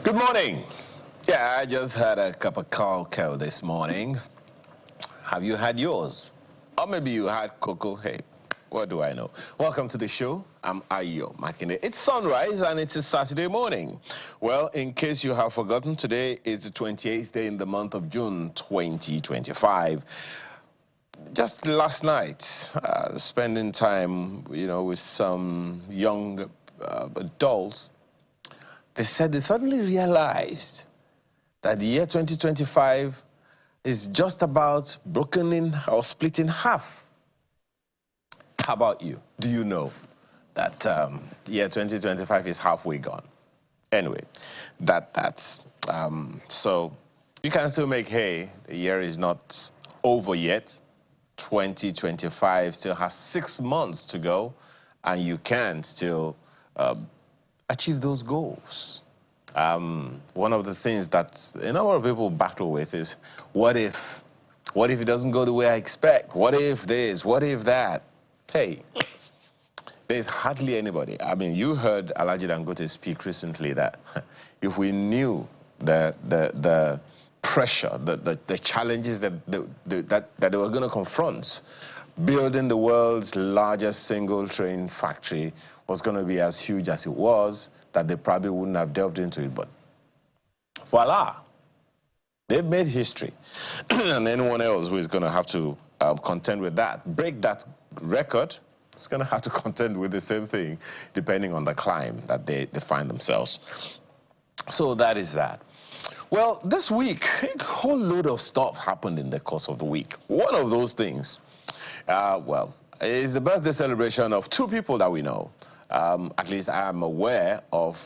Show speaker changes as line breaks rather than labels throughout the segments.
Good morning. Yeah, I just had a cup of cocoa this morning. Have you had yours? Or maybe you had cocoa. Hey, what do I know? Welcome to the show. I'm Ayo Makinde. It's sunrise and it's a Saturday morning. Well, in case you have forgotten, today is the 28th day in the month of June 2025. Just last night, spending time, with some young adults, they said they suddenly realized that the year 2025 is just about broken in or split in half. How about you? Do you know that the year 2025 is halfway gone? Anyway, that's so you can still make hay. The year is not over yet. 2025 still has 6 months to go, and you can still achieve those goals. One of the things that a number of people battle with is, what if it doesn't go the way I expect? What if this? What if that? Hey, there's hardly anybody. I mean, you heard Alhaji Dangote speak recently that if we knew the pressure, the challenges that they were going to confront, building the world's largest single train factory was going to be as huge as it was, that they probably wouldn't have delved into it. But voila, they've made history. And anyone else who is going to have to contend with that, break that record, is going to have to contend with the same thing, depending on the climb that they find themselves. So that is that. Well, this week, a whole load of stuff happened in the course of the week. One of those things, is the birthday celebration of two people that we know. At least I am aware of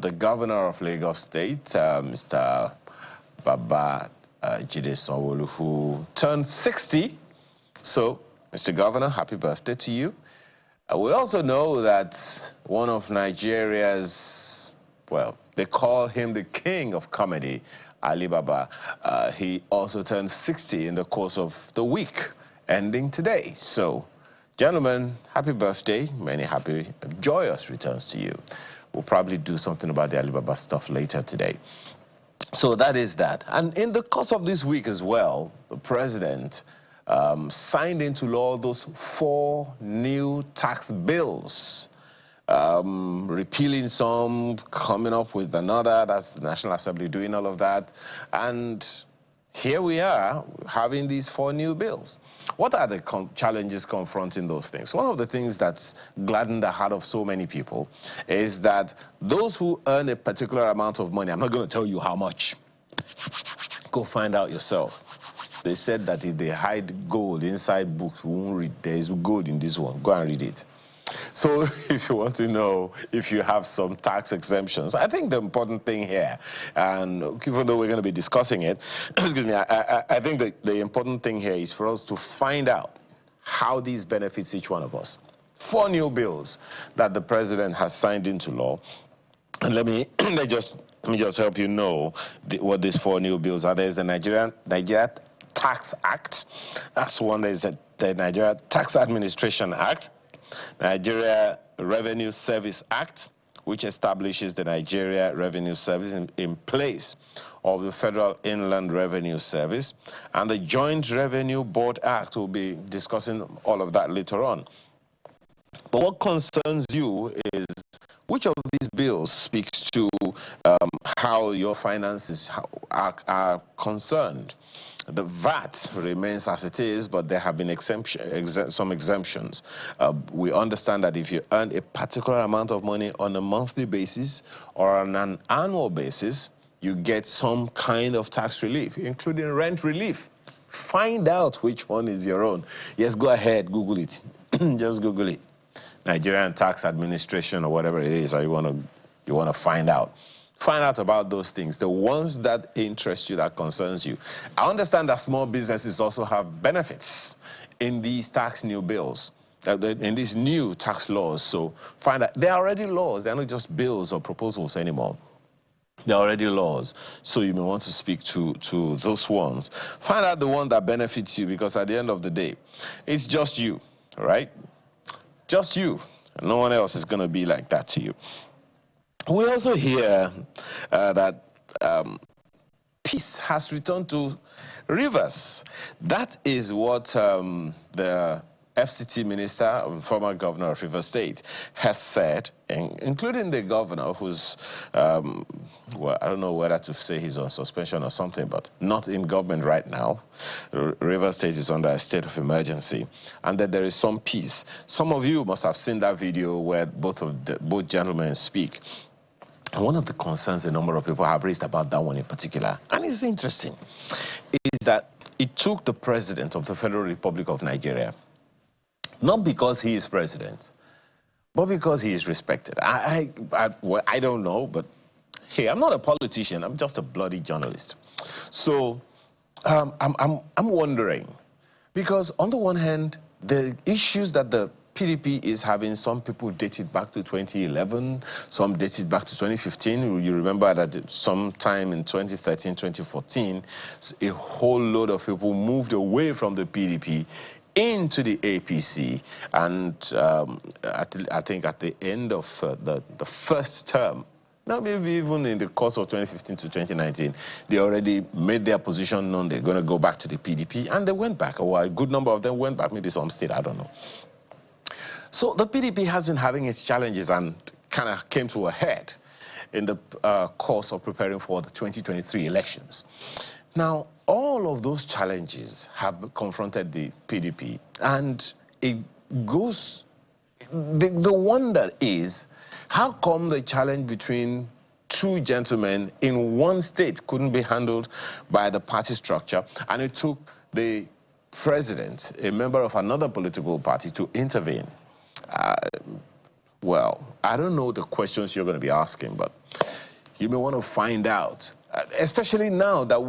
the governor of Lagos State, Mr. Baba Jide Sanwo-Olu, who turned 60. So, Mr. Governor, happy birthday to you. We also know that one of Nigeria's, well, they call him the king of comedy, Alibaba. He also turned 60 in the course of the week, ending today. So, gentlemen, happy birthday. Many happy, joyous returns to you. We'll probably do something about the Alibaba stuff later today. So that is that. And in the course of this week as well, the president signed into law those 4 new tax bills. Repealing some, coming up with another. That's the National Assembly doing all of that. And here we are having these 4 new bills. What are the challenges confronting those things? One of the things that's gladdened the heart of so many people is that those who earn a particular amount of money, I'm not going to tell you how much, go find out yourself. They said that if they hide gold inside books, we won't read. There is gold in this one. Go and read it. So if you want to know if you have some tax exemptions, I think the important thing here, and even though we're going to be discussing it, excuse me, I think the important thing here is for us to find out how these benefits each one of us. 4 new bills that the president has signed into law. And let me just help you know what these 4 new bills are. There's the Nigeria Tax Act. That's one. There's the Nigeria Tax Administration Act. Nigeria Revenue Service Act, which establishes the Nigeria Revenue Service in place of the Federal Inland Revenue Service, and the Joint Revenue Board Act. We'll be discussing all of that later on. But what concerns you is which of these bills speaks to how your finances are concerned. The VAT remains as it is, but there have been some exemptions. We understand that if you earn a particular amount of money on a monthly basis or on an annual basis, you get some kind of tax relief, including rent relief. Find out which one is your own. Yes, go ahead, Google it. Just Google it. Nigerian Tax Administration or whatever it is, or you want to find out. Find out about those things, the ones that interest you, that concerns you. I understand that small businesses also have benefits in these tax new bills, in these new tax laws. So find out, they're already laws. They're not just bills or proposals anymore. They're already laws. So you may want to speak to those ones. Find out the one that benefits you, because at the end of the day, it's just you, right? Just you. No one else is going to be like that to you. We also hear that peace has returned to Rivers. That is what the FCT minister, former governor of Rivers State, has said, including the governor, who's, well, I don't know whether to say he's on suspension or something, but not in government right now. Rivers State is under a state of emergency, and that there is some peace. Some of you must have seen that video where both gentlemen speak. And one of the concerns a number of people have raised about that one in particular, and it's interesting, is that it took the president of the Federal Republic of Nigeria, not because he is president, but because he is respected. Well, I don't know, but hey, I'm not a politician. I'm just a bloody journalist. So I'm wondering, because on the one hand, the issues that the PDP is having, some people date it back to 2011, some date it back to 2015. You remember that sometime in 2013, 2014, a whole load of people moved away from the PDP into the APC. And I think at the end of the first term, now, maybe even in the course of 2015 to 2019, they already made their position known. They're going to go back to the PDP, and they went back. Or a good number of them went back, maybe some stayed, I don't know. So the PDP has been having its challenges and kind of came to a head in the course of preparing for the 2023 elections. Now, all of those challenges have confronted the PDP, and it goes, the wonder is, how come the challenge between two gentlemen in one state couldn't be handled by the party structure, and it took the president, a member of another political party, to intervene? Well, I don't know the questions you're going to be asking, but you may want to find out, especially now that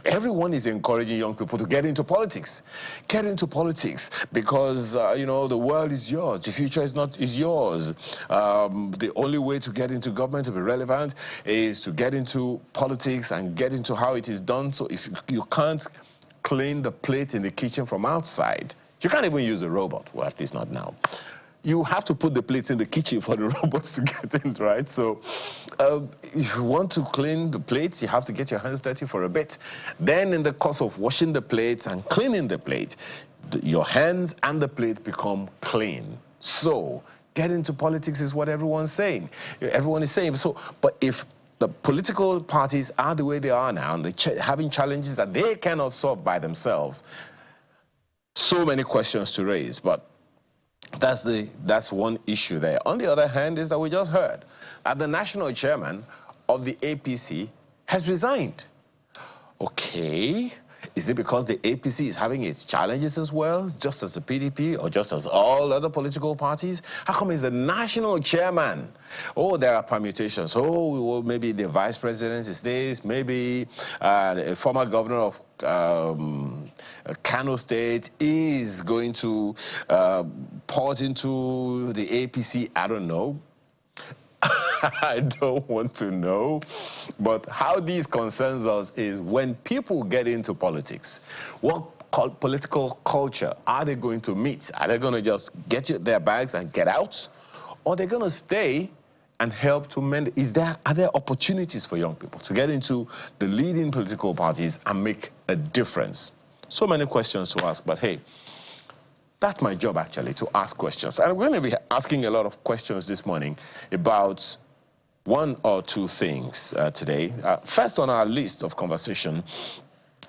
everyone is encouraging young people to get into politics. Get into politics because, you know, the world is yours. The future is yours. The only way to get into government to be relevant is to get into politics and get into how it is done. So if you can't clean the plate in the kitchen from outside, you can't even use a robot, well, at least not now. You have to put the plates in the kitchen for the robots to get in, right? So if you want to clean the plates, you have to get your hands dirty for a bit. Then in the course of washing the plates and cleaning the plate, your hands and the plate become clean. So get into politics is what everyone's saying. Everyone is saying. So, but if the political parties are the way they are now, and they're having challenges that they cannot solve by themselves, so many questions to raise. But that's one issue there. On the other hand, is that we just heard that the national chairman of the APC has resigned. Okay, is it because the APC is having its challenges as well, just as the PDP or just as all other political parties? How come he's the national chairman? Oh, there are permutations. Oh, well, maybe the vice president is this, maybe a former governor of Kano State is going to port into the APC. I don't know. I don't want to know. But how this concerns us is when people get into politics, what political culture are they going to meet? Are they going to just get their bags and get out? Or are they going to stay and help to mend? Are there opportunities for young people to get into the leading political parties and make a difference? So many questions to ask, but hey, that's my job actually, to ask questions. And we're going to be asking a lot of questions this morning about one or two things today. First on our list of conversation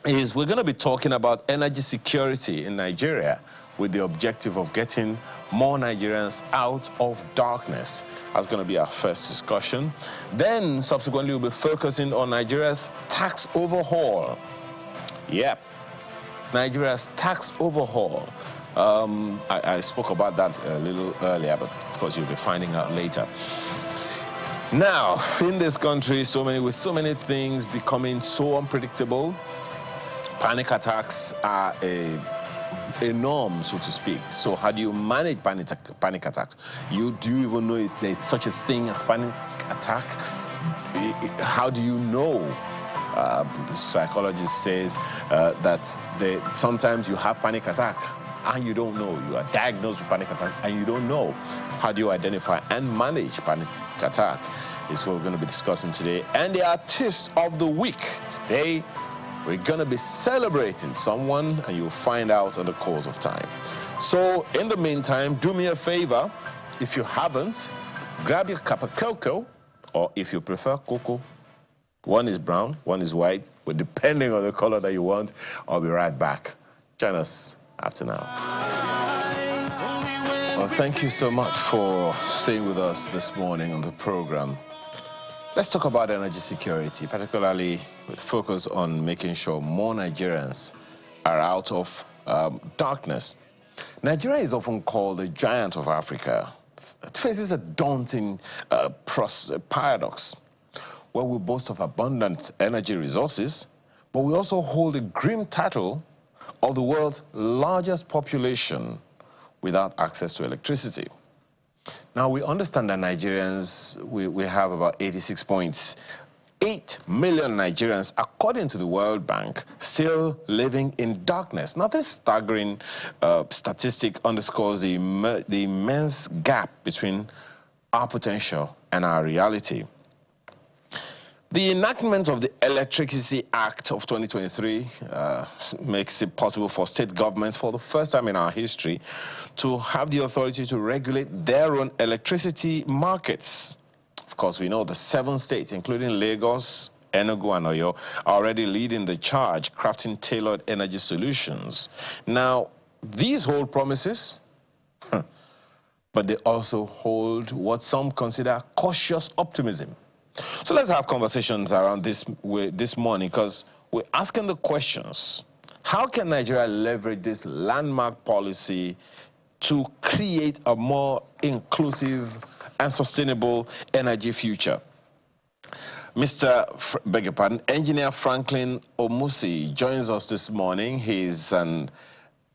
is we're going to be talking about energy security in Nigeria with the objective of getting more Nigerians out of darkness. That's going to be our first discussion. Then subsequently we'll be focusing on Nigeria's tax overhaul. Yep, Nigeria's tax overhaul. I spoke about that a little earlier, but of course you'll be finding out later. Now, in this country, with so many things becoming so unpredictable, panic attacks are a norm, so to speak. So how do you manage panic attacks? Do you even know if there's such a thing as panic attack? How do you know? Psychologist says that sometimes you have panic attack and you don't know, you are diagnosed with panic attack and you don't know, how do you identify and manage panic attack? Is what we're going to be discussing today. And the artist of the week today, we're going to be celebrating someone, and you'll find out in the course of time. So in the meantime, do me a favor. If you haven't, grab your cup of cocoa, or if you prefer cocoa, one is brown, one is white, but depending on the color that you want, I'll be right back. Join us after now. Well, thank you so much for staying with us this morning on the program. Let's talk about energy security, particularly with focus on making sure more Nigerians are out of darkness. Nigeria is often called the giant of Africa. It faces a daunting paradox, where we boast of abundant energy resources, but we also hold the grim title of the world's largest population without access to electricity. Now, we understand that Nigerians, we have about 86.8 million Nigerians, according to the World Bank, still living in darkness. Now, this staggering statistic underscores the immense gap between our potential and our reality. The enactment of the Electricity Act of 2023 makes it possible for state governments, for the first time in our history, to have the authority to regulate their own electricity markets. Of course, we know the 7 states, including Lagos, Enugu, and Oyo, are already leading the charge, crafting tailored energy solutions. Now, these hold promises, but they also hold what some consider cautious optimism. So let's have conversations around this morning, because we're asking the questions. How can Nigeria leverage this landmark policy to create a more inclusive and sustainable energy future? Engineer Franklin Omusi joins us this morning. He's an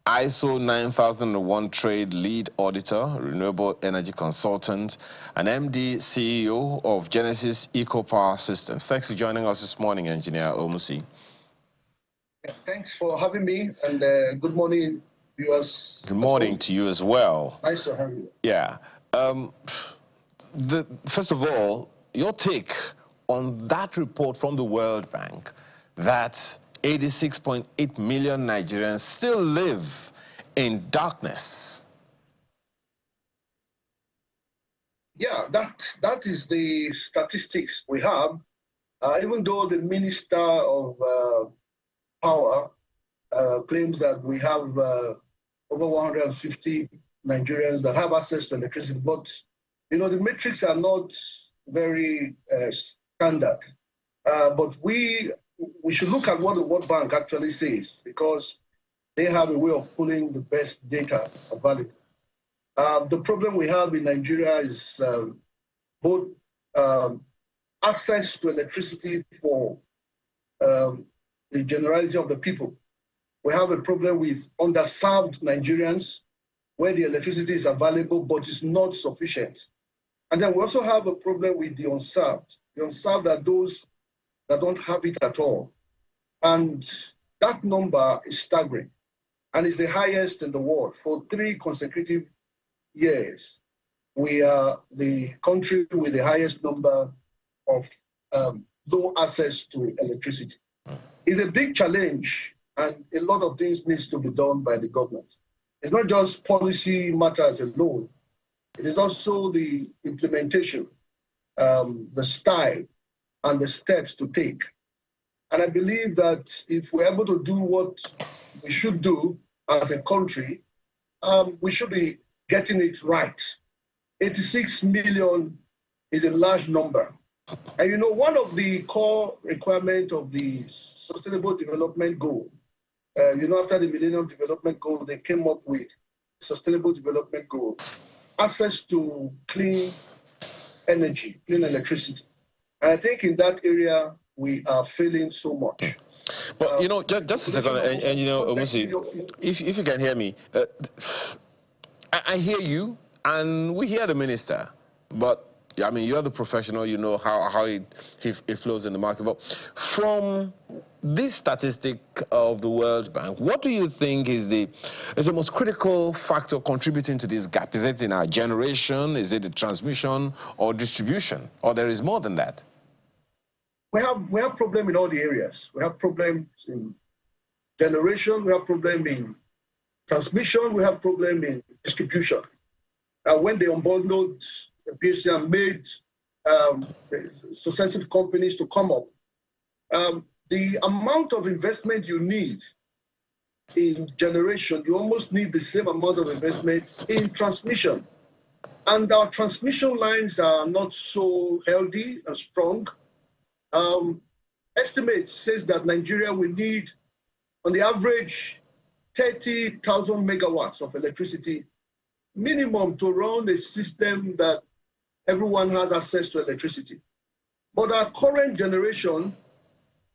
ISO 9001 trade lead auditor, renewable energy consultant, and MD CEO of Genesis Eco Power Systems. Thanks for joining us this morning, Engineer Omusi.
Yeah, thanks for having me, and good morning, viewers.
Good morning to you as well.
Nice to have you.
Yeah. First of all, your take on that report from the World Bank that 86.8 million Nigerians still live in darkness.
Yeah, that is the statistics we have. Even though the Minister of Power claims that we have over 150 Nigerians that have access to electricity, but you know the metrics are not very standard. But we should look at what the World Bank actually says, because they have a way of pulling the best data available. The problem we have in Nigeria is both access to electricity for the generality of the people. We have a problem with underserved Nigerians, where the electricity is available but is not sufficient. And then we also have a problem with the unserved. The unserved are those that don't have it at all. And that number is staggering, and is the highest in the world. For 3 consecutive years, we are the country with the highest number of low access to electricity. It's a big challenge, and a lot of things needs to be done by the government. It's not just policy matters alone. It is also the implementation, the style, and the steps to take. And I believe that if we're able to do what we should do as a country, we should be getting it right. 86 million is a large number. And you know, one of the core requirements of the Sustainable Development Goal, you know, after the Millennium Development Goal, they came up with Sustainable Development Goal, access to clean energy, clean electricity. And I think in that area, we are failing so much.
But you know, just a second, and you know, Omusi, if you can hear me, I hear you, and we hear the minister, but I mean, you're the professional, you know how it flows in the market. But from this statistic of the World Bank, what do you think is the most critical factor contributing to this gap? Is it in our generation? Is it the transmission or distribution? Or there is more than that?
We have problem in all the areas. We have problems in generation, we have problem in transmission, we have problem in distribution. When they unbundled the PHC and made successive companies to come up, the amount of investment you need in generation, you almost need the same amount of investment in transmission. And our transmission lines are not so healthy and strong. Estimate says that Nigeria will need, on the average, 30,000 megawatts of electricity minimum to run a system that everyone has access to electricity. But our current generation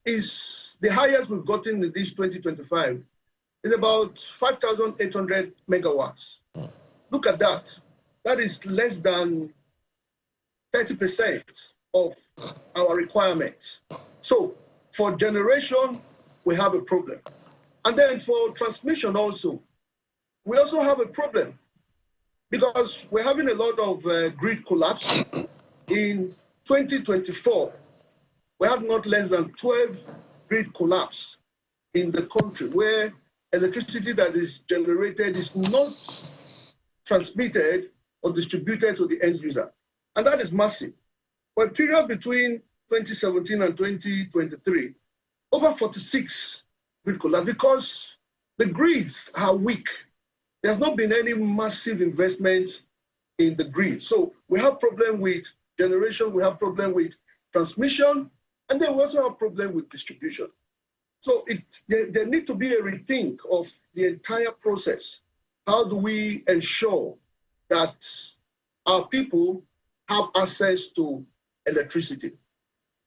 is the highest we've gotten in this 2025 is about 5,800 megawatts. Look at that. That is less than 30% of our requirements. So for generation, we have a problem. And then for transmission also, we also have a problem because we're having a lot of grid collapse. In 2024, we have not less than 12 grid collapse in the country where electricity that is generated is not transmitted or distributed to the end user. And that is massive. For a period between 2017 and 2023, over 46 grid collapse because the grids are weak. There's not been any massive investment in the grid. So we have problem with generation, we have problem with transmission, and then we also have problem with distribution. So there need to be a rethink of the entire process. How do we ensure that our people have access to electricity?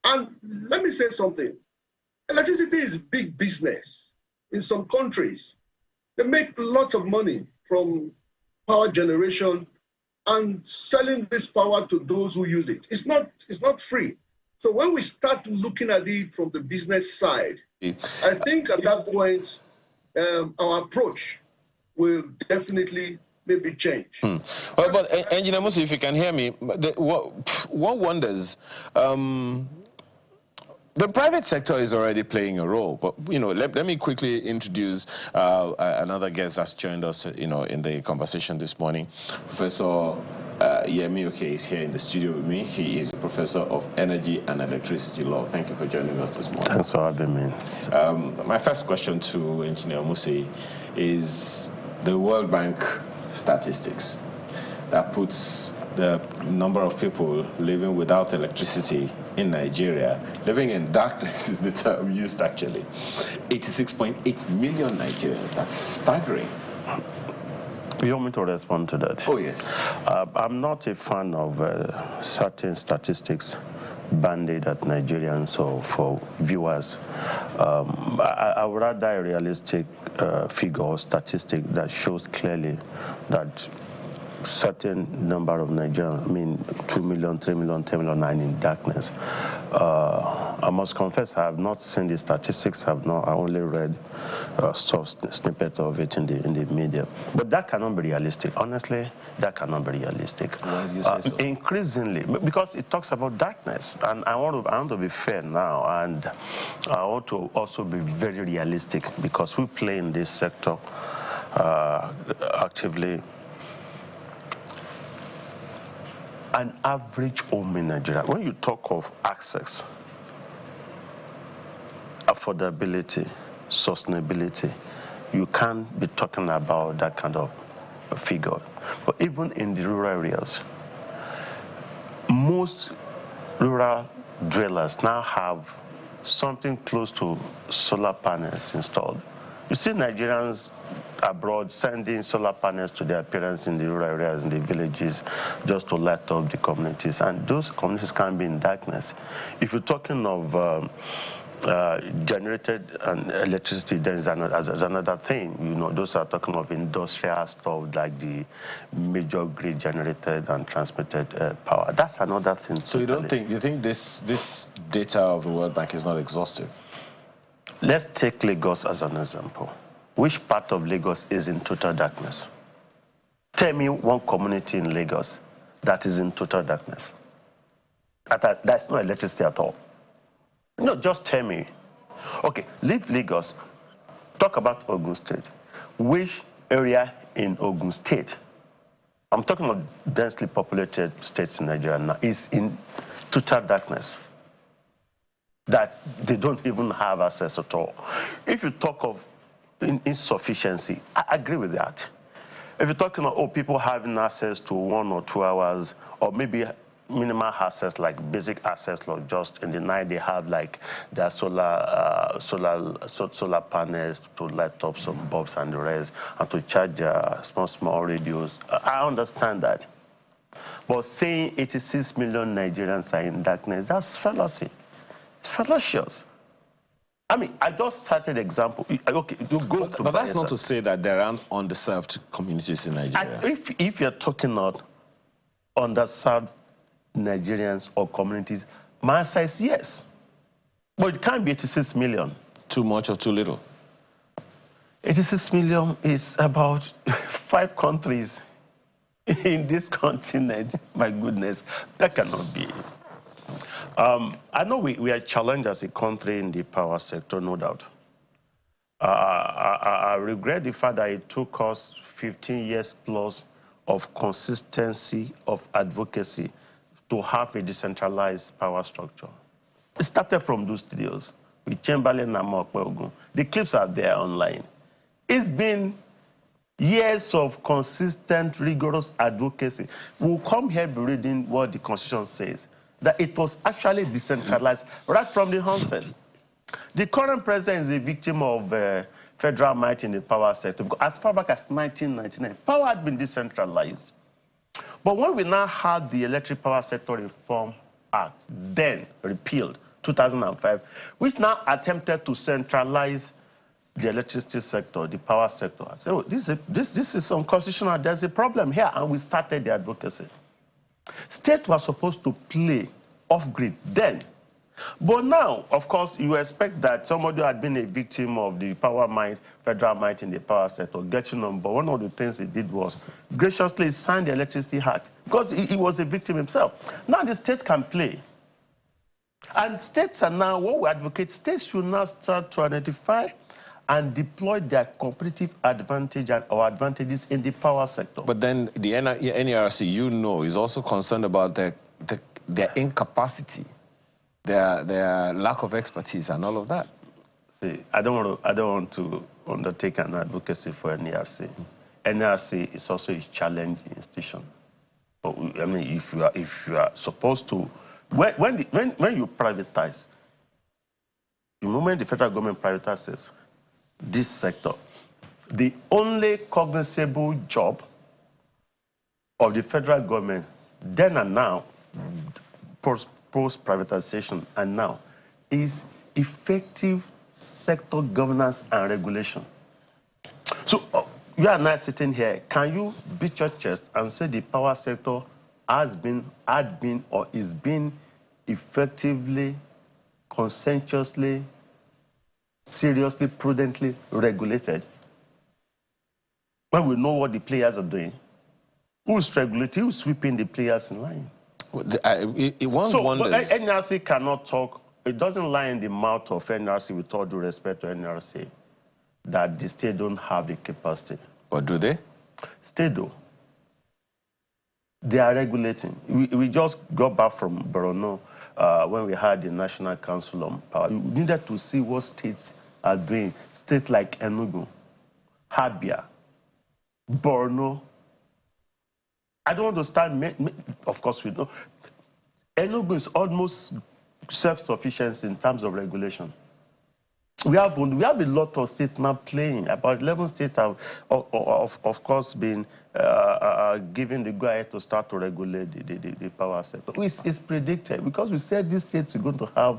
And let me say something. Electricity is big business. In some countries, they make lots of money from power generation and selling this power to those who use it. It's not free. So when we start looking at it from the business side, I think at that point, our approach will definitely maybe change.
Well, but Engineer Musa, if you can hear me, what wonders, the private sector is already playing a role, but let me quickly introduce another guest that's joined us, in the conversation this morning. Professor Yemi Oke is here in the studio with me. He is a professor of energy and electricity law. Thank you for joining us this morning.
Thanks for having me.
My first question to Engineer Musa is the World Bank statistics that puts the number of people living without electricity in Nigeria. Living in darkness is the term used, actually. 86.8 million Nigerians. That's staggering.
You want me to respond to that?
Oh, yes.
I'm not a fan of certain statistics banded at Nigerians or for viewers. I would rather a realistic figure or statistic that shows clearly that certain number of Nigerians, 2 million, 3 million, 10 million, are in darkness. I must confess I have not seen the statistics. I only read snippets of it in the media. But that cannot be realistic. Honestly, that cannot be realistic.
Why do you say so?
Increasingly, because it talks about darkness, and I want to be fair now, and I want to also be very realistic because we play in this sector actively. An average home in Nigeria, when you talk of access, affordability, sustainability, you can't be talking about that kind of figure. But even in the rural areas, most rural dwellers now have something close to solar panels installed. You see Nigerians abroad sending solar panels to their parents in the rural areas, in the villages, just to light up the communities. And those communities can be in darkness. If you're talking of generated and electricity, then is another thing. You know, those are talking of industrial stuff like the major grid generated and transmitted power. That's another thing.
So you think this data of the World Bank is not exhaustive?
Let's take Lagos as an example. Which part of Lagos is in total darkness? Tell me one community in Lagos that is in total darkness. That's no electricity at all. No, just tell me. Okay, leave Lagos. Talk about Ogun State. Which area in Ogun State, I'm talking about densely populated states in Nigeria now, is in total darkness? That they don't even have access at all. If you talk of insufficiency, I agree with that. If you're talking about people having access to 1 or 2 hours, or maybe minimal access, like basic access, like just in the night they have like their solar panels to light up some bulbs and the rest, and to charge their small radios. I understand that. But saying 86 million Nigerians are in darkness, that's fallacy. It's fallacious. I mean, I just cited an example. Okay, you go to
but that's not to say that there aren't underserved communities in Nigeria.
If you're talking about underserved Nigerians or communities, my answer is yes. But it can't be 86 million.
Too much or too little?
86 million is about 5 countries in this continent. My goodness, that cannot be. I know we are challenged as a country in the power sector, no doubt. I regret the fact that it took us 15 years plus of consistency, of advocacy, to have a decentralized power structure. It started from those studios with Chamberlain and Mokweogun. The clips are there online. It's been years of consistent, rigorous advocacy. We'll come here be reading what the Constitution says, that it was actually decentralized right from the onset. The current president is a victim of federal might in the power sector. As far back as 1999, power had been decentralized. But when we now had the Electric Power Sector Reform Act, then repealed, 2005, which now attempted to centralize the electricity sector, the power sector. I said, oh, this is unconstitutional. There's a problem here, and we started the advocacy. States were supposed to play off-grid then. But now, of course, you expect that somebody who had been a victim of the power might, federal might in the power sector, getting on board. One of the things he did was graciously sign the Electricity Act because he was a victim himself. Now the states can play. And states are now, what we advocate, states should now start to identify and deploy their competitive advantage or advantages in the power sector.
But then the NERC, you know, is also concerned about their incapacity, their lack of expertise and all of that.
See, I don't want to undertake an advocacy for NERC. NERC is also a challenging institution. But I mean, if you are supposed to, when you privatize, the moment the federal government privatizes this sector, the only cognizable job of the federal government then and now, post-privatization and now, is effective sector governance and regulation. So you are now sitting here, can you beat your chest and say the power sector had been or is being effectively, conscientiously, seriously, prudently regulated? When we know what the players are doing, who's regulating, who's sweeping the players in line? NRC cannot talk. It doesn't lie in the mouth of NRC, with all due respect to NRC, that the state don't have the capacity.
Or do they?
State do. They are regulating. We just got back from Borno when we had the National Council on Power. We needed to see what states are doing. States like Enugu, Abia, Borno. I don't understand. Of course, we know. Enugu is almost self-sufficient in terms of regulation. We have a lot of states now playing. About 11 states have, of course, been given the go-ahead to start to regulate the power sector. It's predicted because we said these states are going to have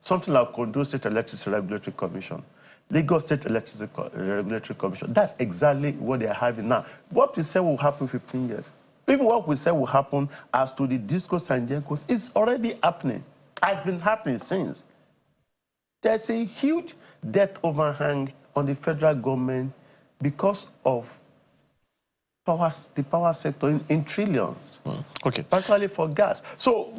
something like Ondo State Electricity Regulatory Commission, Lagos State Electricity Regulatory Commission. That's exactly what they are having now. What we say will happen in 15 years, even what we say will happen as to the discos and gencos, is already happening. Has been happening since. There's a huge debt overhang on the federal government because of the power sector in trillions.
Okay.
Particularly for gas. So,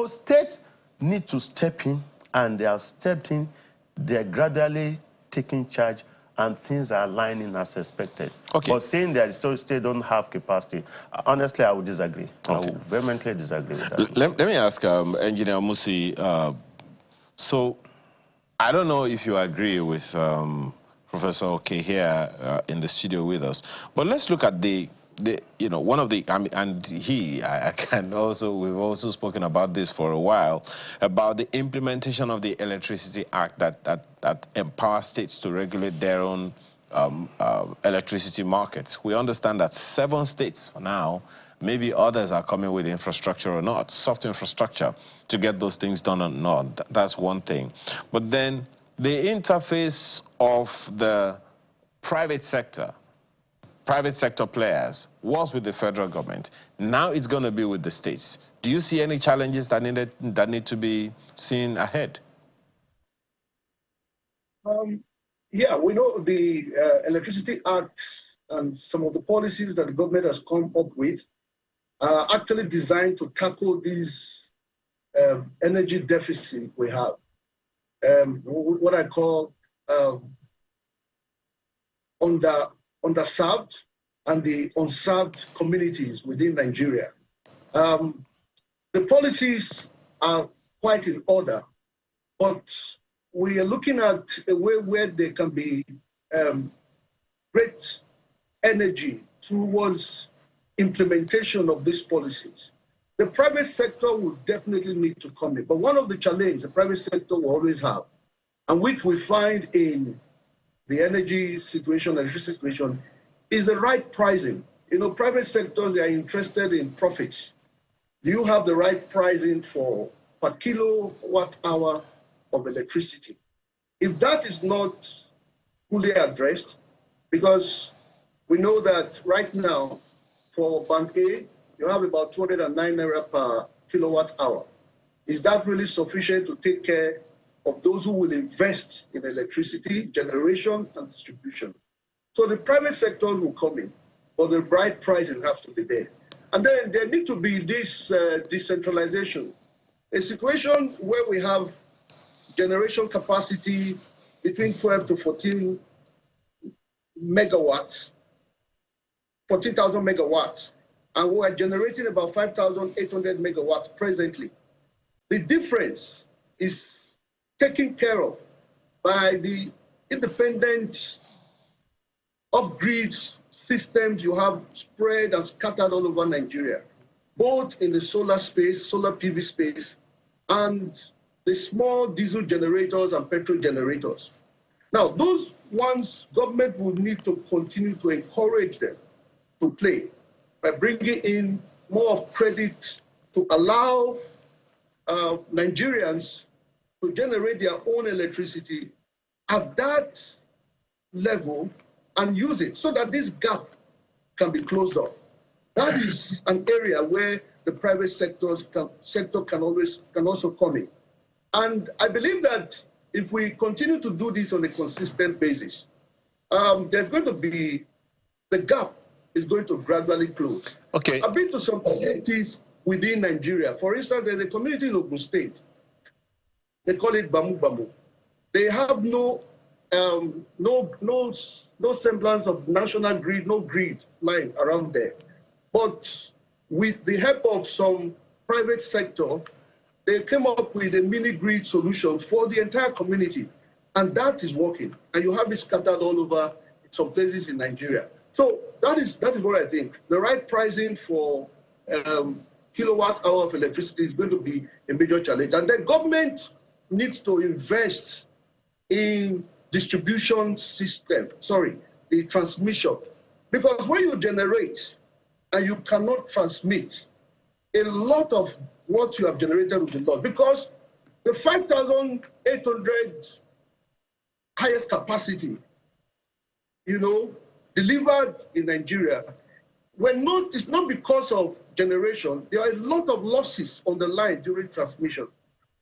states need to step in, and they have stepped in. They're gradually taking charge, and things are aligning as expected.
Okay.
But saying that the state don't have capacity, honestly, I would disagree.
Okay.
I would vehemently disagree with that.
Let me ask Engineer Musi, so I don't know if you agree with Professor Oke here in the studio with us, but let's look at one of the, I can also, we've also spoken about this for a while, about the implementation of the Electricity Act that empowers states to regulate their own electricity markets. We understand that 7 states for now, maybe others are coming with infrastructure or not, soft infrastructure to get those things done or not. That's one thing. But then the interface of the private sector players was with the federal government. Now it's going to be with the states. Do you see any challenges that need to be seen ahead?
Yeah, we know the Electricity Act and some of the policies that the government has come up with are actually designed to tackle these energy deficit we have. What I call underserved and the unserved communities within Nigeria. The policies are quite in order, but we are looking at a way where there can be great energy towards implementation of these policies. The private sector will definitely need to come in, but one of the challenges the private sector will always have, and which we find in the energy situation, electricity situation, is the right pricing. Private sectors, they are interested in profits. Do you have the right pricing for per kilowatt hour of electricity? If that is not fully addressed, because we know that right now for Band A, you have about 209 naira per kilowatt hour. Is that really sufficient to take care of those who will invest in electricity, generation, and distribution? So the private sector will come in, but the right pricing has to be there. And then there need to be this decentralization, a situation where we have generation capacity between 12 to 14 megawatts, 14,000 megawatts, and we are generating about 5,800 megawatts presently. The difference is taken care of by the independent off-grid systems you have spread and scattered all over Nigeria, both in the solar space, solar PV space, and the small diesel generators and petrol generators. Now, those ones, government will need to continue to encourage them to play by bringing in more credit to allow Nigerians to generate their own electricity at that level and use it so that this gap can be closed up. That is an area where the private sector can also come in. And I believe that if we continue to do this on a consistent basis, there's going to be, the gap is going to gradually close.
Okay.
I've been to some communities within Nigeria. For instance, there's a community in Ogun State. They call it Bamu Bamu. They have no semblance of national grid, no grid line around there. But with the help of some private sector, they came up with a mini grid solution for the entire community. And that is working. And you have it scattered all over some places in Nigeria. So that is what I think. The right pricing for kilowatt hour of electricity is going to be a major challenge. And then government needs to invest in distribution system, the transmission. Because when you generate and you cannot transmit, a lot of what you have generated will be lost. Because The 5,800 highest capacity, delivered in Nigeria, it's not because of generation. There are a lot of losses on the line during transmission.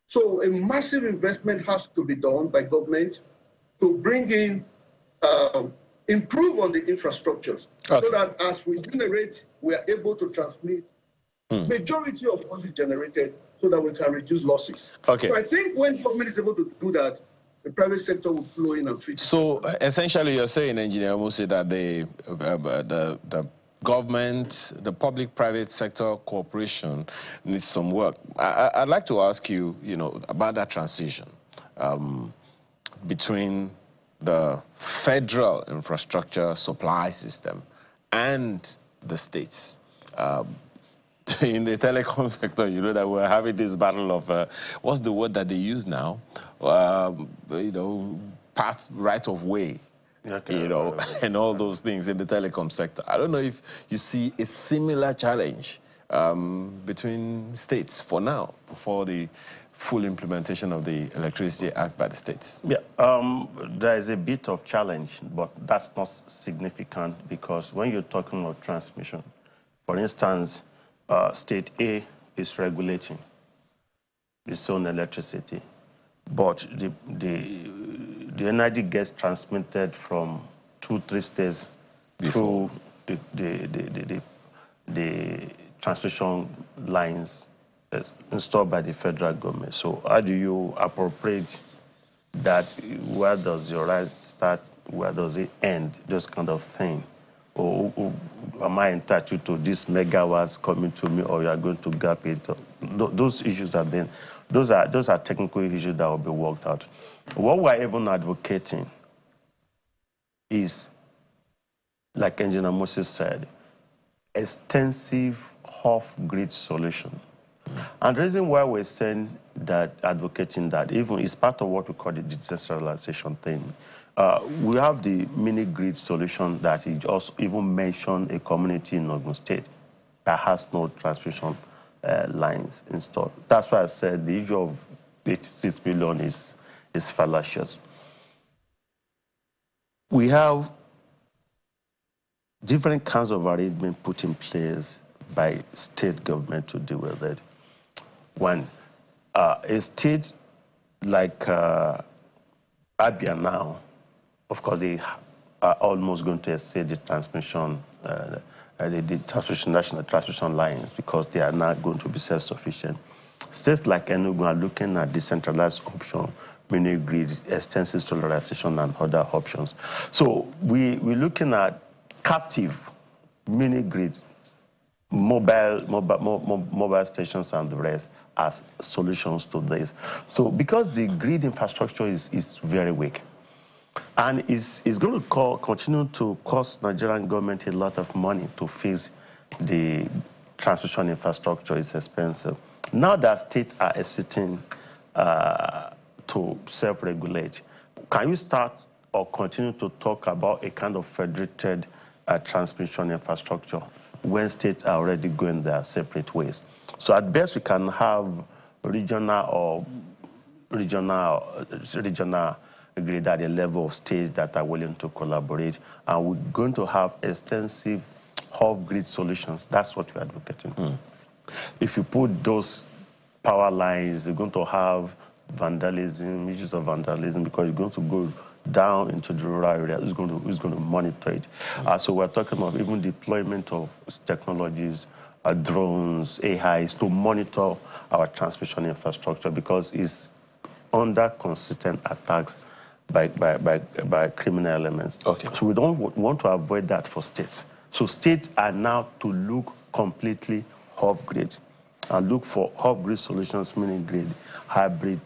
So a massive investment has to be done by government to bring in, improve on the infrastructures, so that as we generate, we are able to transmit majority of what is generated so that we can reduce losses.
Okay.
So I think when government is able to do that, the private sector will flow in and treat.
So essentially you're saying, Engineer Musi, that the government, the public-private sector cooperation needs some work. I'd like to ask you, about that transition between the federal infrastructure supply system and the states. In the telecom sector, that we're having this battle of, what's the word that they use now? Path right of way. Okay. And all those things in the telecom sector. I don't know if you see a similar challenge between states for now, for the full implementation of the Electricity Act by the states.
Yeah, there is a bit of challenge, but that's not significant, because when you're talking about transmission, for instance, state A is regulating its own electricity, but the energy gets transmitted from 2-3 states through the transmission lines installed by the federal government. So how do you appropriate that? Where does your right start? Where does it end? Those kind of thing. Or am I entitled to these megawatts coming to me, or you are going to gap it? Those issues are then, those are technical issues that will be worked out. What we're even advocating is, like Engineer Moses said, extensive off-grid solution. And the reason why we're saying that, advocating that, even is part of what we call the decentralization thing. We have the mini grid solution that is also even mentioned a community in Ogun State that has no transmission lines installed. That's why I said the issue of 86 million is fallacious. We have different kinds of arrangement put in place by state government to deal with it. One, a state like Abia now, of course, they are almost going to exceed the transmission, national transmission lines, because they are not going to be self-sufficient. States like Enugu are looking at decentralized option, mini grid, extensive solarization, and other options. So we're looking at captive mini grid, mobile stations and the rest as solutions to this. So because the grid infrastructure is very weak, and it's going to continue to cost Nigerian government a lot of money to fix the transmission infrastructure. Is expensive. Now that states are hesitating to self-regulate, can you start or continue to talk about a kind of federated transmission infrastructure when states are already going their separate ways? So at best, we can have regional grid at a level of states that are willing to collaborate, and we're going to have extensive off-grid solutions. That's what we're advocating. If you put those power lines, you're going to have vandalism, issues of vandalism, because you're going to go down into the rural area. Who's going to monitor it? So we're talking about even deployment of technologies, drones, AIs, to monitor our transmission infrastructure, because it's under consistent attacks by criminal elements. Okay. So we don't want to avoid that for states. So states are now to look completely off-grid and look for off-grid solutions, mini grid, hybrid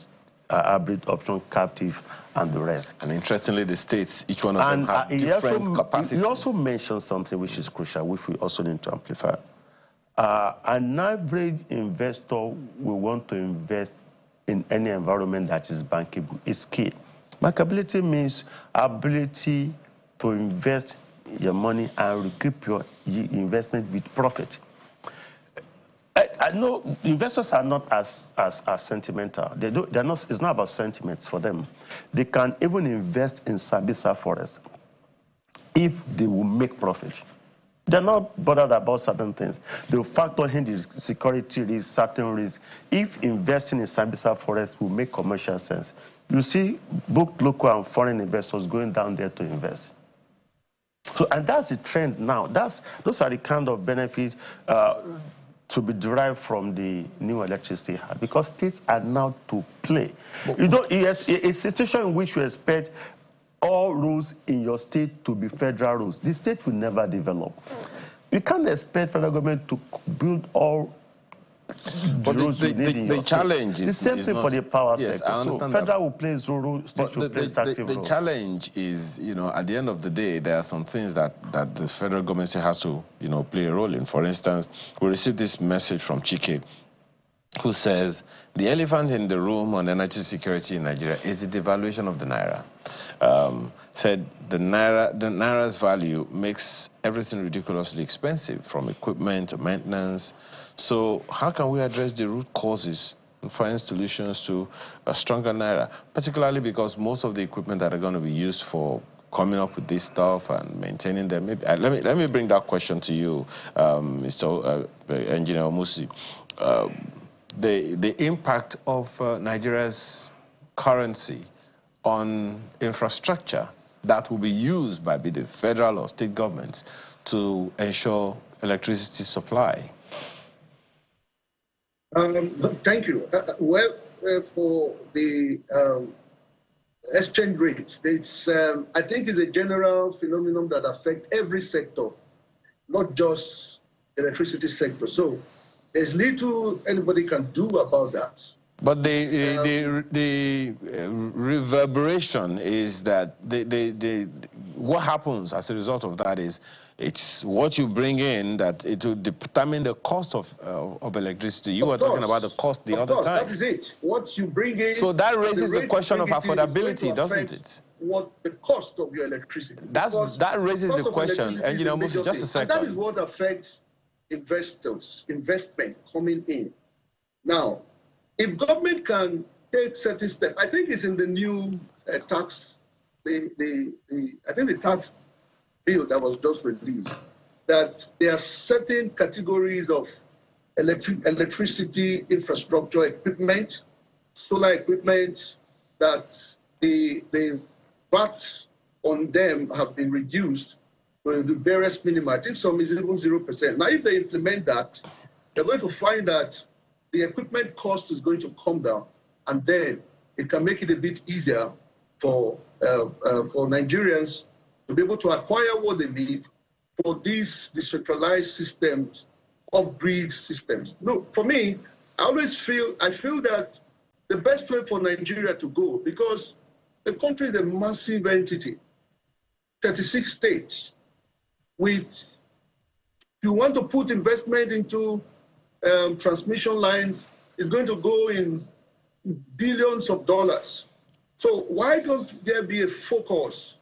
option, captive, and the rest. And interestingly, the states, each one of them have different capacities. You also mentioned something which is crucial, which we also need to amplify. An average investor will want to invest in any environment that is bankable. Is key. Bankability means ability to invest your money and recoup your investment with profit. I know investors are not as sentimental. They're not. It's not about sentiments for them. They can even invest in Sambisa forest if they will make profit. They're not bothered about certain things. They'll factor in the security risks, certain risks. If investing in Sambisa forest will make commercial sense, you see both local and foreign investors going down there to invest. So, and that's the trend now. Those are the kind of benefits to be derived from the new electricity act, because states are now to play. You don't. Yes, a situation in which you expect all rules in your state to be federal rules, the state will never develop. You can't expect federal government to build all the rules you need in your
challenge
state.
is
the same thing
not,
for the power
yes,
sector.
I understand
so federal
that.
will play its role, state will play its active role.
The challenge is, at the end of the day, there are some things that the federal government still has to, play a role in. For instance, we received this message from Chike, who says the elephant in the room on energy security in Nigeria is the devaluation of the naira. Said the naira's value makes everything ridiculously expensive, from equipment to maintenance. So how can we address the root causes and find solutions to a stronger naira, particularly because most of the equipment that are going to be used for coming up with this stuff and maintaining them? Maybe, let me bring that question to you, Mr. Engineer Musi. The impact of Nigeria's currency on infrastructure that will be used by the federal or state governments to ensure electricity supply.
Thank you. For the exchange rate, it's I think it's a general phenomenon that affects every sector, not just the electricity sector. So there's little anybody can do about that.
But the reverberation is that what happens as a result of that is it's what you bring in that it will determine the cost of electricity. You were talking about the cost the other time.
That is it. What you bring in.
So that raises the question of affordability, doesn't it?
What the cost of your electricity.
That raises the question, and just a second.
And that is what affects investment coming in. Now, if government can take certain steps, I think it's in the new tax, I think the tax bill that was just released, that there are certain categories of electricity infrastructure equipment, solar equipment, that the VAT on them have been reduced to the various minima. I think some is even 0%. Now, if they implement that, they're going to find that the equipment cost is going to come down, and then it can make it a bit easier for Nigerians to be able to acquire what they need for these decentralized systems, off-grid systems. No, for me, I feel that the best way for Nigeria to go, because the country is a massive entity, 36 states, with, you want to put investment into transmission lines, is going to go in billions of dollars. So why don't there be a focus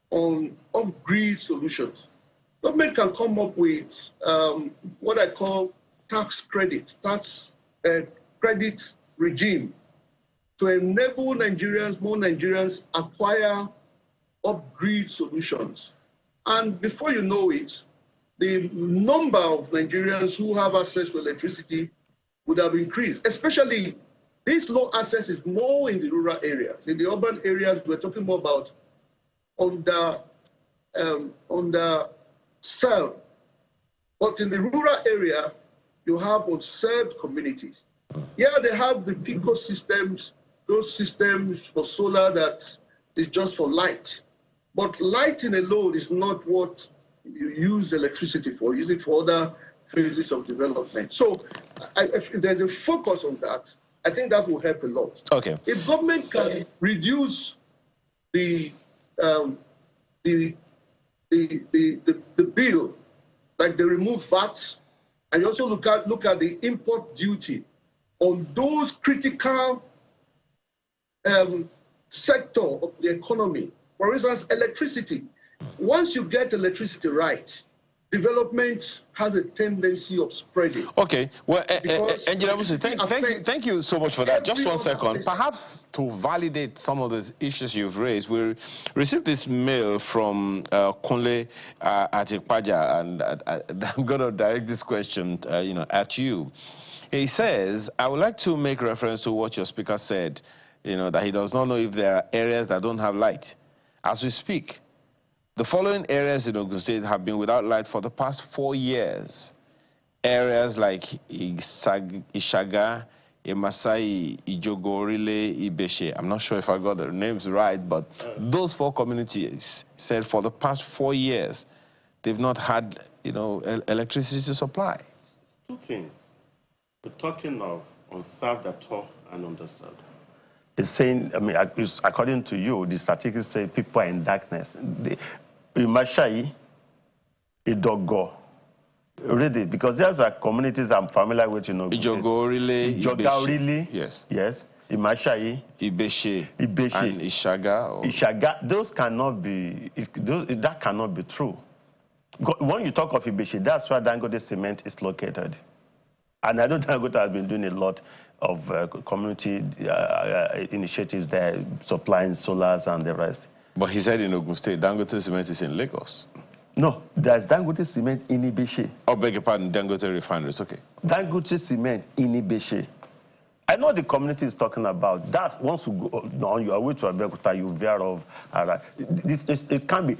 on off-grid solutions? Government can come up with what I call tax credit regime to enable Nigerians, more Nigerians, acquire off-grid solutions. And before you know it, the number of Nigerians who have access to electricity would have increased. Especially, this low access is more in the rural areas. In the urban areas, we're talking more about underserved. But in the rural area, you have unserved communities. Yeah, they have the PICO systems, those systems for solar that is just for light. But lighting alone is not what you use electricity for. Use it for other phases of development. So if there's a focus on that, I think that will help a lot.
Okay.
If government can reduce the bill, like they remove VAT, and you also look at the import duty on those critical sector of the economy. For instance, electricity. Once you get electricity right, development has a tendency of spreading.
Okay, well, Engineer Musi,
Because
thank you so much for that. Just
every
one
other
second.
place.
Perhaps to validate some of the issues you've raised, we received this mail from Kunle Atikpaja, and I'm going to direct this question, at you. He says, I would like to make reference to what your speaker said, that he does not know if there are areas that don't have light. As we speak, the following areas in Ogun State have been without light for the past 4 years. Areas like Ishaga, Emasai, Ijogorile, Ibeshe. I'm not sure if I got the names right, but those 4 communities said for the past 4 years, they've not had, electricity supply.
2 things. We're talking of unserved at all and underserved. It's saying, I mean, according to you, the statistics say people are in darkness. Imashai, Idogo, read it, because there's communities I'm familiar with,
Ijogorile,
yes. Yes. Imashai,
Ibeshe, and Ishaga.
Ishaga, those cannot be, that cannot be true. When you talk of Ibeshe, that's where Dangote Cement is located. And I know Dangote has been doing a lot of community initiatives there, supplying solars and the rest.
But he said in Ogun State, Dangote Cement is in Lagos.
No, there's Dangote Cement in Ibeshe.
Oh, beg your pardon, Dangote Refineries, okay.
Dangote Cement in Ibeshe. I know the community is talking about that. Once you go on your way to Abeokuta, you veer off. It can be.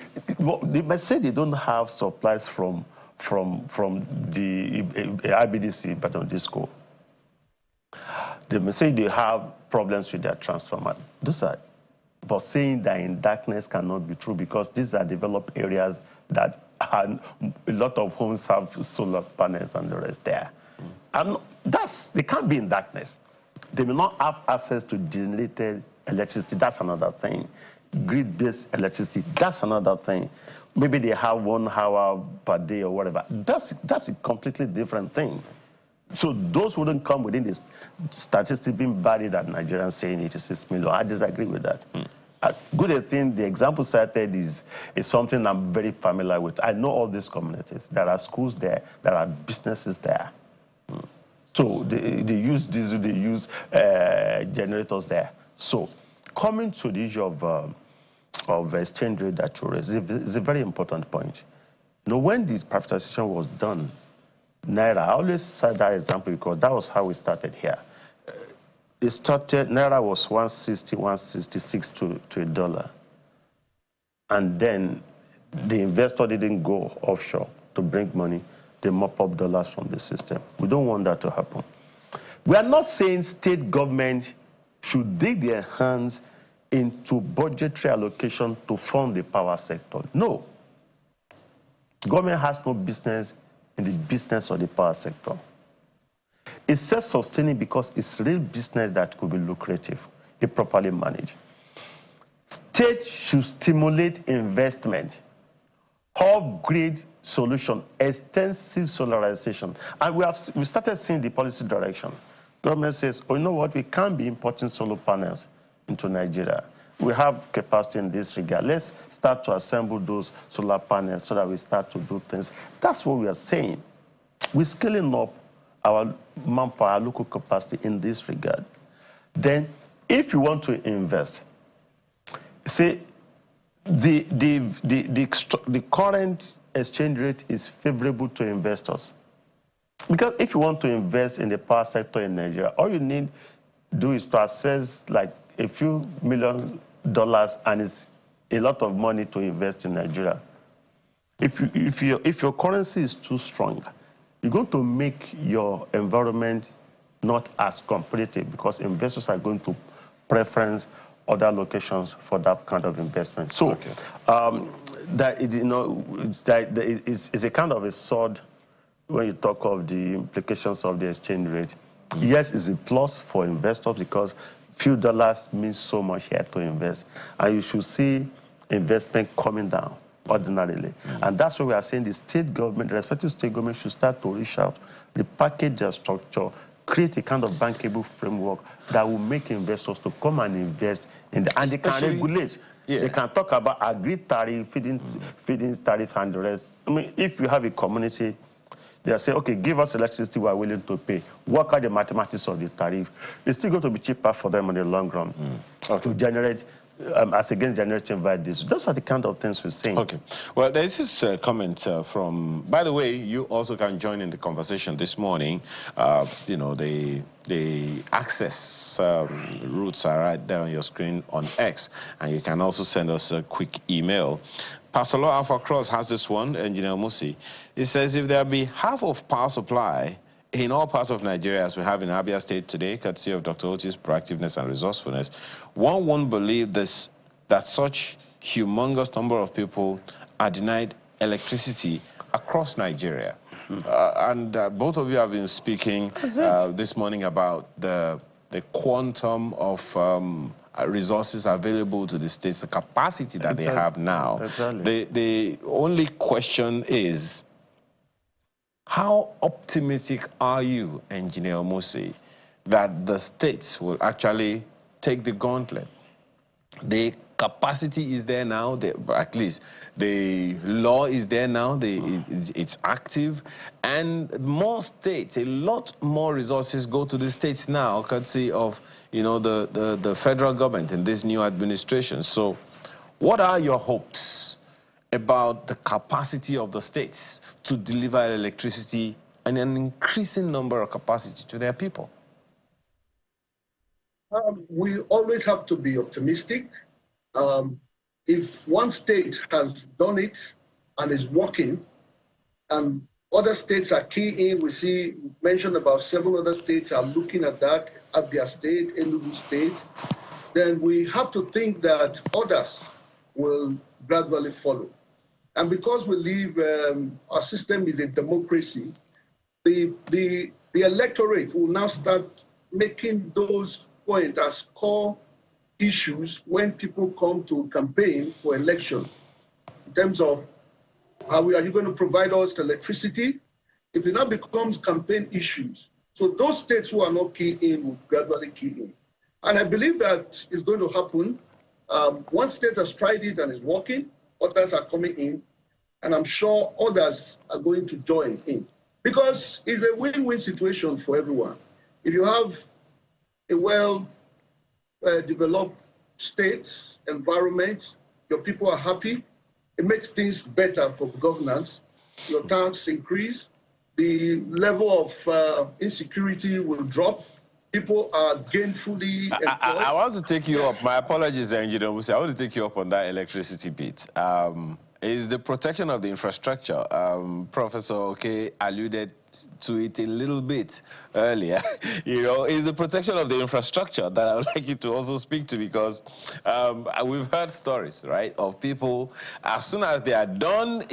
They might say they don't have supplies from the IBDC, but on this school. They may say they have problems with their transformer. Those are, but saying that in darkness cannot be true, because these are developed areas that a lot of homes have solar panels and the rest there. And they can't be in darkness. They may not have access to generated electricity. That's another thing. Grid-based electricity. That's another thing. Maybe they have 1 hour per day or whatever. That's a completely different thing. So those wouldn't come within the statistics being buried at Nigerians saying 86 million. I disagree with that. Good thing, the example cited is something I'm very familiar with. I know all these communities. There are schools there. There are businesses there. So they use diesel, they use generators there. So coming to the issue of exchange rate that you raised is a very important point. When this privatization was done, Naira, I always cite that example because that was how we started here. Naira was 160, 166 to $1. And then the investor didn't go offshore to bring money. They mop up dollars from the system. We don't want that to happen. We are not saying state government should dig their hands into budgetary allocation to fund the power sector. No. Government has no business in the business of the power sector. It's self-sustaining because it's real business that could be lucrative if properly managed. State should stimulate investment, upgrade solution, extensive solarization. And we started seeing the policy direction. Government says, oh, you know what, we can't be importing solar panels into Nigeria. We have capacity in this regard. Let's start to assemble those solar panels so that we start to do things. That's what we are saying. We're scaling up our manpower, our local capacity in this regard. Then, if you want to invest, say the current exchange rate is favorable to investors. Because if you want to invest in the power sector in Nigeria, all you need to do is to access like a few $1 million, and it's a lot of money to invest in Nigeria. If your currency is too strong, you're going to make your environment not as competitive because investors are going to preference other locations for that kind of investment. So
okay.
It's a kind of a sword when you talk of the implications of the exchange rate. Yes, it's a plus for investors because few dollars means so much here to invest. And you should see investment coming down ordinarily. And that's why we are saying the state government, the respective state government should start to reach out, repackage their structure, create a kind of bankable framework that will make investors to come and invest in the, and they can regulate. They can talk about agreed tariff, feeding tariff, and the rest. I mean, if you have a community, they'll say, okay, give us electricity we're willing to pay. Work out the mathematics of the tariff. It's still going to be cheaper for them in the long run to generate, as against generating via this. Those are the kind of things we're saying.
Okay. Well, there's this comment from, by the way, you also can join in the conversation this morning. You know, the access routes are right there on your screen on X, and you can also send us a quick email. Pastor Law Alpha Cross has this one, Engineer Musi. It says, if there be half of power supply in all parts of Nigeria, as we have in Abia State today, courtesy of Dr. Oti's proactiveness and resourcefulness, one won't believe this, that such humongous number of people are denied electricity across Nigeria. Both of you have been speaking this morning about the quantum of resources available to the states, the capacity that they have now. The only question is, how optimistic are you, Engineer Musi, that the states will actually take the gauntlet? The capacity is there now, at least the law is there now, it's active, and more states, a lot more resources go to the states now, courtesy of, you know, the federal government in this new administration. So what are your hopes about the capacity of the states to deliver electricity and an increasing number of capacity to their people?
We always have to be optimistic. If one state has done it and is working, and other states are key in, we see mentioned about 7 other states are looking at that, Abia State, Enugu State, then we have to think that others will gradually follow. And because we live, our system is a democracy, the electorate will now start making those points as core issues when people come to campaign for election, in terms of are you going to provide us electricity? If it now becomes campaign issues, so those states who are not key in will gradually key in. And I believe that is going to happen. One state has tried it and is working, others are coming in, and I'm sure others are going to join in. Because it's a win-win situation for everyone. If you have a well-developed state, environment, your people are happy, it makes things better for governance, your tax increase, the level of insecurity will drop, people are gainfully employed.
I want to take you up. My apologies, Engineer Musi. I want to take you up on that electricity bit. Is the protection of the infrastructure. Professor Oke alluded to it a little bit earlier. You know, is the protection of the infrastructure that I would like you to also speak to, because we've heard stories, right, of people, as soon as they are done,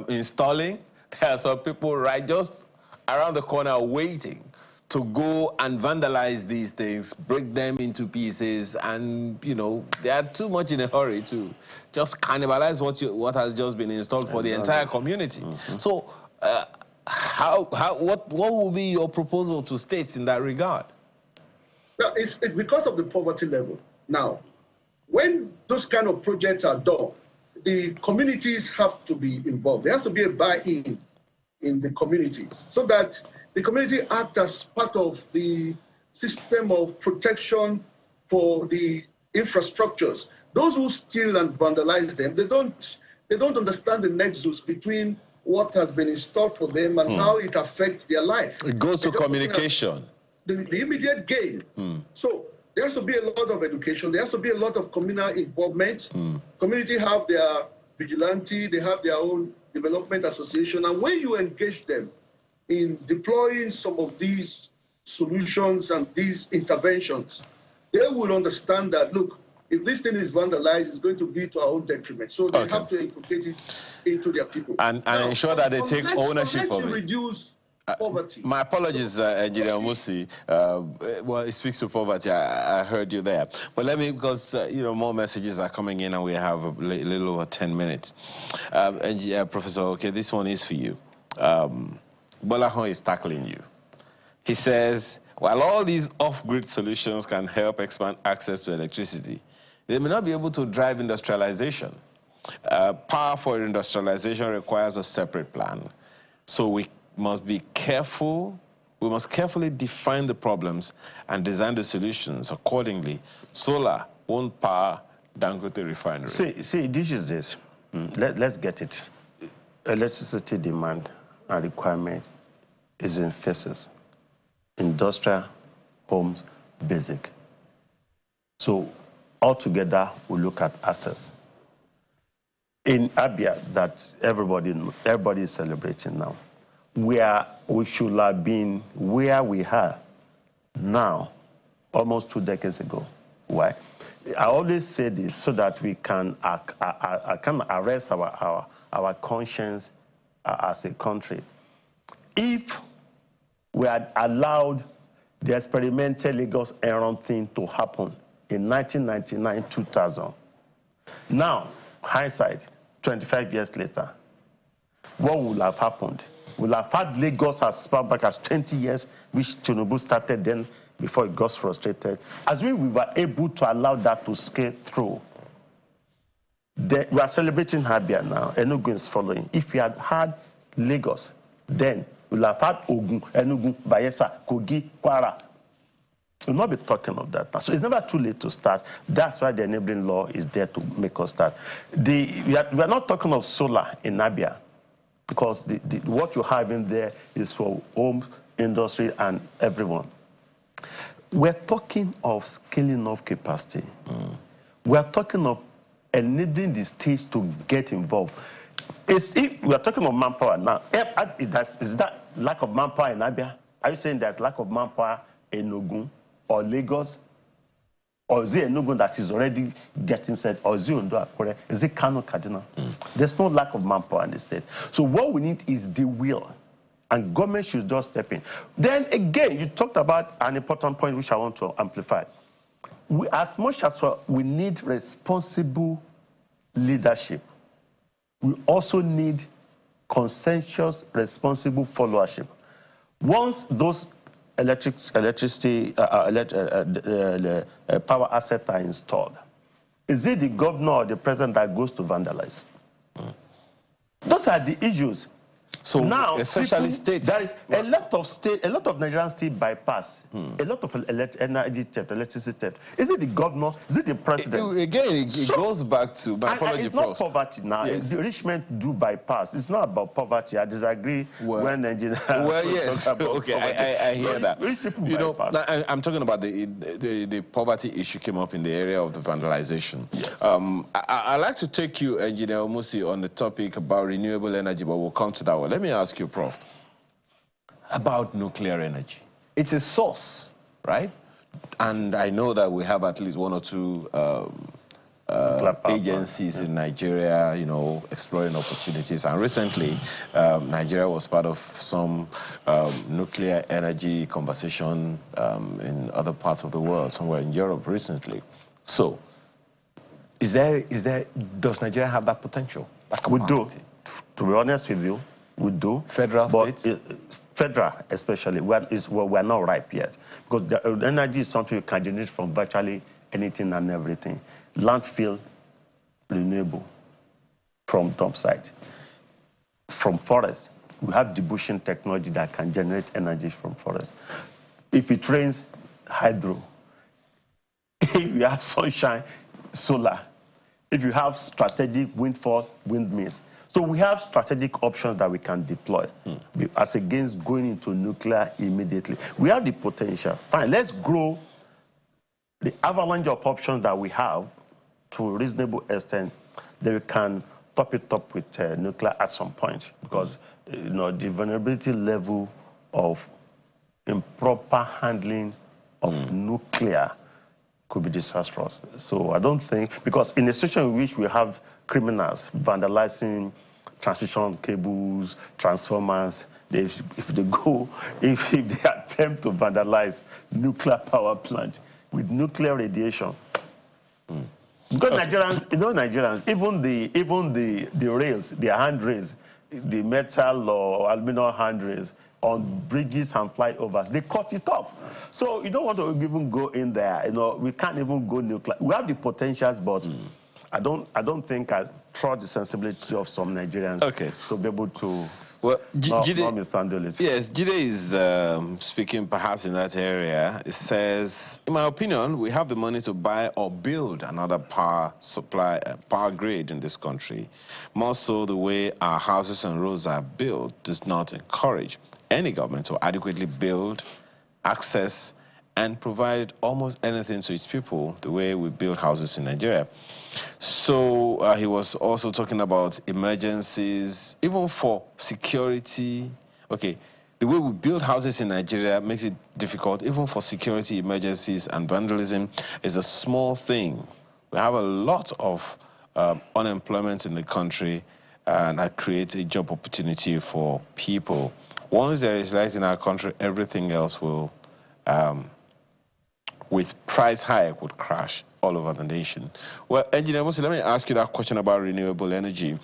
installing, there are some people right just around the corner waiting to go and vandalize these things, break them into pieces, and, you know, they are too much in a hurry to just cannibalize what has just been installed for the entire community. So, what will be your proposal to states in that regard?
Well, it's because of the poverty level. Now, when those kind of projects are done, the communities have to be involved. There has to be a buy-in in the communities, so that the community acts as part of the system of protection for the infrastructures. Those who steal and vandalize them, they don't understand the nexus between what has been installed for them and how it affects their life.
It goes to communication.
The immediate gain. So there has to be a lot of education. There has to be a lot of communal involvement. Community have their vigilante, they have their own development association. And when you engage them in deploying some of these solutions and these interventions, they will understand that, look, if this thing is vandalized, it's going to be to our own detriment. So they have to inculcate it into their people.
And now, ensure that they take ownership of it.
Reduce poverty.
My apologies, Engineer Musi. Well, it speaks to poverty. I heard you there. But let me, because, more messages are coming in and we have a little over 10 minutes. Professor, okay, this one is for you. Bolahon is tackling you. He says, while all these off-grid solutions can help expand access to electricity, they may not be able to drive industrialization. Power for industrialization requires a separate plan. So we must be careful. We must carefully define the problems and design the solutions accordingly. Solar won't power Dangote refinery.
See, this is this. Let's get it. Electricity demand and requirement is in phases. Industrial, homes, basic. So altogether, we look at assets. In Abia, that everybody is celebrating now, where we should have been where we are now, almost 2 decades ago. Why? I always say this so that we can arrest our conscience as a country. If we had allowed the experimental Lagos Enron thing to happen in 1999, 2000, now, hindsight, 25 years later, what would have happened? We'll have had Lagos as far back as 20 years, which Tinubu started then before it got frustrated. As we were able to allow that to scale through. We are celebrating Abia now. Enugu is following. If we had had Lagos, then we'll have had Ogun, Enugu, Bayelsa, Kogi, Kwara. We'll not be talking of that now. So it's never too late to start. That's why the enabling law is there to make us start. We are not talking of solar in Abia, because what you have in there is for home, industry, and everyone. We're talking of scaling up capacity. We're talking of enabling the states to get involved. If we're talking of manpower now, is that lack of manpower in Abia? Are you saying there's lack of manpower in Ogun or Lagos? Or is it Enugu that is already getting set? Or is it Ondo Akure? Is it Kano, Kaduna? There's no lack of manpower in the state. So what we need is the will. And government should just step in. Then again, you talked about an important point which I want to amplify. As much as we need responsible leadership, we also need consensus, responsible followership. Once those electricity power assets are installed, is it the governor or the president that goes to vandalize? Those are the issues.
So
now,
essentially, states.
There is a lot of Nigerians still bypass a lot of energy theft, electricity theft. Is it the governor? Is it the president?
It goes back to my apology.
It's not poverty now.
Yes.
The rich men do bypass. It's not about poverty. I disagree when engineers.
Well, yes. Okay, I hear that.
Rich people
you know,
bypass.
I'm talking about the poverty issue came up in the area of the vandalization.
Yes.
I'd like to take you, Engineer Omusi, on the topic about renewable energy, but we'll come to that one. Let me ask you, Prof, about nuclear energy. It's a source, right? And I know that we have at least one or two agencies in Nigeria, you know, exploring opportunities. And recently, Nigeria was part of some nuclear energy conversation in other parts of the world, somewhere in Europe recently. So, does Nigeria have that potential? That
we do. To be honest with you, we do.
Federal, states?
Federal, especially, we're not ripe yet. Because the energy is something you can generate from virtually anything and everything. Landfill, renewable, from dump site. From forest, we have debushing technology that can generate energy from forest. If it rains, hydro. If you have sunshine, solar. If you have strategic windfall, windmills. So we have strategic options that we can deploy as against going into nuclear immediately. We have the potential. Fine, let's grow the avalanche of options that we have to a reasonable extent. Then we can top it up with nuclear at some point, because you know, the vulnerability level of improper handling of nuclear could be disastrous. So I don't think, because in a situation in which we have criminals vandalizing transmission cables, transformers, if they attempt to vandalize nuclear power plant with nuclear radiation, because Nigerians, even the rails, their handrails, the metal or aluminum handrails on bridges and flyovers. They cut it off. So you don't want to even go in there. You know, we can't even go nuclear. We have the potentials, but I don't think I trust the sensibility of some Nigerians to be able to not mishandle it.
Yes, Jide is speaking perhaps in that area. It says, in my opinion, we have the money to buy or build another power grid in this country. More so, the way our houses and roads are built does not encourage any government to adequately build, access, and provide almost anything to its people the way we build houses in Nigeria. So he was also talking about emergencies, even for security. Okay, the way we build houses in Nigeria makes it difficult, even for security emergencies, and vandalism is a small thing. We have a lot of unemployment in the country, and that creates a job opportunity for people. Once there is light in our country, everything else will with price hike would crash all over the nation. Well, Engineer Musi, let me ask you that question about renewable energy.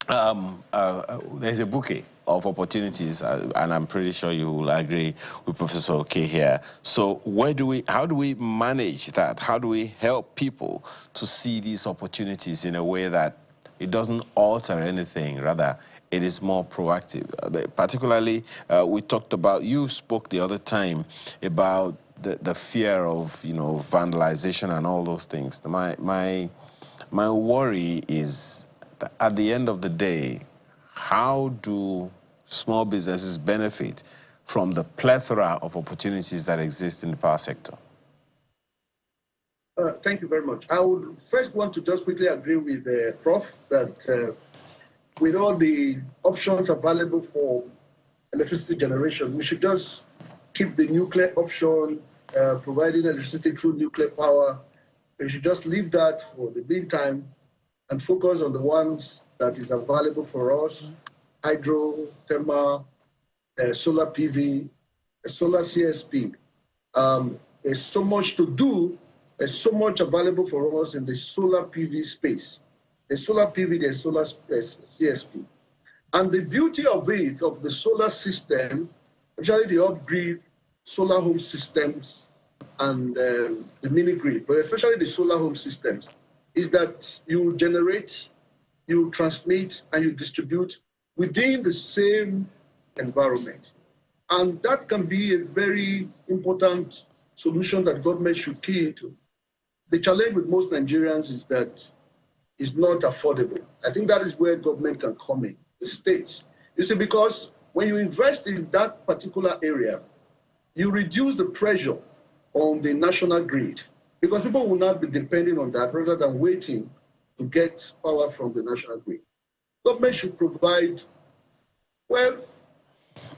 There's a bouquet of opportunities, and I'm pretty sure you will agree with Professor Oke here. So how do we manage that? How do we help people to see these opportunities in a way that it doesn't alter anything, rather it is more proactive? Particularly, we talked about, you spoke the other time about the fear of, vandalization and all those things. My worry is that at the end of the day, how do small businesses benefit from the plethora of opportunities that exist in the power sector?
Thank you very much. I would first want to just quickly agree with Prof. that with all the options available for electricity generation, we should just keep the nuclear option, providing electricity through nuclear power. We should just leave that for the meantime and focus on the ones that is available for us: hydro, thermal, solar PV, solar CSP. There's so much to do. There's so much available for us in the solar PV space. There's solar PV, there's solar CSP. And the beauty of it, of the solar system, especially the off-grid solar home systems and the mini-grid, but especially the solar home systems, is that you generate, you transmit, and you distribute within the same environment. And that can be a very important solution that government should key into. The challenge with most Nigerians is that it's not affordable. I think that is where government can come in, the states. You see, because when you invest in that particular area, you reduce the pressure on the national grid, because people will not be depending on that rather than waiting to get power from the national grid. Government should provide, well,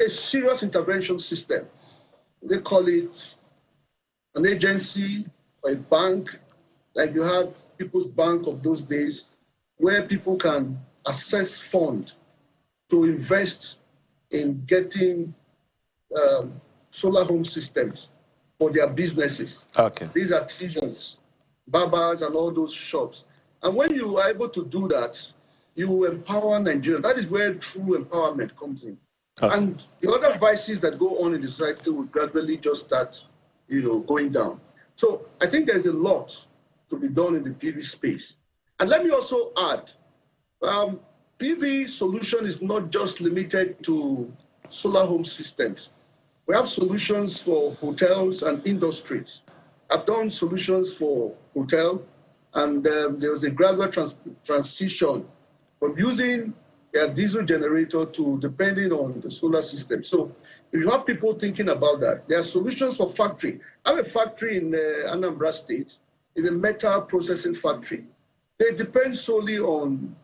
a serious intervention system. They call it an agency or a bank, like you had People's Bank of those days, where people can access funds to invest in getting solar home systems for their businesses.
Okay.
These are artisans, barbers, and all those shops. And when you are able to do that, you empower Nigeria. That is where true empowerment comes in. Okay. And the other vices that go on in the society will gradually just start, going down. So I think there's a lot to be done in the PV space. And let me also add, PV solution is not just limited to solar home systems. We have solutions for hotels and industries. I've done solutions for hotel, and there was a gradual transition from using a diesel generator to depending on the solar system. So if you have people thinking about that, there are solutions for factory. I have a factory in Anambra State. It's a metal processing factory. They depend solely on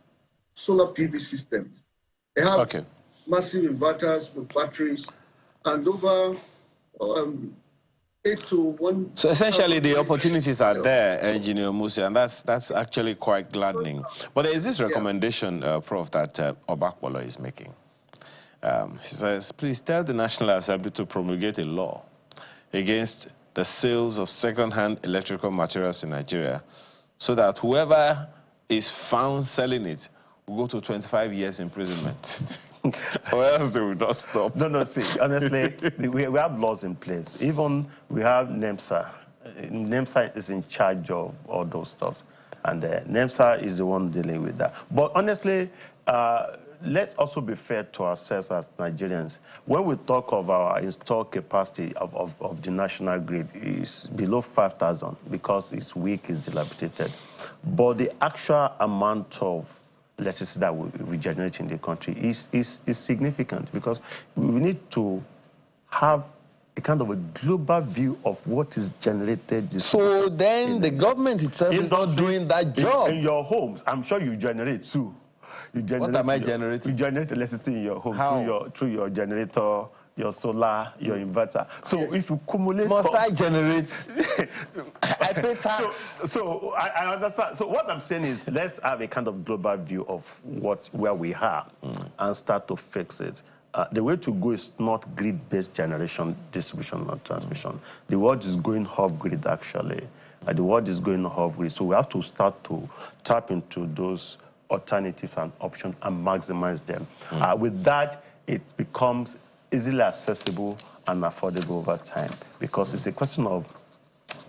solar PV systems. They have massive inverters with batteries, and over 8 to 1.
So essentially, the opportunities are there, Engineer Musi, and that's actually quite gladdening. But there is this recommendation, Prof, that Obakwalo is making. She says, please tell the National Assembly to promulgate a law against the sales of second-hand electrical materials in Nigeria, so that whoever is found selling it will go to 25 years imprisonment. Or else they will not stop.
No, see, honestly, we have laws in place. Even we have NEMSA. NEMSA is in charge of all those stuff. And NEMSA is the one dealing with that. But honestly, let's also be fair to ourselves as Nigerians. When we talk of our installed capacity of the national grid is below 5,000 because it's weak, it's dilapidated. But the actual amount of electricity that we generate in the country is significant, because we need to have a kind of a global view of what is generated.
So then the government itself is not doing that job.
In your homes, I'm sure you generate too.
What am I generating?
You generate electricity in your home.
How?
Through your generator, your solar, your inverter. So if you cumulate...
Must I generate? I pay tax.
So I understand. So what I'm saying is, let's have a kind of global view of where we are and start to fix it. The way to go is not grid-based generation, distribution, or transmission. The world is going off-grid, actually. The world is going off-grid. So we have to start to tap into those alternatives and options and maximize them. With that, it becomes easily accessible and affordable over time, because it's a question of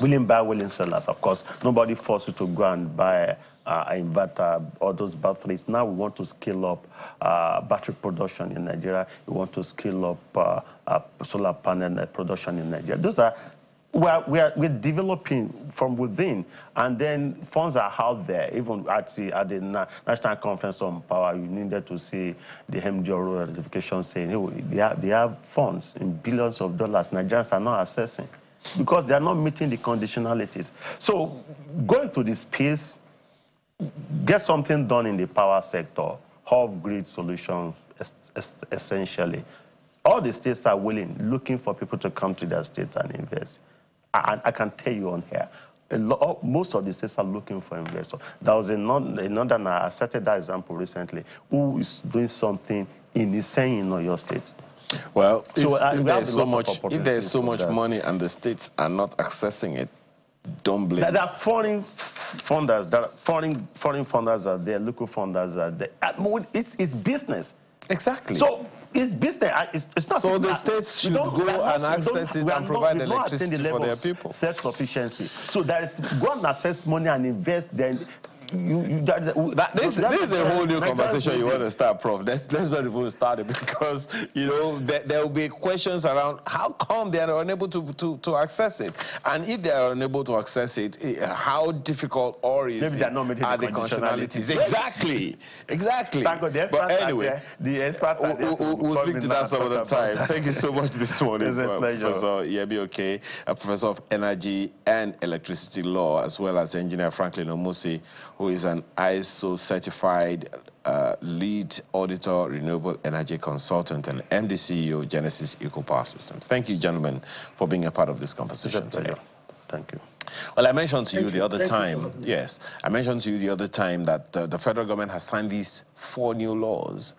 willing buyer, willing sellers. Of course, nobody forces you to go and buy an inverter or those batteries. Now we want to scale up battery production in Nigeria. We want to scale up solar panel production in Nigeria. Those are we're developing from within, and then funds are out there. Even at the National Conference on Power, you needed to see the MDO ratification saying, hey, they have funds in billions of dollars. Nigerians are not accessing because they are not meeting the conditionalities. So going to the space, get something done in the power sector, off-grid solutions, essentially. All the states are willing, looking for people to come to their states and invest. And I can tell you on here, most of the states are looking for investors. There was another, I cited that example recently, who is doing something in your state.
Well, if there is so much money and the states are not accessing it, don't blame.
There are foreign funders, foreign funders are there, local funders are there. It's business.
Exactly.
So it's business. It's not.
So the states should go and access it and provide electricity for their people.
Self-sufficiency. So there is go and access money and invest. Then
this is a whole new conversation you want to start, Prof. Let's not even start it, because there will be questions around how come they are unable to access it, and if they are unable to access it, how difficult or is
maybe they are not meeting the conditionalities.
Exactly. But anyway, we'll speak to that some other time. Thank you so much this morning, Professor Yabioke, a professor of energy and electricity law, as well as engineer Franklin Omusi, who is an ISO certified lead auditor, renewable energy consultant, and MD CEO, Genesis Eco Power Systems. Thank you, gentlemen, for being a part of this conversation today.
Thank you.
Well, I mentioned to you the other time, I mentioned to you the other time that the federal government has signed these 4 new laws,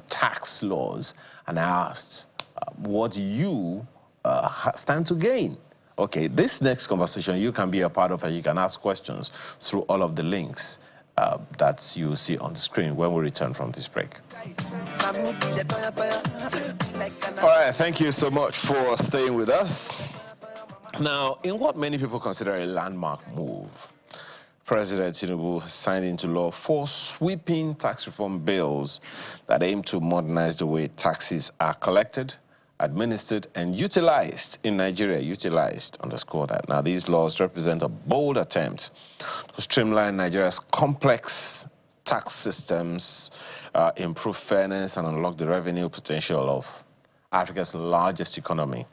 tax laws, and I asked what you stand to gain. Okay, this next conversation you can be a part of, and you can ask questions through all of the links that you see on the screen when we return from this break. All right, thank you so much for staying with us. Now, in what many people consider a landmark move, President Tinubu signed into law 4 sweeping tax reform bills that aim to modernize the way taxes are collected, administered, and utilized in Nigeria. Underscore that. Now, these laws represent a bold attempt to streamline Nigeria's complex tax systems, improve fairness, and unlock the revenue potential of Africa's largest economy.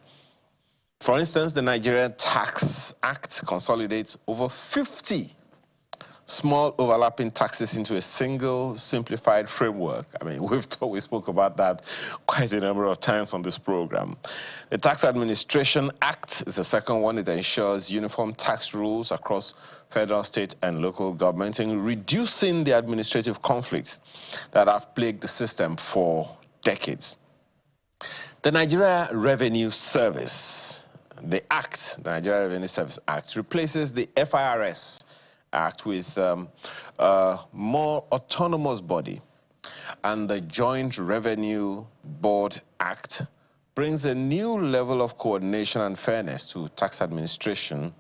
For instance, the Nigerian Tax Act consolidates over 50 small overlapping taxes into a single simplified framework. I mean, we spoke about that quite a number of times on this program. The Tax Administration Act is the second one. It ensures uniform tax rules across federal, state, and local government, and reducing the administrative conflicts that have plagued the system for decades. The Nigeria Revenue Service, the Nigeria Revenue Service Act, replaces the FIRS Act with a more autonomous body And the Joint Revenue Board Act brings a new level of coordination and fairness to tax administration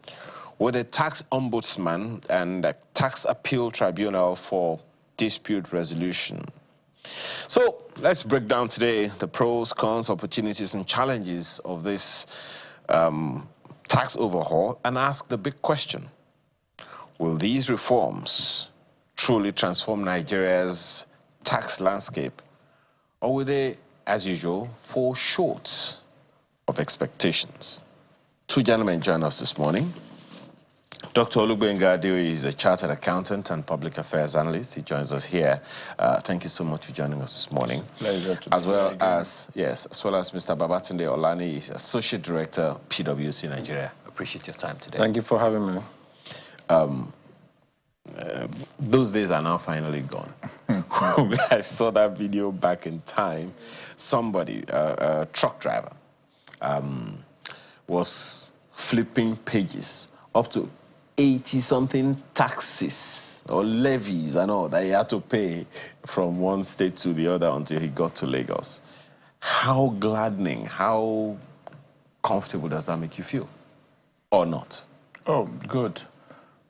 with a tax ombudsman and a tax appeal tribunal for dispute resolution. So let's break down today the pros, cons, opportunities, and challenges of this tax overhaul and ask the big question: will these reforms truly transform Nigeria's tax landscape, or will they, as usual, fall short of expectations? Two gentlemen join us this morning. Dr. Olugbenga Adeoye is a chartered accountant and public affairs analyst. He joins us here. Thank you so much for joining us this morning.
Pleasure to be
as well as Mr. Babatunde Olani, is Associate Director, PwC Nigeria. Appreciate your time today.
Thank you for having me.
Those days are now finally gone. I saw that video back in time. Somebody, a truck driver, was flipping pages up to 80-something taxes or levies and all that he had to pay from one state to the other until he got to Lagos. How gladdening, how comfortable does that make you feel, or not?
Oh, good.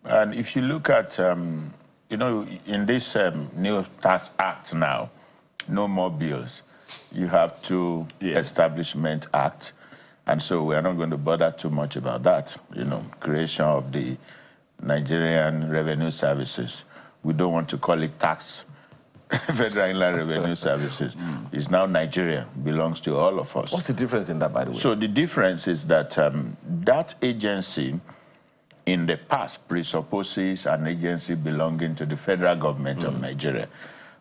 And if you look at, you know, in this new tax act now, no more bills. You have to Establishment Act. And so we are not going to bother too much about that, you know, creation of the Nigerian Revenue Services. We don't want to call it tax. Federal Inland Revenue Services is now Nigeria, belongs to all of us.
What's the difference in that, by the way?
So the difference is that that agency in the past presupposes an agency belonging to the federal government of Nigeria.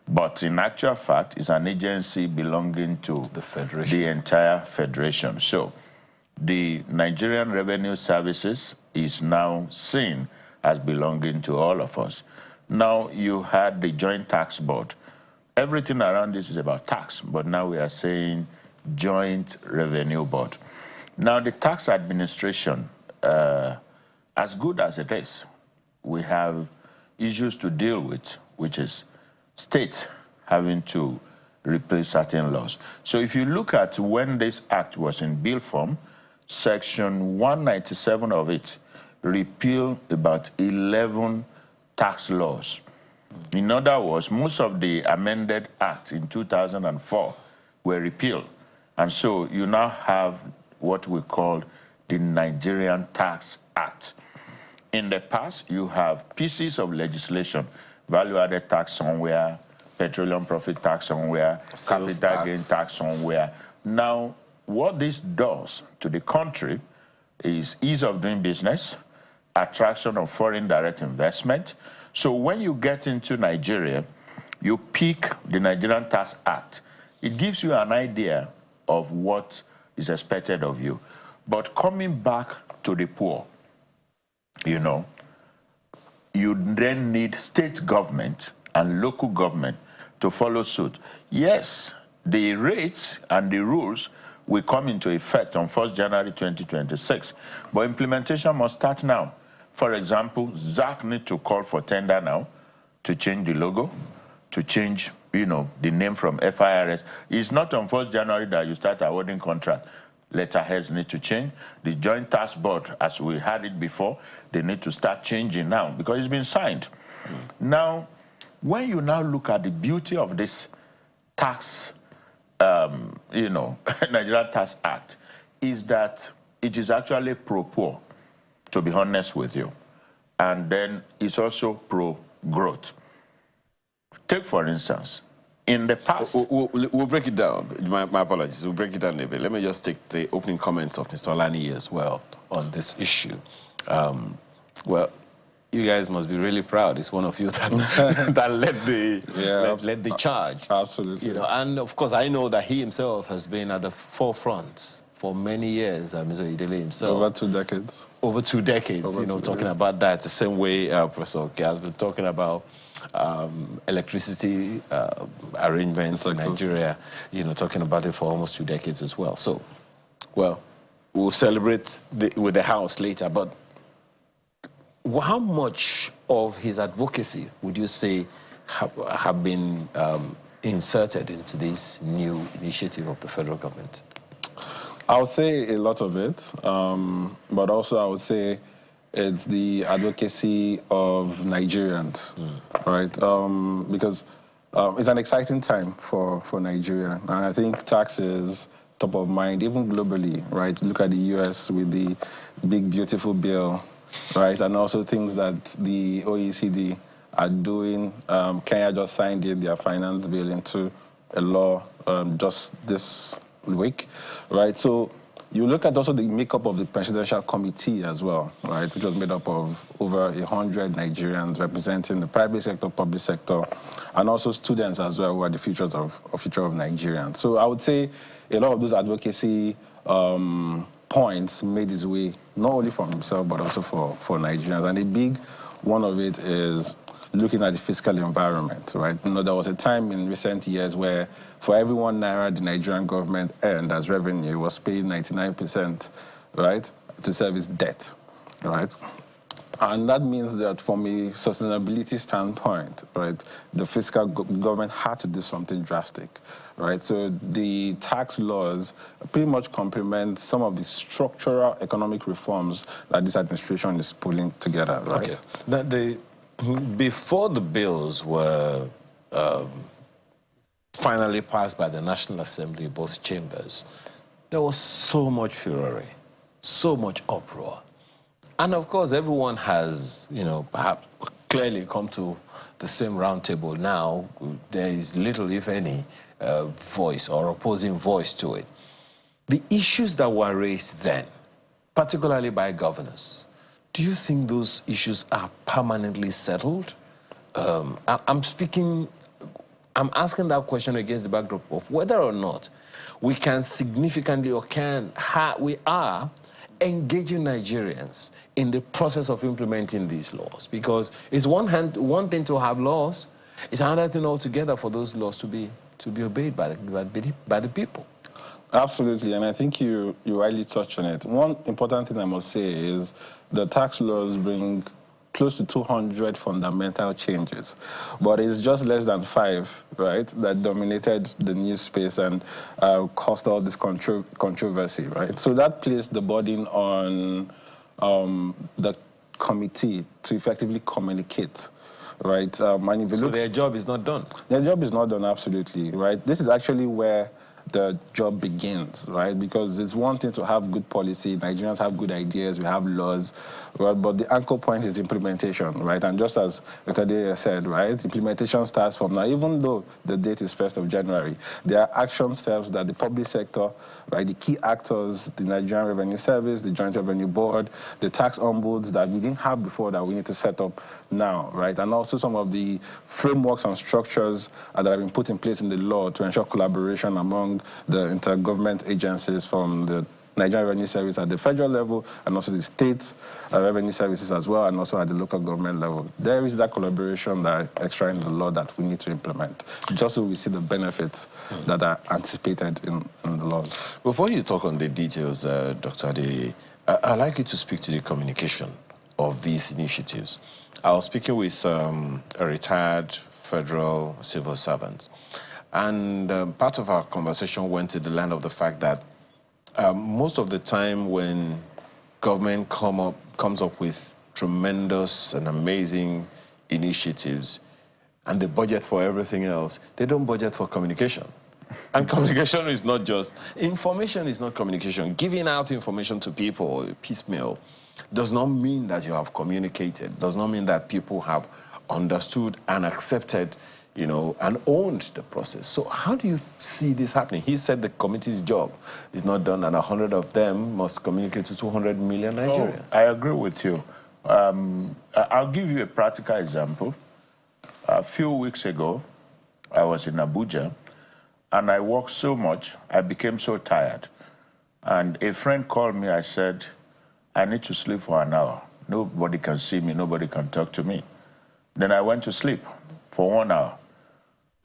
But in actual fact, it's an agency belonging to
the federation,
the entire federation. So the Nigerian Revenue Services is now seen as belonging to all of us. Now you had the Joint Tax Board. Everything around this is about tax, but now we are saying Joint Revenue Board. Now the tax administration, as good as it is, we have issues to deal with, which is states having to replace certain laws. So if you look at when this act was in bill form, Section 197 of it repealed about 11 tax laws. In other words, most of the amended acts in 2004 were repealed. And so you now have what we call the Nigerian Tax Act. In the past, you have pieces of legislation, value-added tax somewhere, petroleum profit tax somewhere, capital gain tax somewhere. Now, what this does to the country is ease of doing business, attraction of foreign direct investment. So when you get into Nigeria, you pick the Nigerian Tax Act. It gives you an idea of what is expected of you. But coming back to the poor, you know, you then need state government and local government to follow suit. Yes, the rates and the rules will come into effect on 1st January 2026, but implementation must start now. For example, ZAC need to call for tender now to change the logo, to change, you know, the name from FIRS. It's not on 1st January that you start awarding contract. Letterheads need to change. The Joint Tax Board, as we had it before, they need to start changing now because it's been signed. Now, when you now look at the beauty of this tax, you know, Nigerian Tax Act, is that it is actually pro-poor, to be honest with you. And then it's also pro-growth. Take, for instance, in the past...
We'll break it down. My apologies. We'll break it down a bit. Let me just take the opening comments of Mr. Olani as well on this issue. Well, you guys must be really proud. It's one of you that, that led the charge.
Absolutely.
You know, and of course, I know that he himself has been at the forefront for many years, Mr. Idele himself.
Over 2 decades.
Over 2 decades, you know, talking about that the same way Professor Oke has been talking about electricity arrangements in Nigeria, you know, talking about it for almost 2 decades as well. So, well, we'll celebrate with the House later, but how much of his advocacy would you say have been inserted into this new initiative of the federal government?
I would say a lot of it, but also I would say it's the advocacy of Nigerians, right? Because it's an exciting time for Nigeria, and I think tax is top of mind, even globally, right? Look at the US with the big, beautiful bill, right? And also things that the OECD are doing. Kenya just signed in their finance bill into a law just this week, right? So you look at also the makeup of the presidential committee as well, right, which was made up of over 100 Nigerians representing the private sector, public sector, and also students as well, who are the future of Nigerians. So I would say a lot of those advocacy points made its way not only for himself but also for Nigerians, and a big one of it is looking at the fiscal environment, right? You know, there was a time in recent years where for every 1 naira the Nigerian government earned as revenue, it was paying 99%, right, to service debt, right? And that means that from a sustainability standpoint, right, the fiscal government had to do something drastic, right? So the tax laws pretty much complement some of the structural economic reforms that this administration is pulling together, right?
Okay. Now, before the bills were finally passed by the National Assembly, both chambers, there was so much furore, so much uproar. And of course, everyone has, you know, perhaps clearly come to the same round table now. There is little, if any, voice or opposing voice to it. The issues that were raised then, particularly by governors, do you think those issues are permanently settled? I'm asking that question against the backdrop of whether or not we can significantly we are engaging Nigerians in the process of implementing these laws. Because it's one thing to have laws, it's another thing altogether for those laws to be obeyed by the people.
Absolutely, and I think you rightly touched on it. One important thing I must say is the tax laws bring close to 200 fundamental changes, but it's just less than 5, right, that dominated the news space and caused all this controversy, right? So that placed the burden on the committee to effectively communicate, right? And if you
so their job is not done?
Their job is not done, absolutely, right? This is actually where the job begins, right? Because it's one thing to have good policy, Nigerians have good ideas, we have laws, right? But the anchor point is implementation, right? And just as Dr. Deye said, right, implementation starts from now. Even though the date is 1st of January, there are action steps that the public sector, right, the key actors, the Nigerian Revenue Service, the Joint Revenue Board, the tax ombuds that we didn't have before that we need to set up now, right? And also some of the frameworks and structures that have been put in place in the law to ensure collaboration among the intergovernment agencies from the Nigerian Revenue Service at the federal level and also the state revenue services as well, and also at the local government level. There is that collaboration that extra in the law that we need to implement, just so we see the benefits that are anticipated in the laws.
Before you talk on the details, Dr. Deye, I'd like you to speak to the communication of these initiatives. I was speaking with a retired federal civil servant, and part of our conversation went to the land of the fact that most of the time when government comes up with tremendous and amazing initiatives and they budget for everything else, they don't budget for communication. And communication is not just, information is not communication. Giving out information to people piecemeal does not mean that you have communicated, does not mean that people have understood and accepted, you know, and owned the process. So how do you see this happening? He said the committee's job is not done and 100 of them must communicate to 200 million Nigerians.
Oh, I agree with you. I'll give you a practical example. A few weeks ago, I was in Abuja, and I worked so much, I became so tired. And a friend called me, I said, I need to sleep for an hour. Nobody can see me, nobody can talk to me. Then I went to sleep for 1 hour.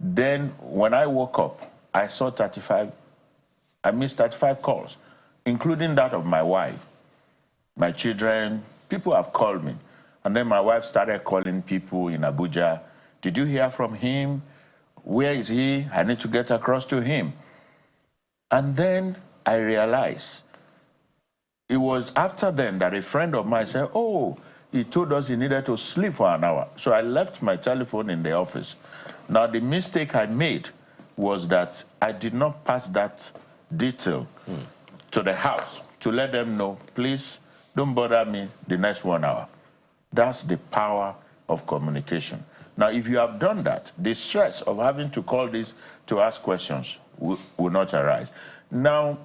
Then when I woke up, I missed 35 calls, including that of my wife, my children. People have called me. And then my wife started calling people in Abuja. Did you hear from him? Where is he? I need to get across to him. And then I realized it was after then that a friend of mine said, oh, he told us he needed to sleep for an hour. So I left my telephone in the office. Now, the mistake I made was that I did not pass that detail to the house to let them know, please don't bother me the next 1 hour. That's the power of communication. Now, if you have done that, the stress of having to call this to ask questions will not arise. Now,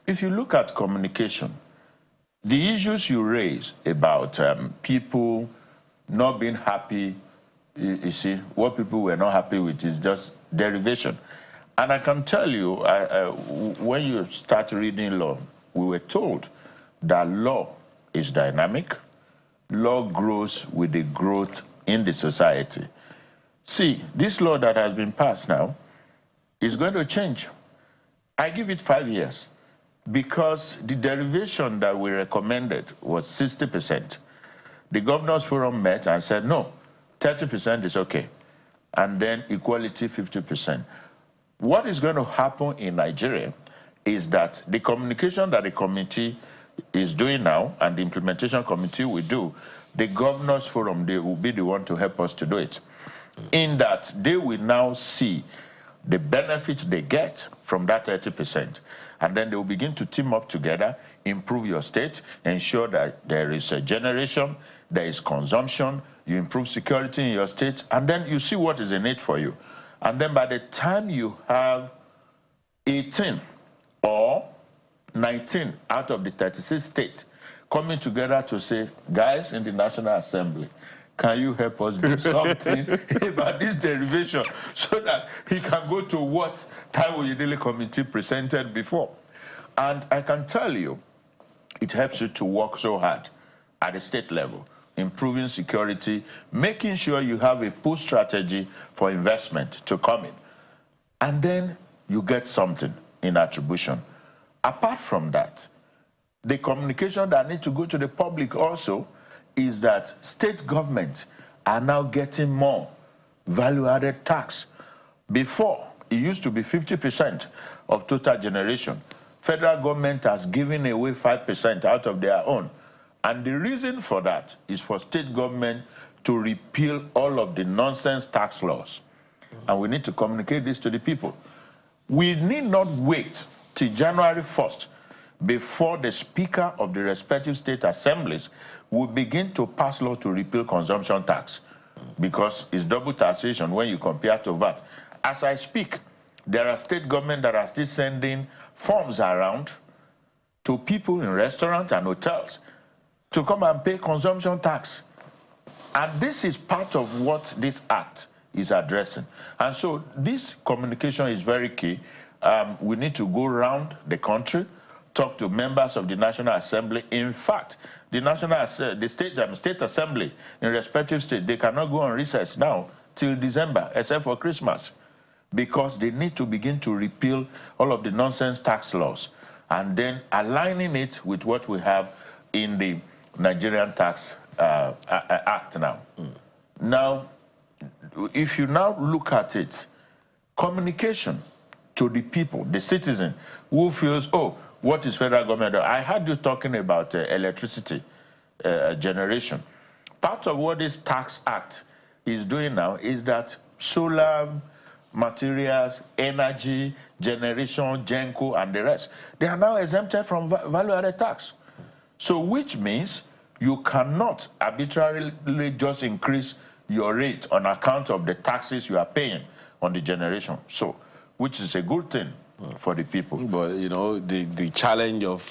if you look at communication, the issues you raise about people not being happy, you see, what people were not happy with is just derivation. And I can tell you, when you start reading law, we were told that law is dynamic. Law grows with the growth in the society. See, this law that has been passed now is going to change. I give it 5 years because the derivation that we recommended was 60%. The Governors Forum met and said, no, 30% is okay. And then equality, 50%. What is going to happen in Nigeria is that the communication that the committee is doing now and the implementation committee will do, the Governors Forum, they will be the one to help us to do it. In that they will now see the benefits they get from that 30%. And then they will begin to team up together, improve your state, ensure that there is a generation, there is consumption, you improve security in your state, and then you see what is in it for you. And then by the time you have 18 or 19 out of the 36 states coming together to say, guys in the National Assembly, can you help us do something about this derivation so that he can go to what Taiwo Yedele Committee presented before? And I can tell you, it helps you to work so hard at the state level, improving security, making sure you have a push strategy for investment to come in. And then you get something in attribution. Apart from that, the communication that needs to go to the public also is that state governments are now getting more value-added tax. Before, it used to be 50% of total generation. Federal government has given away 5% out of their own. And the reason for that is for state government to repeal all of the nonsense tax laws. And we need to communicate this to the people. We need not wait till January 1st before the speaker of the respective state assemblies will begin to pass law to repeal consumption tax, because it's double taxation when you compare to VAT. As I speak, there are state governments that are still sending forms around to people in restaurants and hotels to come and pay consumption tax. And this is part of what this act is addressing. And so this communication is very key. We need to go around the country, talk to members of the National Assembly. In fact, the state assembly in respective states, they cannot go on recess now till December, except for Christmas, because they need to begin to repeal all of the nonsense tax laws and then aligning it with what we have in the Nigerian Tax Act now. Now, if you now look at it, communication to the people, the citizen, who feels, oh, what is federal government doing? I heard you talking about electricity generation. Part of what this tax act is doing now is that solar materials, energy, generation, Genco, and the rest, they are now exempted from value-added tax. So which means you cannot arbitrarily just increase your rate on account of the taxes you are paying on the generation. So, which is a good thing for the people.
But, you know, the challenge of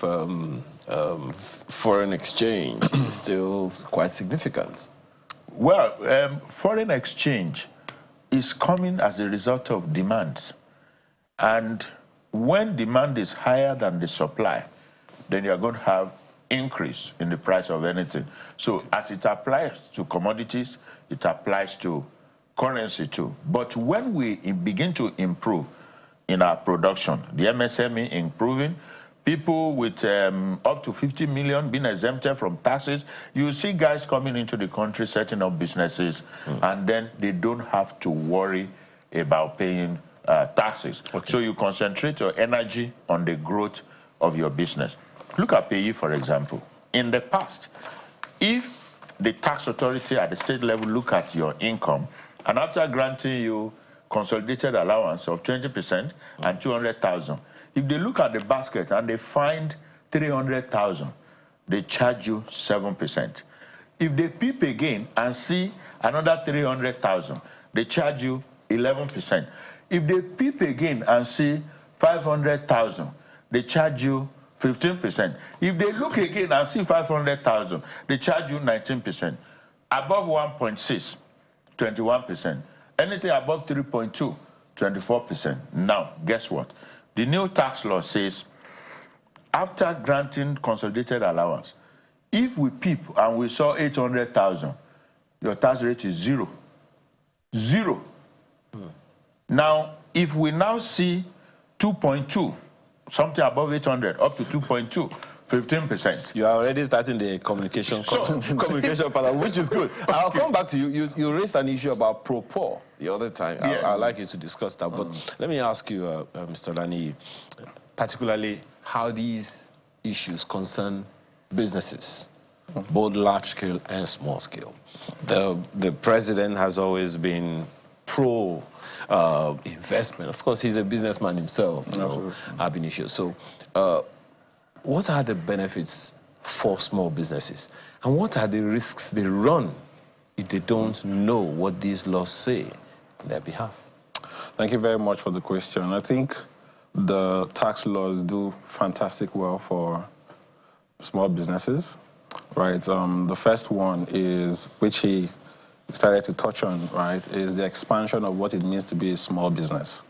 foreign exchange is still quite significant.
Well, foreign exchange is coming as a result of demand. And when demand is higher than the supply, then you're going to have increase in the price of anything. So as it applies to commodities, it applies to currency too. But when we begin to improve in our production, the MSME improving, people with up to 50 million being exempted from taxes, you see guys coming into the country, setting up businesses, and then they don't have to worry about paying taxes.
Okay.
So you concentrate your energy on the growth of your business. Look at payee, for example. In the past, if the tax authority at the state level look at your income, and after granting you consolidated allowance of 20% and 200,000, if they look at the basket and they find 300,000, they charge you 7%. If they peep again and see another 300,000, they charge you 11%. If they peep again and see 500,000, they charge you 15%. If they look again and see 500,000, they charge you 19%. Above 1.6, 21%. Anything above 3.2, 24%. Now, guess what? The new tax law says, after granting consolidated allowance, if we peep and we saw 800,000, your tax rate is 0. 0. Now, if we now see 2.2, something above 800, up to 2.2, 15%.
You are already starting the communication part, which is good. I'll come back to you. You raised an issue about pro-poor the other time.
Yes.
I'd like you to discuss that. But let me ask you, Mr. Lani, particularly how these issues concern businesses, both large scale and small scale. The president has always been pro investment. Of course, he's a businessman himself, ab initio. So what are the benefits for small businesses? And what are the risks they run if they don't know what these laws say on their behalf?
Thank you very much for the question. I think the tax laws do fantastic well for small businesses, right? The first one is, which he started to touch on, right, is the expansion of what it means to be a small business,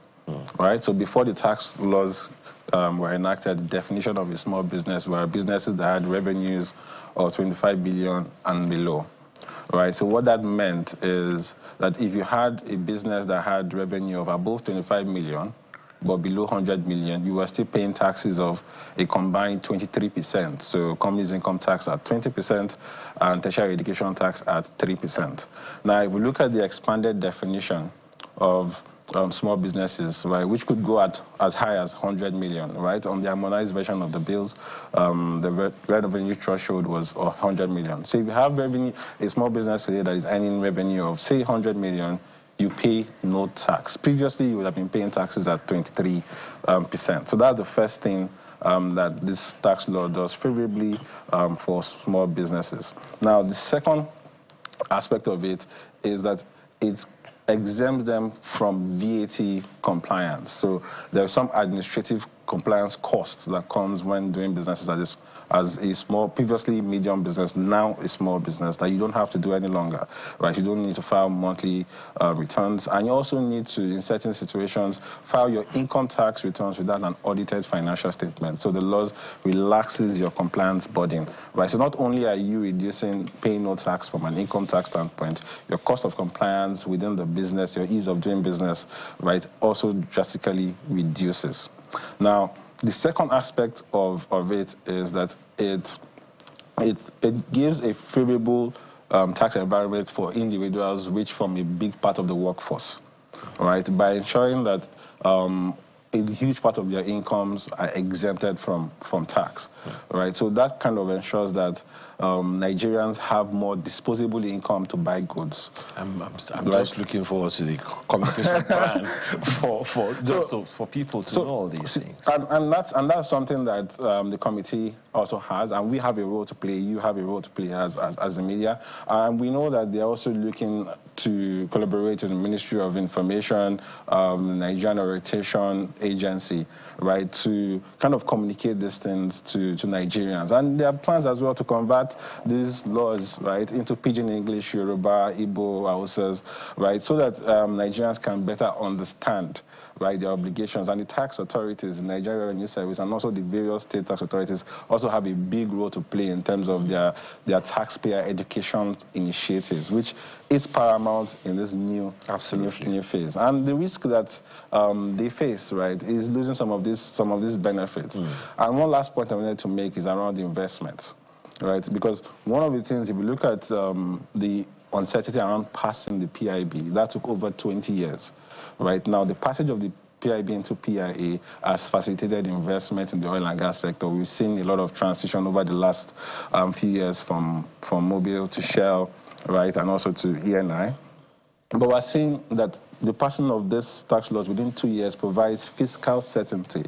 right? So before the tax laws were enacted, the definition of a small business were businesses that had revenues of 25 billion and below, right? So what that meant is that if you had a business that had revenue of above 25 million, but below 100 million, you were still paying taxes of a combined 23%. So companies income tax at 20% and tertiary education tax at 3%. Now, if we look at the expanded definition of small businesses, right, which could go at as high as 100 million, right? On the harmonized version of the bills, the revenue threshold was 100 million. So if you have revenue, a small business today that is earning revenue of, say, 100 million, you pay no tax. Previously, you would have been paying taxes at 23%. So that's the first thing that this tax law does favorably for small businesses. Now, the second aspect of it is that it exempts them from VAT compliance. So there's some administrative compliance costs that comes when doing businesses as a small, previously medium business, now a small business that you don't have to do any longer, right? You don't need to file monthly returns, and you also need to, in certain situations, file your income tax returns without an audited financial statement. So the laws relaxes your compliance burden, right? So not only are you reducing paying no tax from an income tax standpoint, your cost of compliance within the business, your ease of doing business, right, also drastically reduces. Now, the second aspect of it is that it gives a favorable tax environment for individuals which form a big part of the workforce, right? By ensuring that a huge part of their incomes are exempted from tax, right? So that kind of ensures that Nigerians have more disposable income to buy goods. I'm
just looking forward to the communication plan for people to know all these things.
And that's something that the committee also has, and we have a role to play. You have a role to play as the media, and we know that they're also looking to collaborate with the Ministry of Information, Nigerian Orientation Agency, right, to kind of communicate these things to Nigerians. And there are plans as well to convert these laws, right, into Pidgin English, Yoruba, Igbo, Hausas, right, so that Nigerians can better understand, right, their obligations. And the tax authorities, the Nigerian Revenue Service, and also the various state tax authorities also have a big role to play in terms of their taxpayer education initiatives, which is paramount in this new phase. And the risk that they face, right, is losing some of these benefits. And one last point I wanted to make is around the investment, right? Because one of the things, if you look at the uncertainty around passing the PIB, that took over 20 years, Right now, the passage of the PIB into PIA has facilitated investment in the oil and gas sector. We've seen a lot of transition over the last few years from Mobil to Shell, right, and also to ENI. But we're seeing that the passing of this tax laws within 2 years provides fiscal certainty.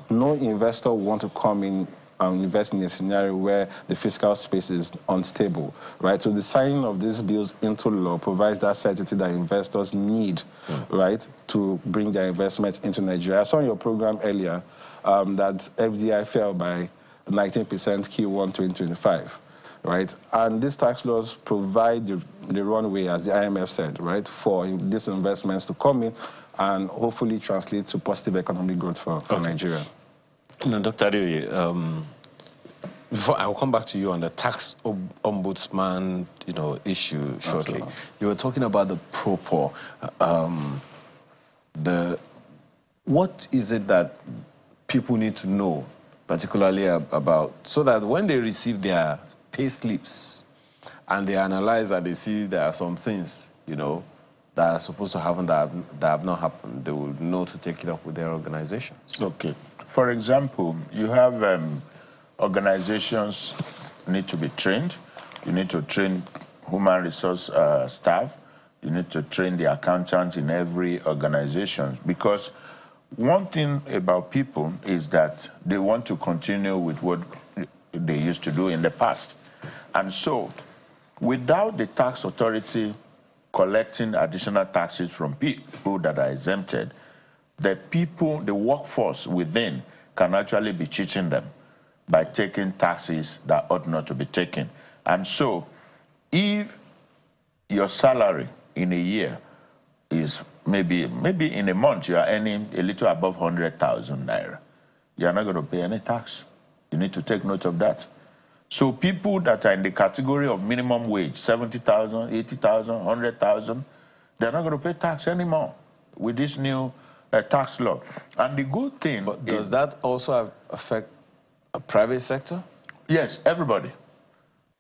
No investor will want to come in and invest in a scenario where the fiscal space is unstable, right? So the signing of these bills into law provides that certainty that investors need, right, to bring their investments into Nigeria. I saw in your program earlier that FDI fell by 19% Q1 2025. Right, and these tax laws provide the runway, as the IMF said, right, for these investments to come in and hopefully translate to positive economic growth for Nigeria.
No, Dr. Adeoye, before I will come back to you on the tax ombudsman, issue shortly. Absolutely. You were talking about the pro-poor. What is it that people need to know, particularly about, so that when they receive their pay slips and they analyze and they see there are some things, that are supposed to happen that have not happened, they will know to take it up with their organizations?
Okay. For example, you have organizations need to be trained. You need to train human resource staff. You need to train the accountant in every organization, because one thing about people is that they want to continue with what they used to do in the past. And so, without the tax authority collecting additional taxes from people that are exempted, the workforce within can actually be cheating them by taking taxes that ought not to be taken. And so, if your salary in a year is maybe in a month you are earning a little above 100,000 naira, you are not going to pay any tax. You need to take note of that. So people that are in the category of minimum wage, 70,000, 80,000, 100,000, they're not going to pay tax anymore with this new tax law. And the good thing
But does that also affect a private sector?
Yes, everybody.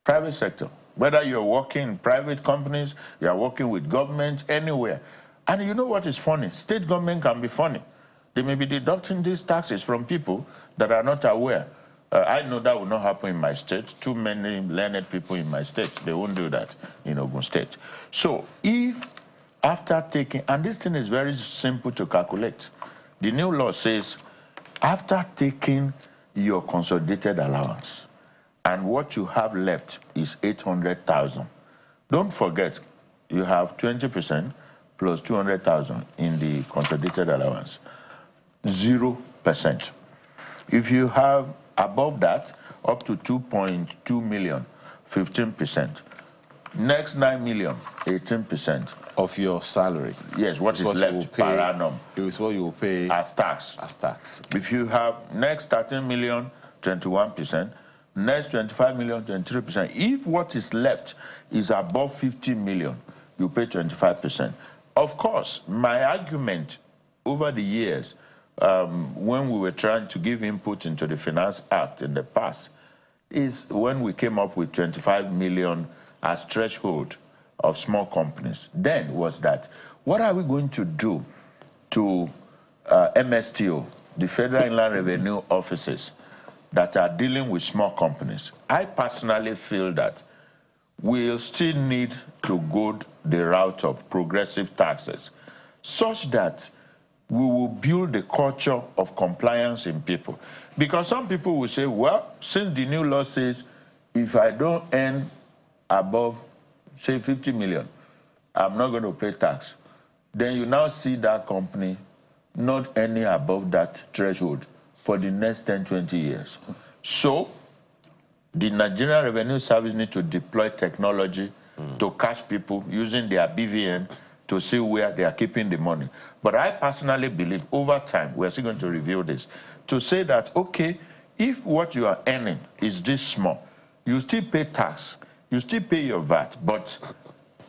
Private sector. Whether you're working in private companies, you're working with government, anywhere. And you know what is funny? State government can be funny. They may be deducting these taxes from people that are not aware. I know that will not happen in my state. Too many learned people in my state, they won't do that in Ogun State. So if after taking, and this thing is very simple to calculate, the new law says after taking your consolidated allowance and what you have left is 800,000, don't forget you have 20% plus 200,000 in the consolidated allowance, 0%. If you have above that, up to 2.2 million, 15%. Next 9 million, 18%.
Of your salary?
Yes, what is left per annum.
It is what you will pay
as tax.
As tax.
If you have next 13 million, 21%. Next 25 million, 23%. If what is left is above 50 million, you pay 25%. Of course, my argument over the years, when we were trying to give input into the Finance Act in the past, is when we came up with 25 million as threshold of small companies. Then was that, what are we going to do to MSTO, the Federal Inland Revenue Offices that are dealing with small companies? I personally feel that we'll still need to go the route of progressive taxes, such that we will build the culture of compliance in people. Because some people will say, well, since the new law says, if I don't earn above, say, 50 million, I'm not going to pay tax. Then you now see that company not earning above that threshold for the next 10, 20 years. So the Nigerian Revenue Service need to deploy technology to catch people using their BVN to see where they are keeping the money. But I personally believe over time, we're still going to review this, to say that, okay, if what you are earning is this small, you still pay tax, you still pay your VAT, but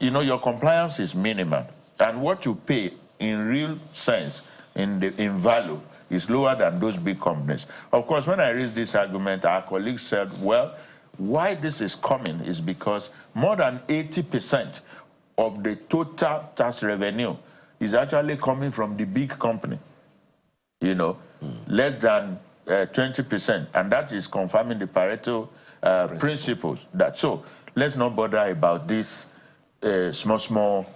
your compliance is minimal. And what you pay in real sense, in value, is lower than those big companies. Of course, when I raised this argument, our colleagues said, well, why this is coming is because more than 80% of the total tax revenue is actually coming from the big company, you know, less than 20%. And that is confirming the Pareto principles. So let's not bother about these small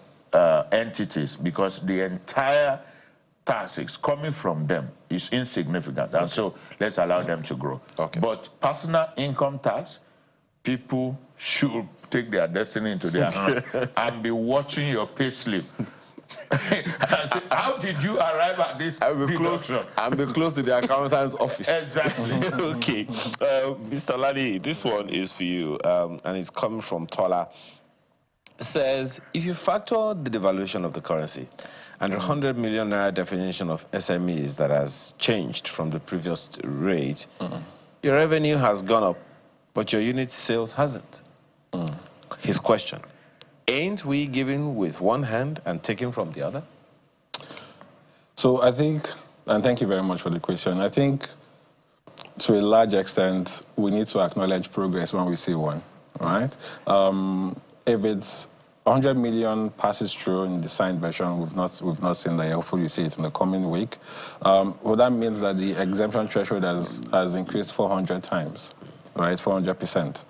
entities, because the entire taxes coming from them is insignificant. And so let's allow them to grow. But personal income tax, people should take their destiny into their hands and be watching your pay slip. Say, how did you arrive at this?
I'll be close to the accountant's office.
Exactly.
Okay. Mr. Ladi, this one is for you, and it's coming from Tola. It says, if you factor the devaluation of the currency and the 100 million naira definition of SMEs that has changed from the previous rate, your revenue has gone up, but your unit sales hasn't. His question, ain't we giving with one hand and taking from the other?
So I think, and thank you very much for the question, I think to a large extent, we need to acknowledge progress when we see one, right? If it's 100 million passes through in the signed version, we've not seen that. Hopefully you see it in the coming week. Well, that means that the exemption threshold has increased 400 times, right? 400%.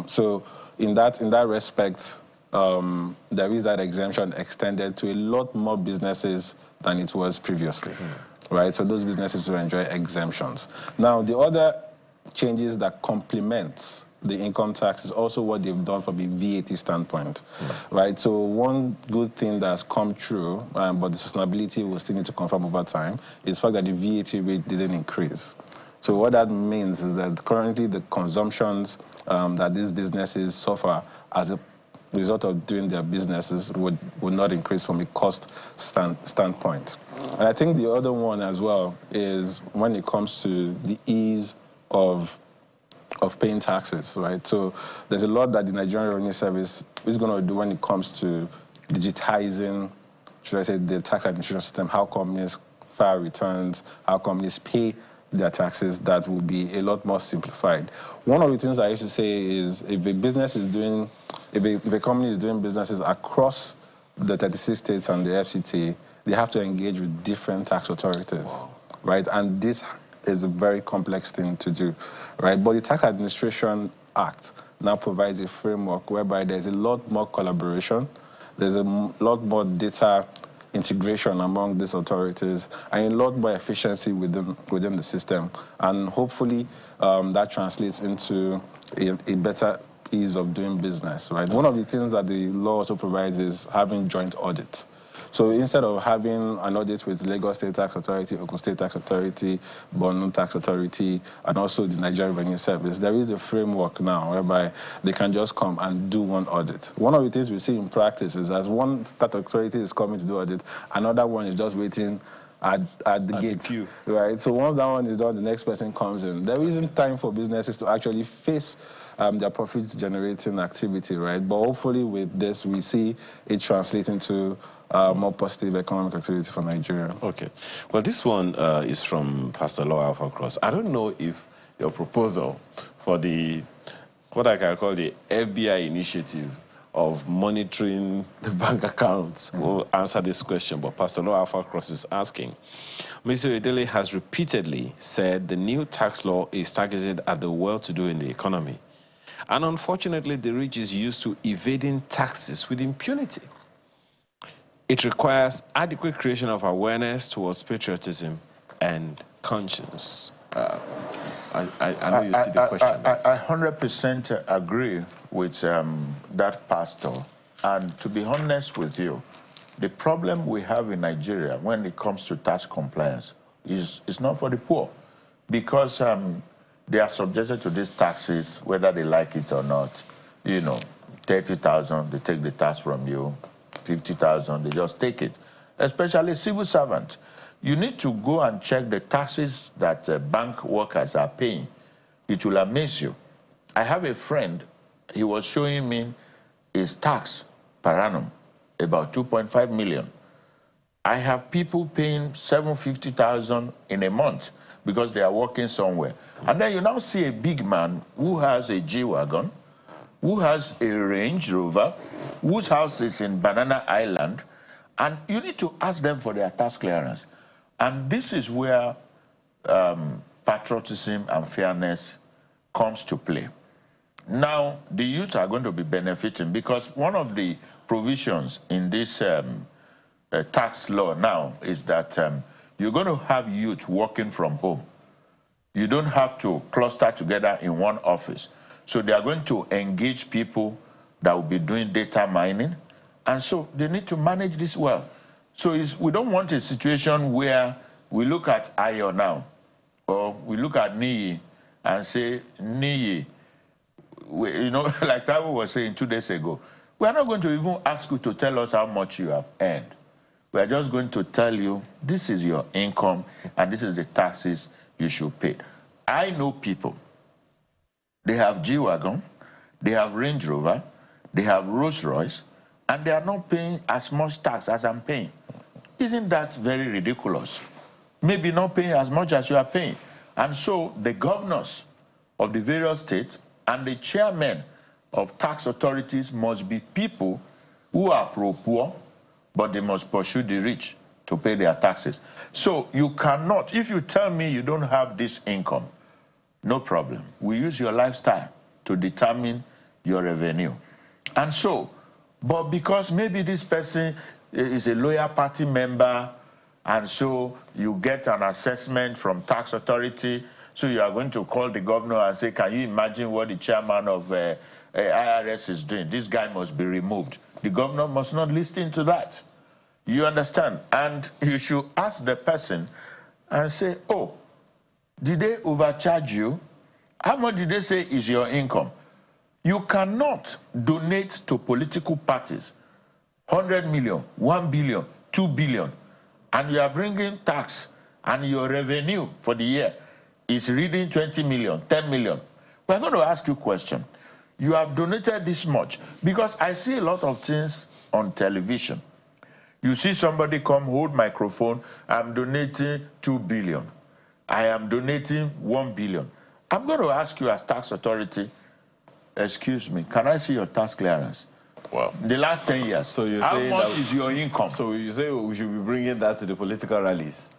So in that respect, there is that exemption extended to a lot more businesses than it was previously, right? So those businesses will enjoy exemptions. Now, the other changes that complement the income tax is also what they've done from a VAT standpoint, right? So one good thing that's come true, but the sustainability will still need to confirm over time, is the fact that the VAT rate didn't increase. So what that means is that currently the consumptions that these businesses suffer as a result of doing their businesses would not increase from a cost standpoint. And I think the other one as well is when it comes to the ease of paying taxes, right? So there's a lot that the Nigerian Revenue Service is going to do when it comes to digitizing, should I say, the tax administration system, how companies file returns, how companies pay their taxes. That will be a lot more simplified. One of the things I used to say is if a company is doing businesses across the 36 states and the FCT, they have to engage with different tax authorities, right? And this is a very complex thing to do, right? But the Tax Administration Act now provides a framework whereby there's a lot more collaboration, there's a lot more data integration among these authorities, and a lot more efficiency within the system. And hopefully that translates into a better ease of doing business, right? One of the things that the law also provides is having joint audits. So instead of having an audit with Lagos State Tax Authority, Ogun State Tax Authority, Borno Tax Authority, and also the Nigerian Revenue Service, there is a framework now whereby they can just come and do one audit. One of the things we see in practice is as one tax authority is coming to do audit, another one is just waiting at the gate, right? So once that one is done, the next person comes in. There isn't time for businesses to actually face their profit-generating activity, right? But hopefully with this, we see it translating to more positive economic activity for Nigeria.
Okay. Well, this one is from Pastor Law Alpha Cross. I don't know if your proposal for what I can call the FBI initiative of monitoring the bank accounts will answer this question, but Pastor Law Alpha Cross is asking. Mr. Edele has repeatedly said the new tax law is targeted at the well-to-do in the economy. And unfortunately, the rich is used to evading taxes with impunity. It requires adequate creation of awareness towards patriotism and conscience. I know you see the question.
I 100% agree with that pastor. And to be honest with you, the problem we have in Nigeria when it comes to tax compliance is not for the poor, because they are subjected to these taxes whether they like it or not. You know, 30,000, they take the tax from you. 50,000, they just take it. Especially civil servants. You need to go and check the taxes that bank workers are paying. It will amaze you. I have a friend, he was showing me his tax per annum, about 2.5 million. I have people paying 750,000 in a month because they are working somewhere. And then you now see a big man who has a G-Wagon, who has a Range Rover, whose house is in Banana Island, And you need to ask them for their tax clearance. And this is where patriotism and fairness comes to play. Now, the youth are going to be benefiting because one of the provisions in this tax law now is that you're going to have youth working from home. You don't have to cluster together in one office. So they are going to engage people that will be doing data mining. And so they need to manage this well. So we don't want a situation where we look at Ayo now, or we look at Niyi and say, Niyi, you know, like Taiwo was saying 2 days ago, we are not going to even ask you to tell us how much you have earned. We are just going to tell you, this is your income, and this is the taxes you should pay. I know people, they have G-Wagon, they have Range Rover, they have Rolls Royce, and they are not paying as much tax as I'm paying. Isn't that very ridiculous? Maybe not paying as much as you are paying. And so the governors of the various states and the chairmen of tax authorities must be people who are pro-poor, but they must pursue the rich to pay their taxes. So you cannot, if you tell me you don't have this income, no problem. We use your lifestyle to determine your revenue. And so, but because maybe this person is a loyal party member, and so you get an assessment from tax authority, so you are going to call the governor and say, can you imagine what the chairman of IRS is doing? This guy must be removed. The governor must not listen to that. You understand? And you should ask the person and say, oh, did they overcharge you? How much did they say is your income? You cannot donate to political parties 100 million, 1 billion, 2 billion, and you are bringing tax and your revenue for the year is reading 20 million, 10 million. We're going to ask you a question. You have donated this much, because I see a lot of things on television. You see somebody come, hold microphone, I'm donating 2 billion. I am donating 1 billion. I'm going to ask you as tax authority, excuse me, can I see your tax clearance? Well, the last 10 years.
So you're
how
saying
much
that,
is your income?
So you say we should be bringing that to the political rallies?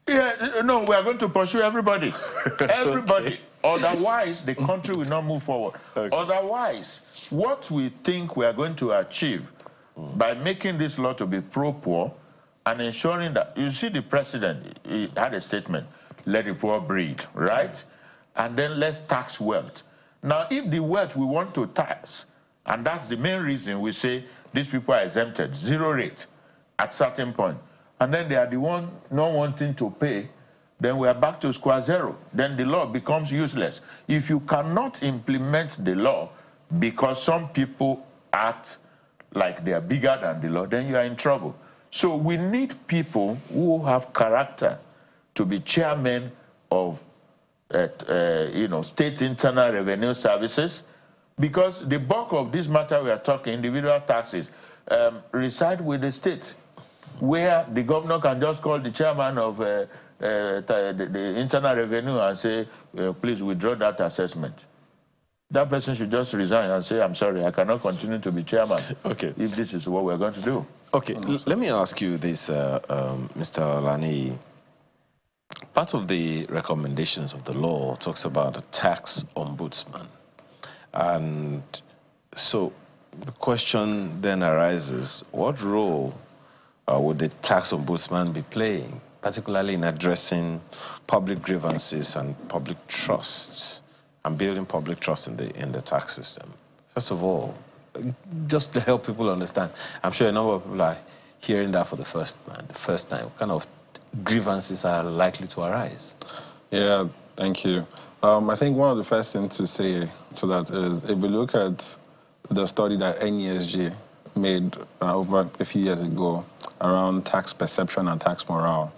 Yeah, no, we are going to pursue everybody. Everybody. Okay. Otherwise, the country will not move forward. Okay. Otherwise, what we think we are going to achieve by making this law to be pro-poor and ensuring that, you see the president, he had a statement, let the poor breed, right? And then let's tax wealth. Now, if the wealth we want to tax, and that's the main reason we say these people are exempted, 0 rate at certain point, and then they are the one not wanting to pay, then we are back to square zero. Then the law becomes useless. If you cannot implement the law because some people act like they are bigger than the law, then you are in trouble. So we need people who have character to be chairmen of state internal revenue services, because the bulk of this matter we are talking, individual taxes, reside with the state, where the governor can just call the chairman of the internal revenue and say, please withdraw that assessment. That person should just resign and say, I'm sorry, I cannot continue to be chairman. Okay. If this is what we're going to do.
Okay, let me ask you this, Mr. Lani. Part of the recommendations of the law talks about a tax ombudsman. And so the question then arises, what role would the tax ombudsman be playing, particularly in addressing public grievances and public trust, and building public trust in the tax system? First of all, just to help people understand, I'm sure a number of people are hearing that for the first time. What kind of grievances are likely to arise?
Yeah, thank you. I think one of the first things to say to that is, if we look at the study that NESG made over a few years ago around tax perception and tax morale,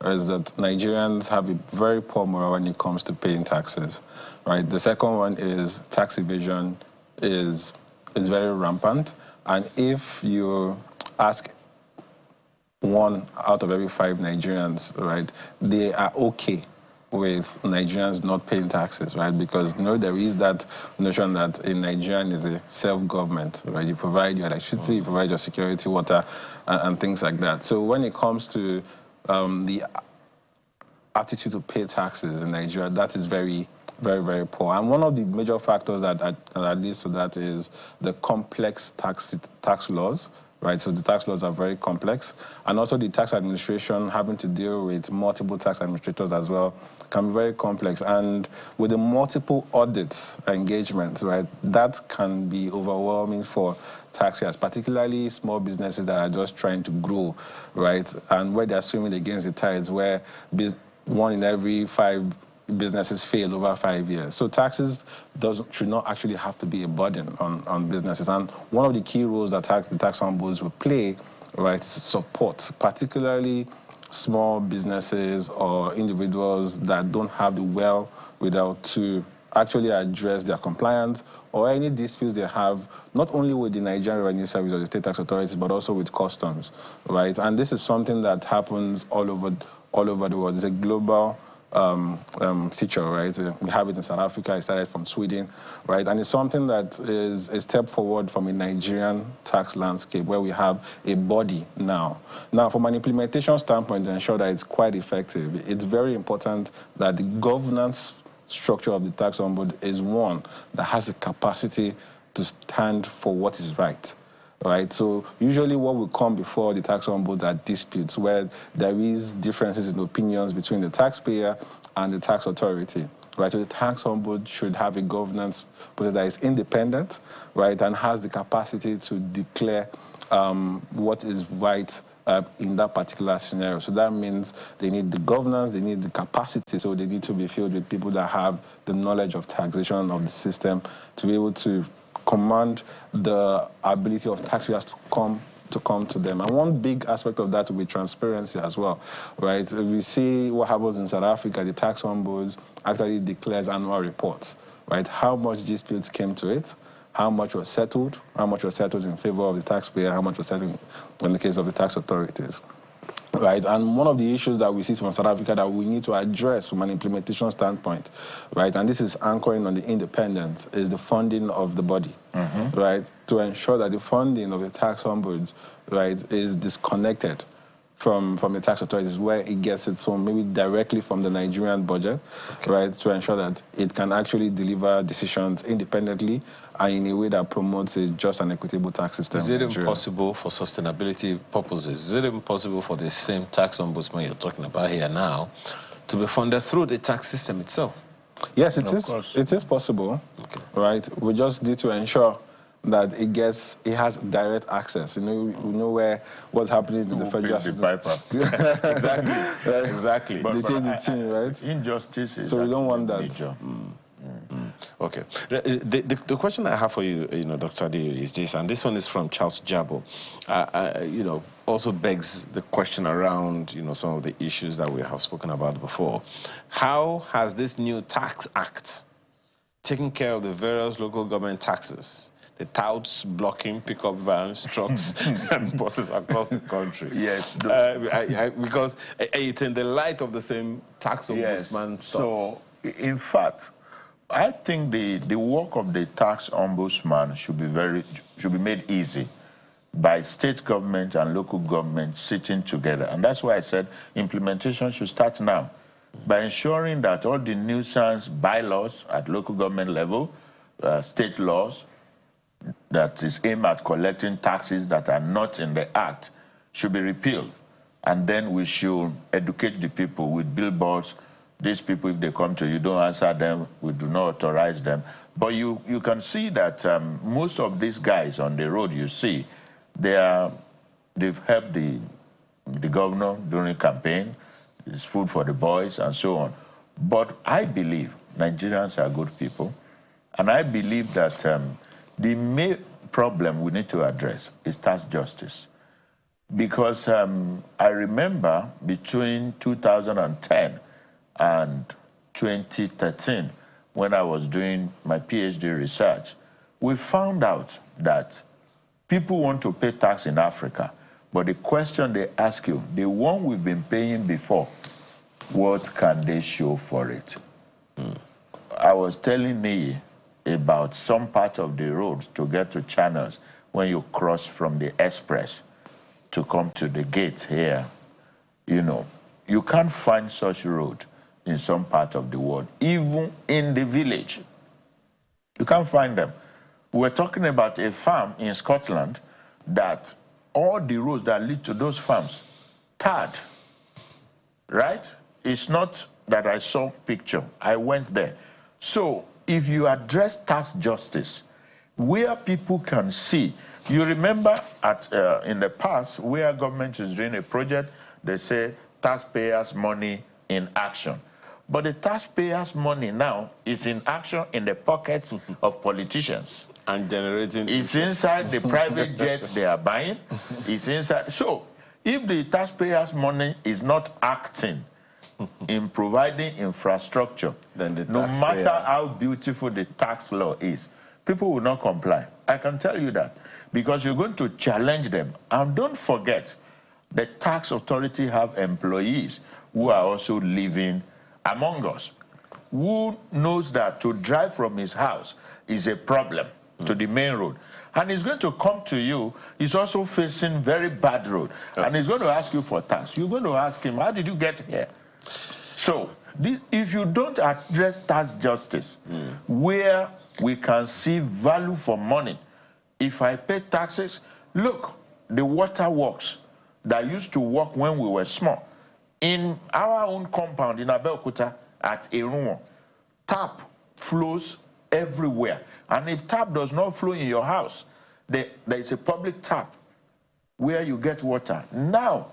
is that Nigerians have a very poor morale when it comes to paying taxes, right? The second one is tax evasion is very rampant, and if you ask 1 out of every 5 Nigerians, right, they are okay with Nigerians not paying taxes, right? Because there is that notion that in Nigerian is a self-government, right? You provide your electricity, you provide your security, water, and things like that. So when it comes to the attitude to pay taxes in Nigeria, that is very, very, very poor. And one of the major factors that leads to that is the complex tax laws, right? So the tax laws are very complex. And also the tax administration having to deal with multiple tax administrators as well can be very complex. And with the multiple audits engagements, right, that can be overwhelming for taxpayers, particularly small businesses that are just trying to grow, right? And where they're swimming against the tides, where 1 in every 5 businesses fail over 5 years. So taxes should not actually have to be a burden on businesses. And one of the key roles that the tax ombuds will play, right, is support, particularly small businesses or individuals that don't have the wherewithal to actually address their compliance or any disputes they have, not only with the Nigerian Revenue Service or the state tax authorities, but also with customs, right? And this is something that happens all over the world. It's a global feature, right? We have it in South Africa. It started from Sweden, right? And it's something that is a step forward from a Nigerian tax landscape where we have a body now. Now, from an implementation standpoint, to ensure that it's quite effective, it's very important that the governance structure of the tax ombud is one that has the capacity to stand for what is right. Right, so usually what will come before the tax ombuds are disputes where there is differences in opinions between the taxpayer and the tax authority. Right, so the tax ombud should have a governance process that is independent, right, and has the capacity to declare what is right in that particular scenario. So that means they need the governance, they need the capacity, so they need to be filled with people that have the knowledge of taxation of the system to be able to command the ability of taxpayers to come to them. And one big aspect of that will be transparency as well, right? We see what happens in South Africa. The tax ombuds actually declares annual reports, right? How much disputes came to it, how much was settled in favor of the taxpayer, how much was settled in the case of the tax authorities. Right, and one of the issues that we see from South Africa that we need to address from an implementation standpoint, right, and this is anchoring on the independence, is the funding of the body, right, to ensure that the funding of the tax ombuds, right, is disconnected from the tax authorities where it gets its own, maybe directly from the Nigerian budget, right, to ensure that it can actually deliver decisions independently and in a way that promotes a just and equitable tax system.
Is it impossible for sustainability purposes? Is it impossible for the same tax ombudsman you're talking about here now to be funded through the tax system itself?
Yes, it is possible, right? We just need to ensure that it has direct access. You know what's happening in the federal system.
Exactly.
Right?
Exactly.
They take the team, right?
Injustice is
so we don't want that.
Okay. The question I have for you, Dr. Adeyo, is this, and this one is from Charles Jabo. Also begs the question around, some of the issues that we have spoken about before. How has this new tax act taken care of the various local government taxes? The touts blocking pickup vans, trucks, and buses across the country.
Yes.
Because it's in the light of the same tax ombudsman stuff.
So, in fact, I think the work of the tax ombudsman should be made easy by state government and local government sitting together. And that's why I said implementation should start now by ensuring that all the nuisance bylaws at local government level, state laws, that is aimed at collecting taxes that are not in the act should be repealed. And then we should educate the people with billboards. These people, if they come to you, don't answer them, we do not authorize them. But you can see that most of these guys on the road you see, they've helped the governor during campaign, it's food for the boys and so on. But I believe Nigerians are good people, and I believe that the main problem we need to address is tax justice. Because I remember between 2010 and 2013, when I was doing my PhD research, we found out that people want to pay tax in Africa, but the question they ask you, the one we've been paying before, what can they show for it? I was telling me about some part of the road to get to Channels when you cross from the express to come to the gate here. You know, you can't find such road in some part of the world, even in the village. You can't find them. We're talking about a farm in Scotland that all the roads that lead to those farms, tarred, right? It's not that I saw picture. I went there. So if you address tax justice, where people can see, you remember in the past where government is doing a project, they say taxpayers' money in action. But the taxpayers' money now is in action in the pockets of politicians.
And generating...
It's inside the private jets they are buying. It's inside. So if the taxpayers' money is not acting in providing infrastructure, then no matter how beautiful the tax law is, people will not comply. I can tell you that, because you're going to challenge them. And don't forget, the tax authority have employees who are also living among us. Who knows that to drive from his house is a problem to the main road? And he's going to come to you, he's also facing very bad road. And he's going to ask you for tax. You're going to ask him, how did you get here? So if you don't address tax justice, where we can see value for money, if I pay taxes, look, the water works that used to work when we were small. In our own compound in Abeokuta at Erunwo, tap flows everywhere. And if tap does not flow in your house, there is a public tap where you get water. Now,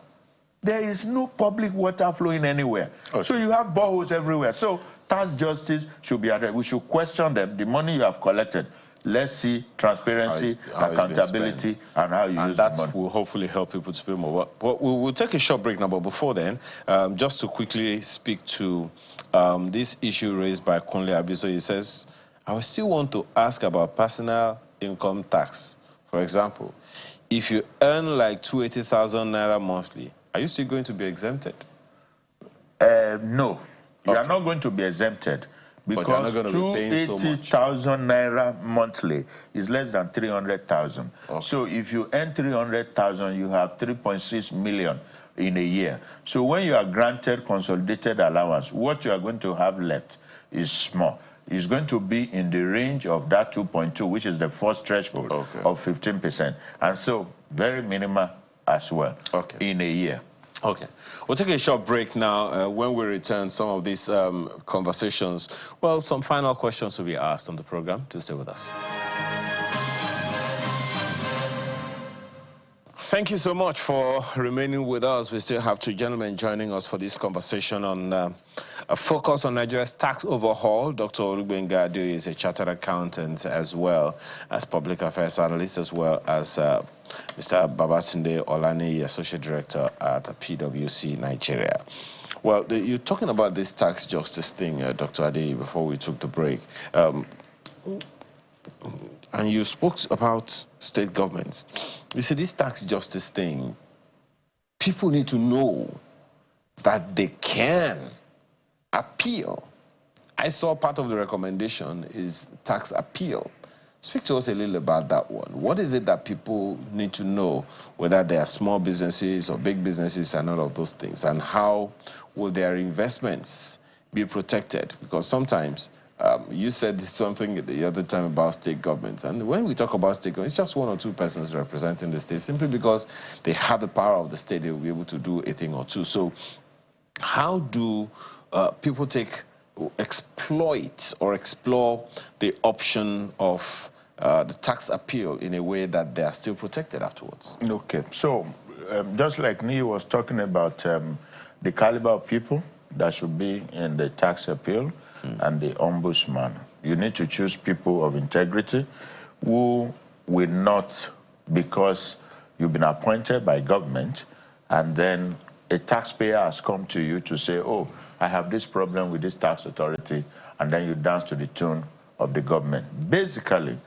there is no public water flowing anywhere. Okay. So you have boreholes everywhere. So tax justice should be addressed. We should question them. The money you have collected, let's see transparency, accountability, and how you use the money. And that will hopefully help people to pay more.
But we'll take a short break now. But before then, just to quickly speak to this issue raised by Kunle Abiso. He says, I still want to ask about personal income tax. For example, if you earn like 280,000 naira monthly, are you still going to be exempted?
No, you are not going to be exempted, because 280,000 naira monthly is less than 300,000. Okay. So if you earn 300,000, you have 3.6 million in a year. So when you are granted consolidated allowance, what you are going to have left is small. It's going to be in the range of that 2.2, which is the first threshold of 15%. And so very minimal as well in a year.
Okay. We'll take a short break now. When we return, some of these conversations, well, some final questions will be asked on the program. To stay with us. Thank you so much for remaining with us. We still have two gentlemen joining us for this conversation on a focus on Nigeria's tax overhaul. Dr. Olugbenga Adeoye is a chartered accountant as well as public affairs analyst, as well as Mr. Babatunde Olani, associate director at PwC Nigeria. Well, you're talking about this tax justice thing, Dr. Adeoye, before we took the break. And you spoke about state governments. You see, this tax justice thing, people need to know that they can appeal. I saw part of the recommendation is tax appeal. Speak to us a little about that one. What is it that people need to know, whether they are small businesses or big businesses and all of those things, and how will their investments be protected? Because sometimes you said something the other time about state governments. And when we talk about state governments, it's just one or two persons representing the state. Simply because they have the power of the state, they will be able to do a thing or two. So how do people exploit or explore the option of the tax appeal in a way that they are still protected afterwards?
Okay. So just like Nii was talking about the caliber of people that should be in the tax appeal, and the ombudsman. You need to choose people of integrity who will not, because you've been appointed by government, and then a taxpayer has come to you to say, oh, I have this problem with this tax authority, and then you dance to the tune of the government. Basically,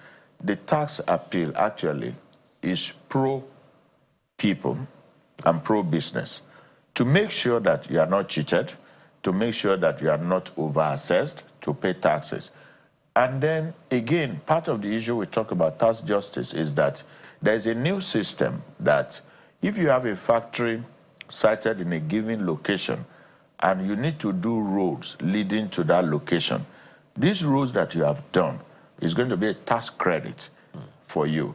the tax appeal actually is pro-people and pro-business, to make sure that you are not cheated, to make sure that you are not over-assessed to pay taxes. And then, again, part of the issue we talk about tax justice is that there's a new system that if you have a factory sited in a given location and you need to do roads leading to that location, these roads that you have done is going to be a tax credit for you.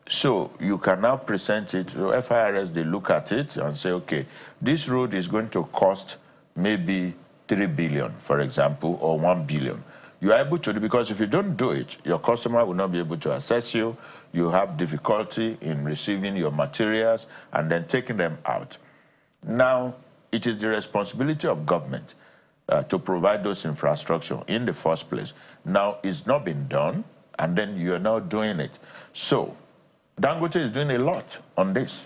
So you can now present it to FIRS, they look at it and say, okay, this road is going to cost maybe 3 billion, for example, or 1 billion. You are able to do, because if you don't do it, your customer will not be able to assess you. You have difficulty in receiving your materials and then taking them out. Now, it is the responsibility of government to provide those infrastructure in the first place. Now, it's not been done, and then you're now doing it. So, Dangote is doing a lot on this.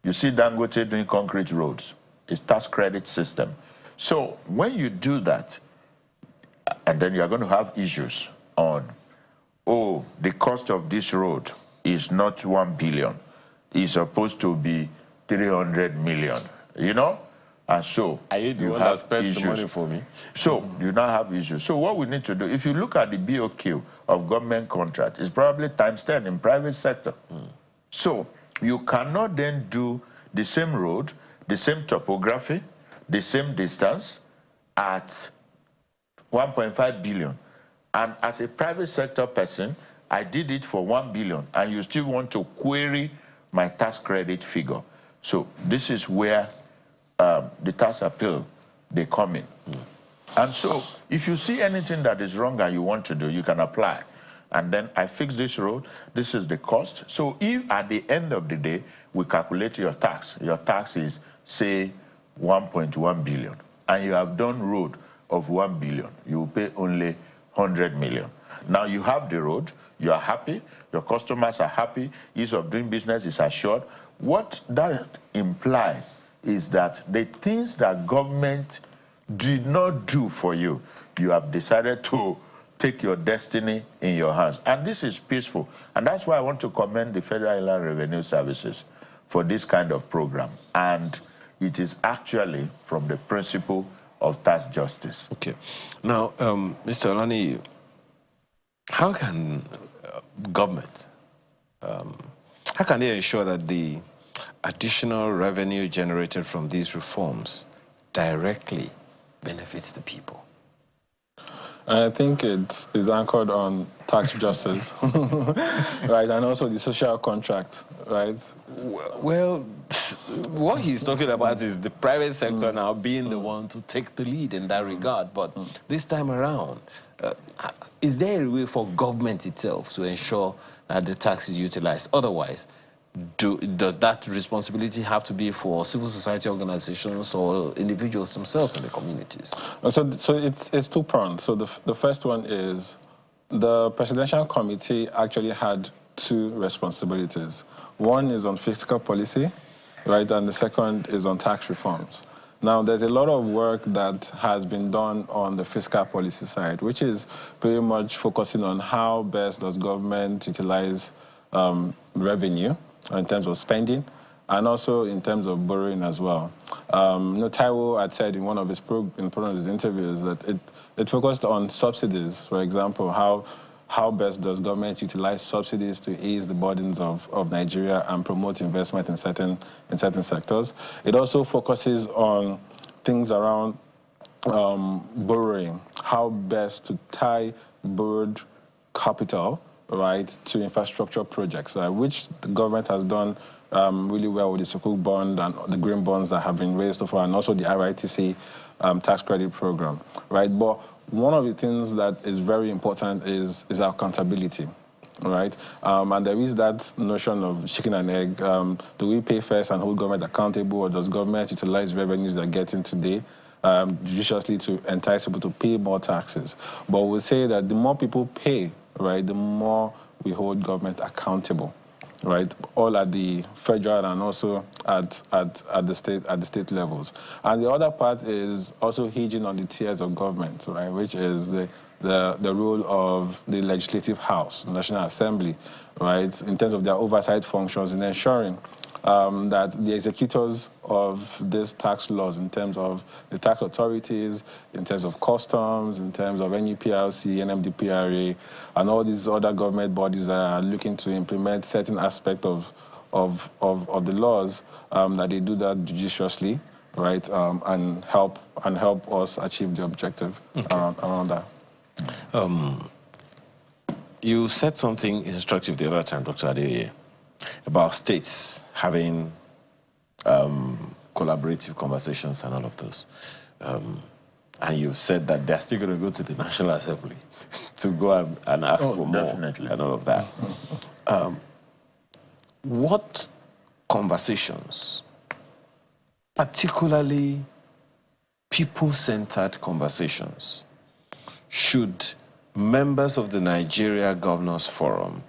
You see Dangote doing concrete roads. It's tax credit system. So, when you do that, and then you're going to have issues on, oh, the cost of this road is not 1 billion. It's supposed to be 300 million, you know? And so
Are you the one that spent the money for me?
So you now have issues. So what we need to do, if you look at the BOQ of government contract, it's probably times 10 in private sector. So you cannot then do the same road, the same topography, the same distance at 1.5 billion. And as a private sector person, I did it for 1 billion, and you still want to query my tax credit figure. So this is where the tax appeal, they come in. And so if you see anything that is wrong and you want to do, you can apply. And then I fix this road, this is the cost. So if at the end of the day, we calculate your tax is, say, 1.1 billion, and you have done road of 1 billion, you will pay only 100 million. Now you have the road, you are happy, your customers are happy, ease of doing business is assured. What that implies is that the things that government did not do for you, you have decided to take your destiny in your hands. And this is peaceful. And that's why I want to commend the Federal Inland Revenue Services for this kind of program. And it is actually from the principle of tax justice.
Okay. Now, Mr. Olani, how can government, how can they ensure that the additional revenue generated from these reforms directly benefits the people?
I think it is anchored on tax justice, right, and also the social contract, right?
Well, what he's talking about is the private sector now being the one to take the lead in that regard. But this time around, is there a way for government itself to ensure that the tax is utilized? Otherwise, does that responsibility have to be for civil society organizations or individuals themselves in the communities?
So it's two prongs. So the first one is the Presidential Committee actually had two responsibilities. One is on fiscal policy, right, and the second is on tax reforms. Now, there's a lot of work that has been done on the fiscal policy side, which is pretty much focusing on how best does government utilize revenue in terms of spending, and also in terms of borrowing as well. Taiwo had said in one of his interviews that it focused on subsidies, for example, how best does government utilize subsidies to ease the burdens of Nigeria and promote investment in certain sectors. It also focuses on things around borrowing, how best to tie borrowed capital, right, to infrastructure projects, which the government has done really well with the Sukuk bond and the green bonds that have been raised so far, and also the RITC tax credit program, right? But one of the things that is very important is accountability, right? And there is that notion of chicken and egg. Do we pay first and hold government accountable, or does government utilize revenues they're getting today judiciously to entice people to pay more taxes? But we'll say that the more people pay, right, the more we hold government accountable, right, all at the federal and also at the state levels. And the other part is also hinging on the tiers of government, right, which is the role of the Legislative House, the National Assembly, right, in terms of their oversight functions in ensuring that the executors of these tax laws, in terms of the tax authorities, in terms of customs, in terms of NUPLC, NMDPRA, and all these other government bodies that are looking to implement certain aspect of the laws, that they do that judiciously, right, and help us achieve the objective around that.
You said something instructive the other time, Dr. Adeye, about states having collaborative conversations and all of those. And you said that they're still going to go to the National Assembly to go and ask for more and all of that. What conversations, particularly people-centered conversations, should members of the Nigeria Governors Forum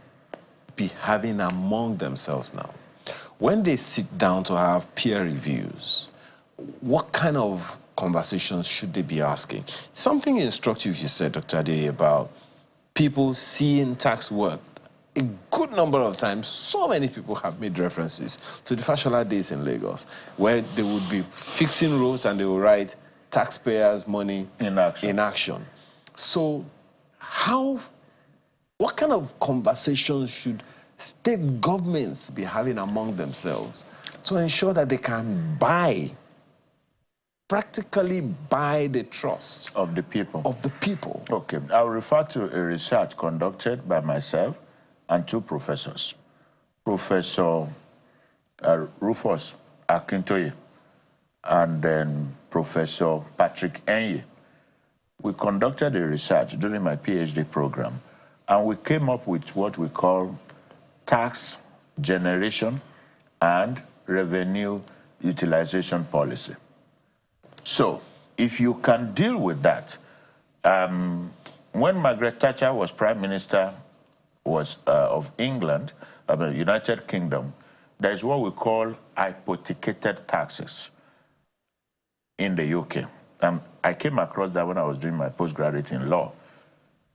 be having among themselves now? When they sit down to have peer reviews, what kind of conversations should they be asking? Something instructive you said, Dr. Adeye, about people seeing tax work. A good number of times, so many people have made references to the Fashola days in Lagos, where they would be fixing roads and they would write taxpayers' money in action. So what kind of conversations should state governments be having among themselves to ensure that they can practically buy the trust
of the people? Okay, I'll refer to a research conducted by myself and two professors, Professor Rufus Akintoye and then Professor Patrick Enye. We conducted a research during my PhD program, and we came up with what we call tax generation and revenue utilization policy. So, if you can deal with that, when Margaret Thatcher was Prime Minister of England, United Kingdom, there is what we call hypothecated taxes in the UK. I came across that when I was doing my postgraduate in law,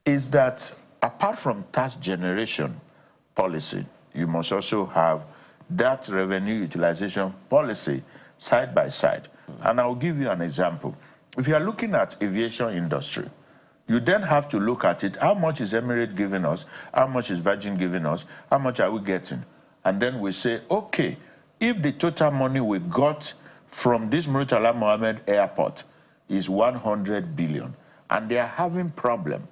is that apart from tax generation policy, you must also have that revenue utilization policy side by side. And I'll give you an example. If you are looking at aviation industry, you then have to look at it. How much is Emirates giving us? How much is Virgin giving us? How much are we getting? And then we say, okay, if the total money we got from this Murtala Mohammed Airport is 100 billion, and they are having problem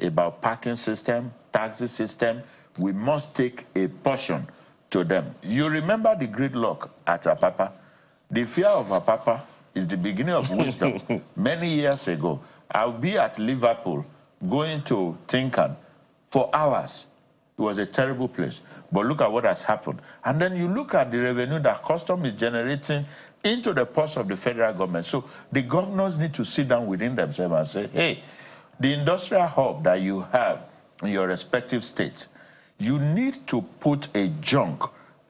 about parking system, taxi system, we must take a portion to them. You remember the gridlock at Apapa? The fear of Apapa is the beginning of wisdom. Many years ago, I'll be at Liverpool going to Tinkan for hours. It was a terrible place. But look at what has happened. And then you look at the revenue that custom is generating into the purse of the federal government. So the governors need to sit down within themselves and say, hey, the industrial hub that you have in your respective states, you need to put a chunk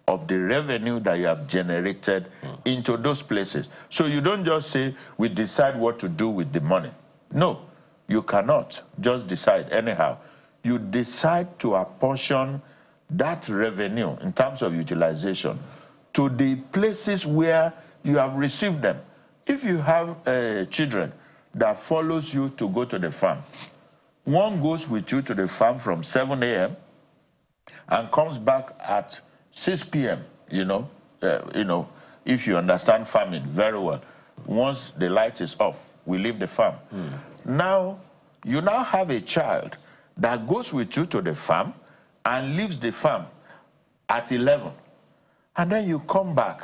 of the revenue that you have generated into those places. So you don't just say, we decide what to do with the money. No, you cannot just decide anyhow. You decide to apportion that revenue in terms of utilization to the places where you have received them. If you have children that follows you to go to the farm, one goes with you to the farm from 7 a.m. and comes back at 6 p.m., if you understand farming very well. Once the light is off, we leave the farm. Now, you now have a child that goes with you to the farm and leaves the farm at 11. And then you come back.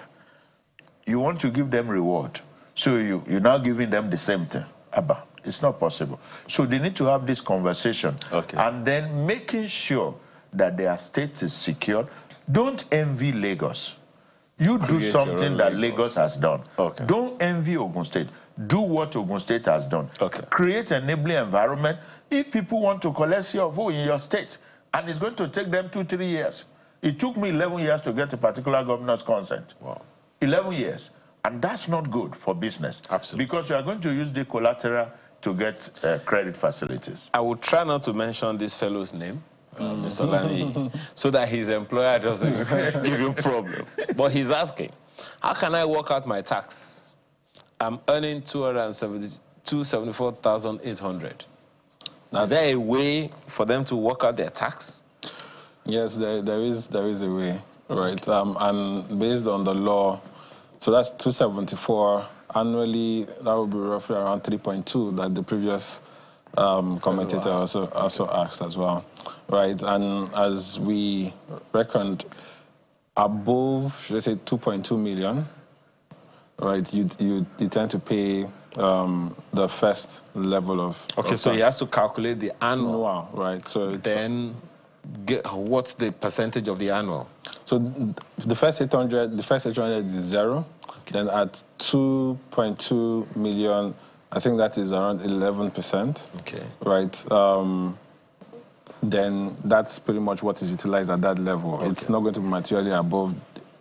You want to give them reward. So you're now giving them the same thing. Abba, it's not possible. So they need to have this conversation.
Okay.
And then making sure that their state is secured. Don't envy Lagos. You do something that Lagos has done.
Okay.
Don't envy Ogun State. Do what Ogun State has done.
Okay.
Create an enabling environment. If people want to collect CFO in your state, and it's going to take them 2-3 years. It took me 11 years to get a particular governor's consent.
Wow.
11 years. And that's not good for business.
Absolutely.
Because you are going to use the collateral to get credit facilities.
I will try not to mention this fellow's name, Mr. Lani, so that his employer doesn't give him problem. But he's asking, how can I work out my tax? I'm earning 274,800. Is there a way for them to work out their tax?
Yes, there is a way, right? And based on the law, so that's 274 annually. That would be roughly around 3.2 that the previous commentator also asked as well, right? And as we reckoned, above, should I say, 2.2 million, right? You tend to pay the first level of.
Okay, so he has to calculate the annual,
right? So
then what's the percentage of the annual?
So the first 800 is zero. Okay. Then at 2.2 million, I think that is around 11%.
Okay.
Right. Then that's pretty much what is utilized at that level. Okay. It's not going to be materially above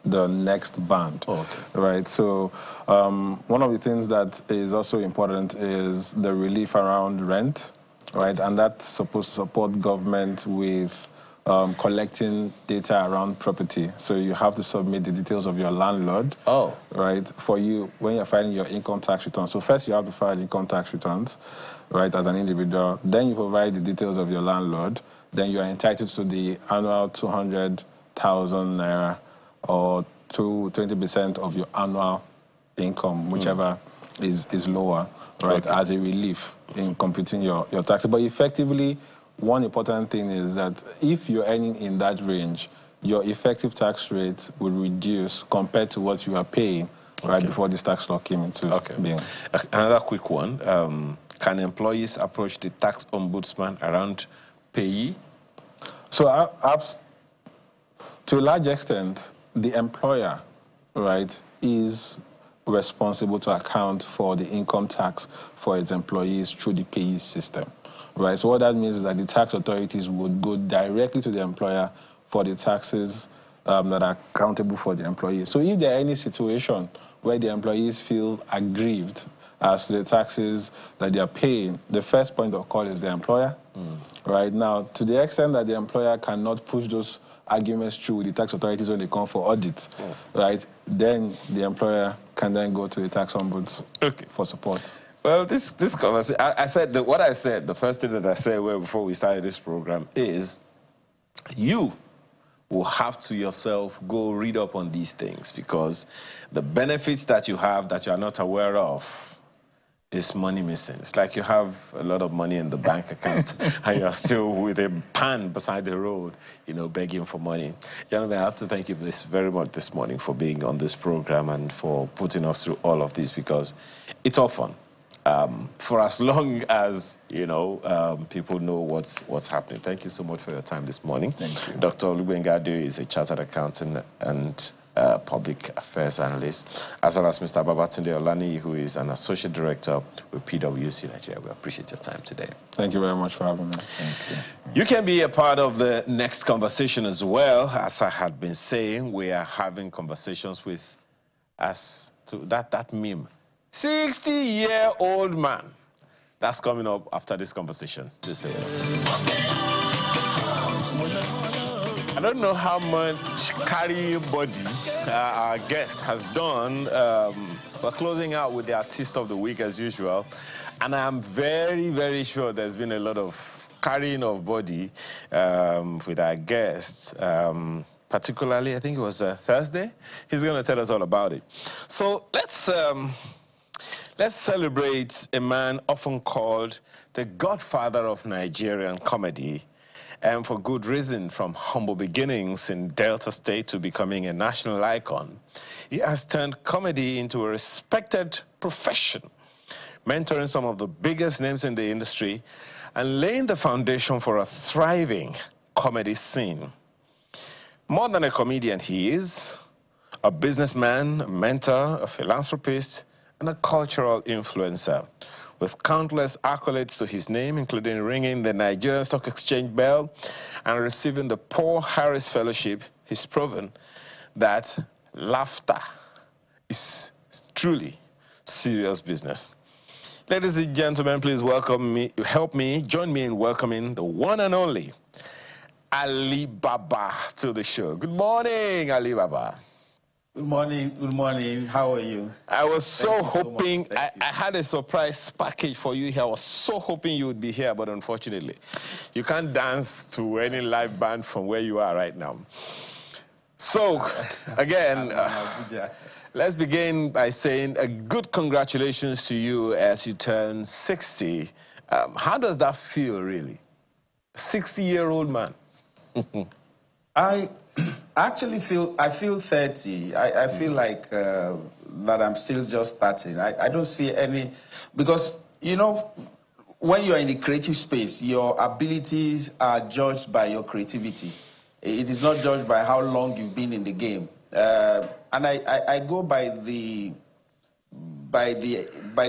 the next band.
Oh, okay.
Right. So one of the things that is also important is the relief around rent. Right, and that's supposed to support government with collecting data around property. So you have to submit the details of your landlord.
Oh.
Right, for you when you're filing your income tax returns. So first you have to file income tax returns, right, as an individual. Then you provide the details of your landlord. Then you are entitled to the annual 200,000 naira or 20% of your annual income, whichever is lower. Right, okay, as a relief in computing your tax. But effectively, one important thing is that if you're earning in that range, your effective tax rate will reduce compared to what you are paying right before this tax law came into being.
Another quick one. Can employees approach the tax ombudsman around payee?
So to a large extent, the employer, right, is responsible to account for the income tax for its employees through the payee system, right? So what that means is that the tax authorities would go directly to the employer for the taxes that are accountable for the employees. So if there are any situation where the employees feel aggrieved as to the taxes that they are paying, the first point of call is the employer. Right now, to the extent that the employer cannot push those arguments through with the tax authorities when they come for audit, right, then the employer can then go to the tax ombuds for support.
Well, this conversation, I said that what I said, the first thing that I said before we started this program is you will have to yourself go read up on these things, because the benefits that you have that you are not aware of is money missing. It's like you have a lot of money in the bank account and you're still with a pan beside the road, you know, begging for money. Gentlemen, I have to thank you very much this morning for being on this program and for putting us through all of this, because it's all fun. For as long as, you know, people know what's happening. Thank you so much for your time this morning.
Thank you.
Dr. Olugbenga is a chartered accountant and public affairs analyst, as well as Mr. Babatunde Olani, who is an associate director with PwC Nigeria. We appreciate your time today.
Thank you very much for having me.
Thank you. You can be a part of the next conversation as well. As I had been saying, we are having conversations with, as to that meme, 60-year-old man. That's coming up after this conversation. Just say I don't know how much carrying body our guest has done. We're closing out with the artist of the week as usual. And I'm very, very sure there's been a lot of carrying of body with our guests. Particularly, I think it was Thursday. He's going to tell us all about it. So let's celebrate a man often called the godfather of Nigerian comedy, and for good reason. From humble beginnings in Delta State to becoming a national icon, he has turned comedy into a respected profession, mentoring some of the biggest names in the industry and laying the foundation for a thriving comedy scene. More than a comedian, he is a businessman, a mentor, a philanthropist, and a cultural influencer, with countless accolades to his name, including ringing the Nigerian Stock Exchange bell and receiving the Paul Harris Fellowship. He's proven that laughter is truly serious business. Ladies and gentlemen, please join me in welcoming the one and only Alibaba to the show. Good morning, Alibaba.
Good morning. Good morning. How are you?
I was so hoping,
I
had a surprise package for you here. I was so hoping you would be here, but unfortunately, you can't dance to any live band from where you are right now. So, again, let's begin by saying a good congratulations to you as you turn 60. How does that feel, really? 60-year-old man.
I actually feel 30. I feel like that I'm still just starting. I don't see any, because, you know, when you're in the creative space, your abilities are judged by your creativity. It is not judged by how long you've been in the game. And I go by the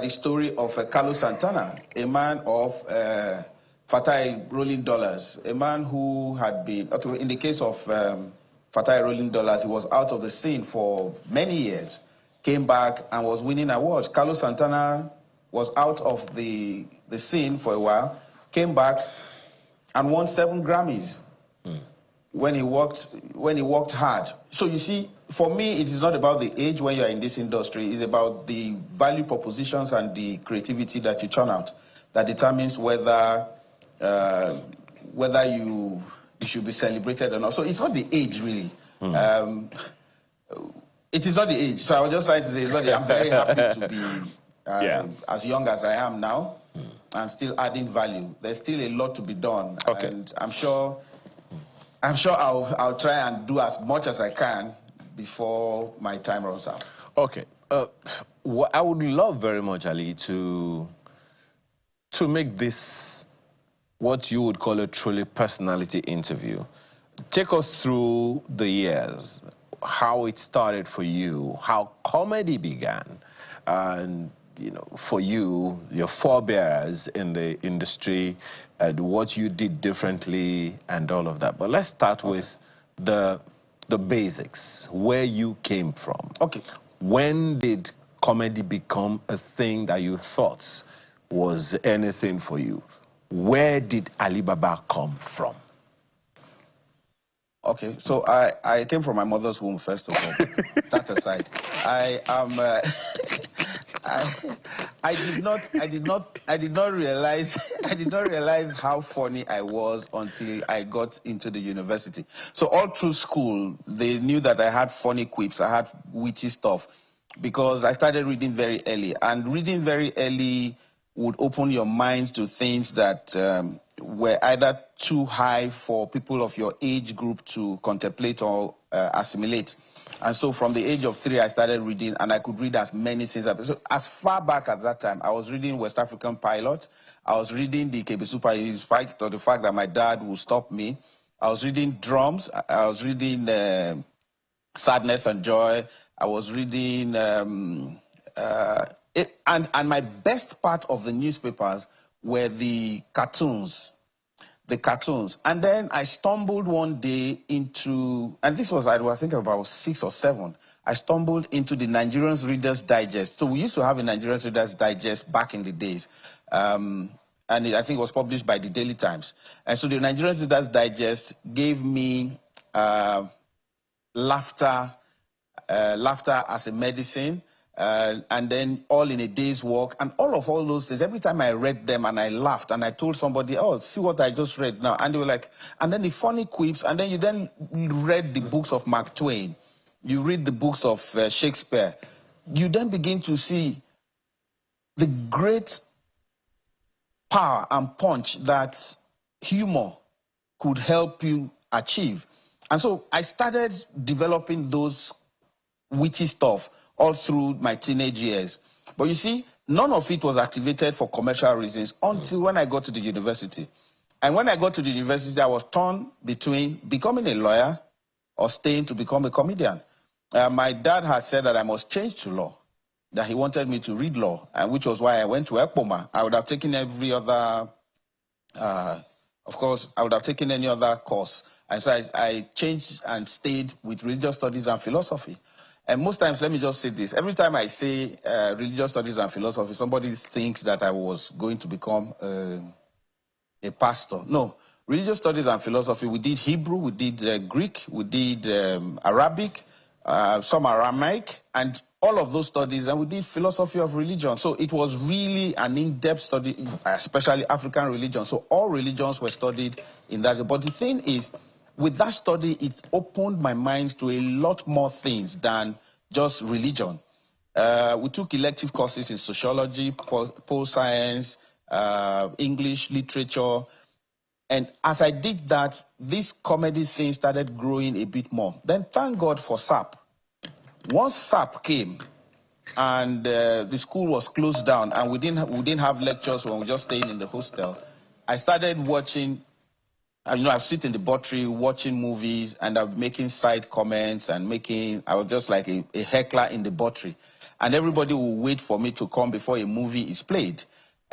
story of Carlos Santana, a man of Fatai Rolling Dollars, a man who had been, okay, in the case of Fatai Rolling Dollars, he was out of the scene for many years, came back and was winning awards. Carlos Santana was out of the scene for a while, came back and won 7 Grammys. When he worked hard. So you see, for me, it is not about the age when you're in this industry. It's about the value propositions and the creativity that you churn out that determines whether you should be celebrated or not. So it's not the age, really. It is not the age. So I was just trying to say, it's not the, I'm very happy to be as young as I am now and still adding value. There's still a lot to be done.
Okay.
And I'm sure I'll try and do as much as I can before my time runs out.
Okay. I would love very much, Ali, to make this what you would call a truly personality interview. Take us through the years, how it started for you, how comedy began, and for you, your forebears in the industry, and what you did differently, and all of that. But let's start with the basics, where you came from.
Okay.
When did comedy become a thing that you thought was anything for you? Where did Alibaba come from?
Okay, so I came from my mother's womb, first of all. That aside, I am. I did not realize how funny I was until I got into the university. So all through school, they knew that I had funny quips, I had witty stuff, because I started reading very early, and reading very early would open your minds to things that were either too high for people of your age group to contemplate or assimilate. And so from the age of 3, I started reading, and I could read as many things. So as far back at that time, I was reading West African Pilot. I was reading the KB Super, in spite of the fact that my dad would stop me. I was reading Drums. I was reading Sadness and Joy. I was reading... and my best part of the newspapers were the cartoons. And then I stumbled one day into, and this was, I think about 6 or 7, I stumbled into the Nigerian Reader's Digest. So we used to have a Nigerian Reader's Digest back in the days. And I think it was published by the Daily Times. And so the Nigerian Reader's Digest gave me laughter as a medicine. And then All in a Day's Work, and all those things. Every time I read them and I laughed and I told somebody, oh, see what I just read now. And they were like, and then the funny quips, and then you read the books of Mark Twain. You read the books of Shakespeare. You then begin to see the great power and punch that humor could help you achieve. And so I started developing those witty stuff all through my teenage years. But you see, none of it was activated for commercial reasons until when I got to the university. And when I got to the university, I was torn between becoming a lawyer or staying to become a comedian. My dad had said that I must change to law, that he wanted me to read law, and which was why I went to EPOMA. I would have taken every other, of course, I would have taken any other course. And so I changed and stayed with religious studies and philosophy. And most times, let me just say this. Every time I say religious studies and philosophy, somebody thinks that I was going to become a pastor. No. religious studies and philosophy. We did Hebrew, we did Greek, we did Arabic, some Aramaic, and all of those studies, and we did philosophy of religion. So it was really an in-depth study, especially African religion. So all religions were studied in that. But the thing is, with that study, it opened my mind to a lot more things than just religion. We took elective courses in sociology, pol science, English, literature. And as I did that, this comedy thing started growing a bit more. Then thank God for SAP. Once SAP came and the school was closed down and we didn't have lectures when we were just staying in the hostel, I started watching, I've sit in the buttery watching movies and I'm making side comments and I was just like a heckler in the buttery. And everybody will wait for me to come before a movie is played.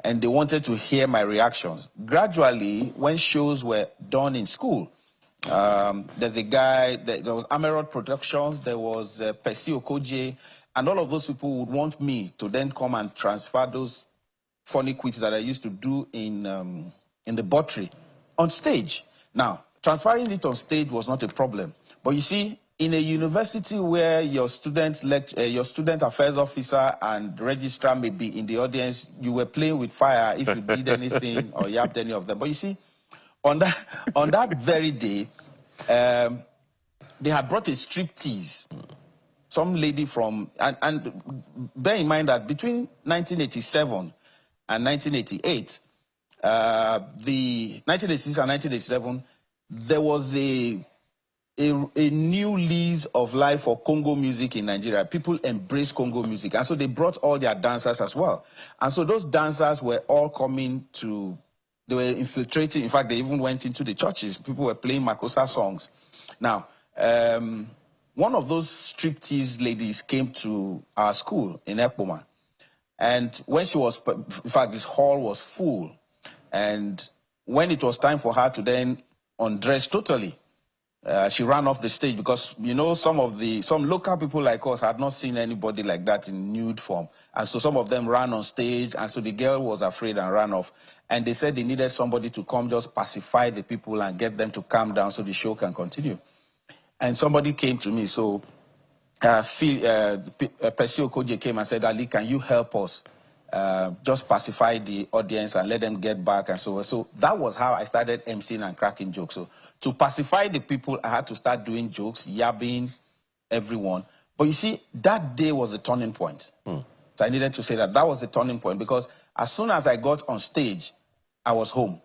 And they wanted to hear my reactions. Gradually, when shows were done in school, there's a guy, there was Amerod Productions, there was Percy Okoje, and all of those people would want me to then come and transfer those funny quips that I used to do in the buttery on stage. Now, transferring it on stage was not a problem. But you see, in a university where your student affairs officer and registrar may be in the audience, you were playing with fire if you did anything or yapped any of them. But you see, on that very day, they had brought a striptease. Some lady from, and bear in mind that between 1987 and 1988, the 1986 and 1987, there was a new lease of life for Congo music in Nigeria. People embraced Congo music. And so they brought all their dancers as well. And so those dancers were all they were infiltrating. In fact, they even went into the churches. People were playing Makossa songs. Now, one of those striptease ladies came to our school in Ekpoma. And when she was, in fact, this hall was full. And when it was time for her to then undress totally, she ran off the stage because, some local people like us had not seen anybody like that in nude form. And so some of them ran on stage, and so the girl was afraid and ran off. And they said they needed somebody to come just pacify the people and get them to calm down so the show can continue. And somebody came to me, so Percy Okoje came and said, Ali, can you help us just pacify the audience and let them get back? And so that was how I started emceeing and cracking jokes. So to pacify the people, I had to start doing jokes, yabbing everyone. But you see, that day was the turning point. So I needed to say that was the turning point, because as soon as I got on stage, I was home.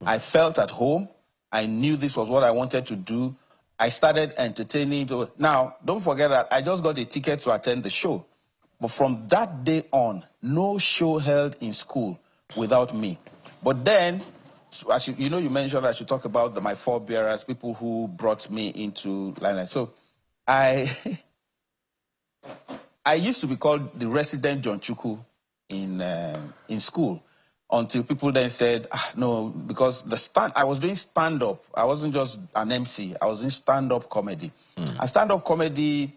I felt at home. I knew this was what I wanted to do. I started entertaining. Now, don't forget that I just got a ticket to attend the show. But from that day on, no show held in school without me. But then, you mentioned I should talk about my forebearers, people who brought me into limelight. So I used to be called the resident John Chukwu in school, until people then said, no, because I was doing stand-up. I wasn't just an MC. I was doing stand-up comedy. And stand-up comedy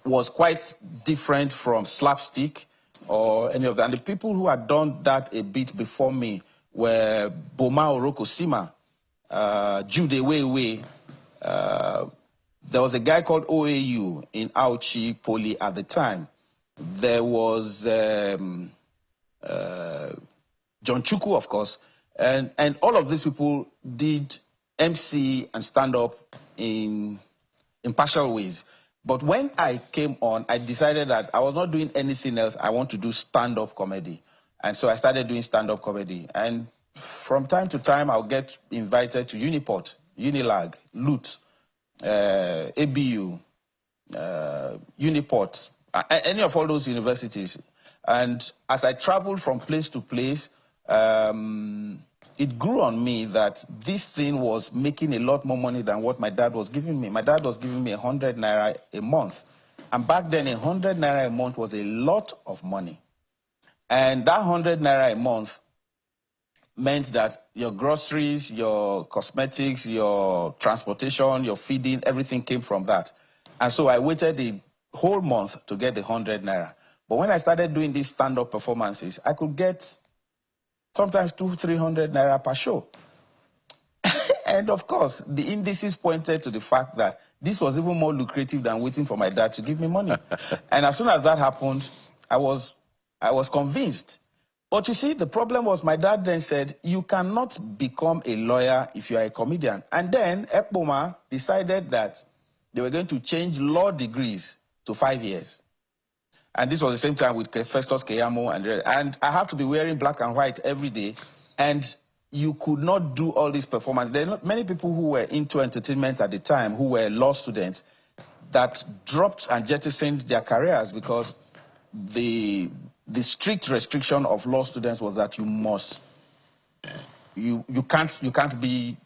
was quite different from slapstick or any of that. And the people who had done that a bit before me were Boma Oroko Sima, Jude Wewe. There was a guy called OAU in Auchi Poly at the time. There was John Chukwu, of course, and all of these people did MC and stand-up in partial ways. But when I came on, I decided that I was not doing anything else. I want to do stand-up comedy. And so I started doing stand-up comedy. And from time to time, I'll get invited to Uniport, Unilag, LUT, ABU, Uniport, any of all those universities. And as I traveled from place to place, it grew on me that this thing was making a lot more money than what my dad was giving me. My dad was giving me 100 naira a month. And back then, 100 naira a month was a lot of money. And that 100 naira a month meant that your groceries, your cosmetics, your transportation, your feeding, everything came from that. And so I waited the whole month to get the 100 naira. But when I started doing these stand-up performances, I could get sometimes 200-300 naira per show. And of course, the indices pointed to the fact that this was even more lucrative than waiting for my dad to give me money. And as soon as that happened, I was convinced. But you see, the problem was my dad then said, you cannot become a lawyer if you are a comedian. And then EPOMA decided that they were going to change law degrees to 5 years. And this was the same time with Festus Keyamo. And I have to be wearing black and white every day. And you could not do all these performances. There are not many people who were into entertainment at the time, who were law students, that dropped and jettisoned their careers because the strict restriction of law students was that you can't be,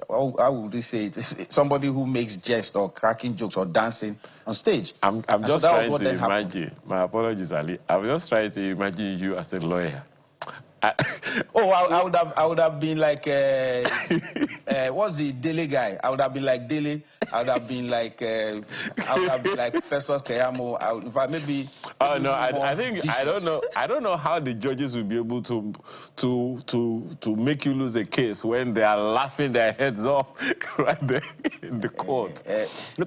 how would they say it, somebody who makes jest or cracking jokes or dancing on stage.
I'm just trying to imagine, my apologies, Ali, I'm just trying to imagine you as a lawyer.
I would have been like what's the Dele guy? I would have been like Dele. I would have been like Festus Keyamo. In fact, maybe.
Oh no, I think vicious. I don't know how the judges will be able to make you lose a case when they are laughing their heads off right there in the court.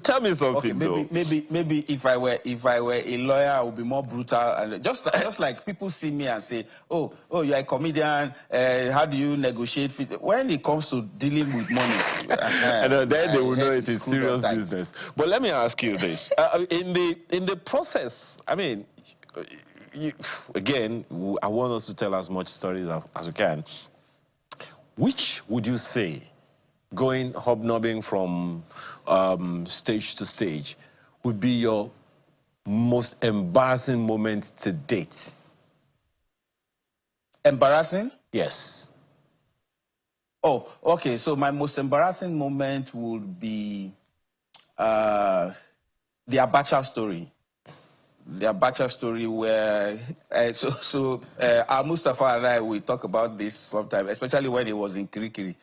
Tell me something.
Okay, maybe if I were a lawyer, I would be more brutal, and just like people see me and say, oh, you're a comedian. How do you negotiate? When it comes to dealing with money,
then they will know it is serious business. But let me ask you this: in the process, I mean, again, I want us to tell as much stories as we can. Which would you say, going hobnobbing from stage to stage, would be your most embarrassing moment to date?
Embarrassing?
Yes.
Oh, okay. So my most embarrassing moment would be the Abacha story. The Abacha story where Al Mustafa and I, we talk about this sometimes, especially when he was in Kirikiri.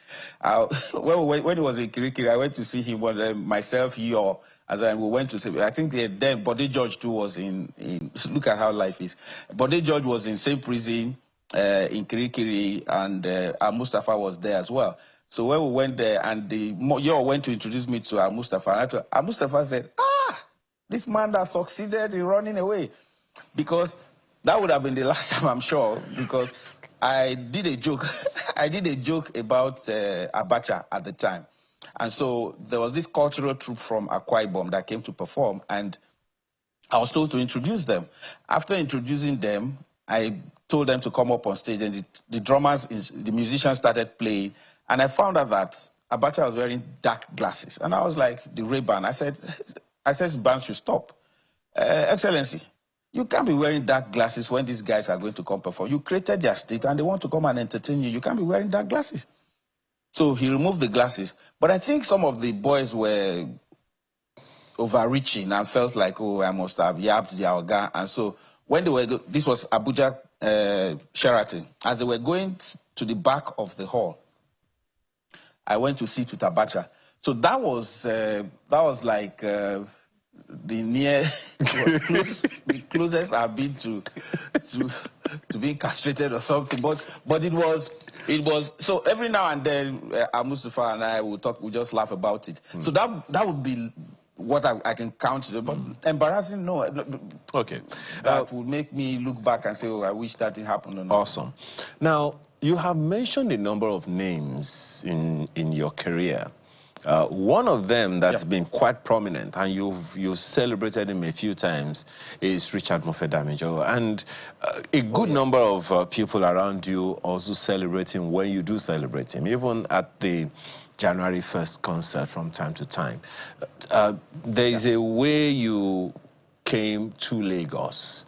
When he was in Kirikiri, I went to see him, myself, and then we went to see, I think then Bode George too was in look at how life is. Bode George was in same prison in Kirikiri, and Al Mustafa was there as well. So when we went there, and Yo went to introduce me to Al Mustafa, and Al Mustafa said, this man that succeeded in running away. Because that would have been the last time, I'm sure, because I did a joke. I did a joke about Abacha at the time. And so there was this cultural troupe from Akwa Ibom that came to perform, and I was told to introduce them. After introducing them, I told them to come up on stage, and the musicians started playing, and I found out that Abacha was wearing dark glasses. And I was like, the Ray-Ban. I said, band should stop. Excellency, you can't be wearing dark glasses when these guys are going to come perform. You created their state and they want to come and entertain you. You can't be wearing dark glasses. So he removed the glasses. But I think some of the boys were overreaching and felt like, oh, I must have yapped their organ. And so when they were, this was Abuja Sheraton, as they were going to the back of the hall, I went to sit with Abacha. So that was like the closest I've been to being castrated or something. But it was so every now and then Mustafa and I will talk, we just laugh about it. So that would be what I can count, but embarrassing, no.
Okay.
That would make me look back and say, oh, I wish that didn't happen or not.
Awesome. Now, you have mentioned a number of names in your career. One of them that's been quite prominent, and you've celebrated him a few times, is Richard Mofe-Damijo. And a good number of people around you also celebrate him when you do celebrate him, even at the January 1st concert from time to time. There is a way you came to Lagos.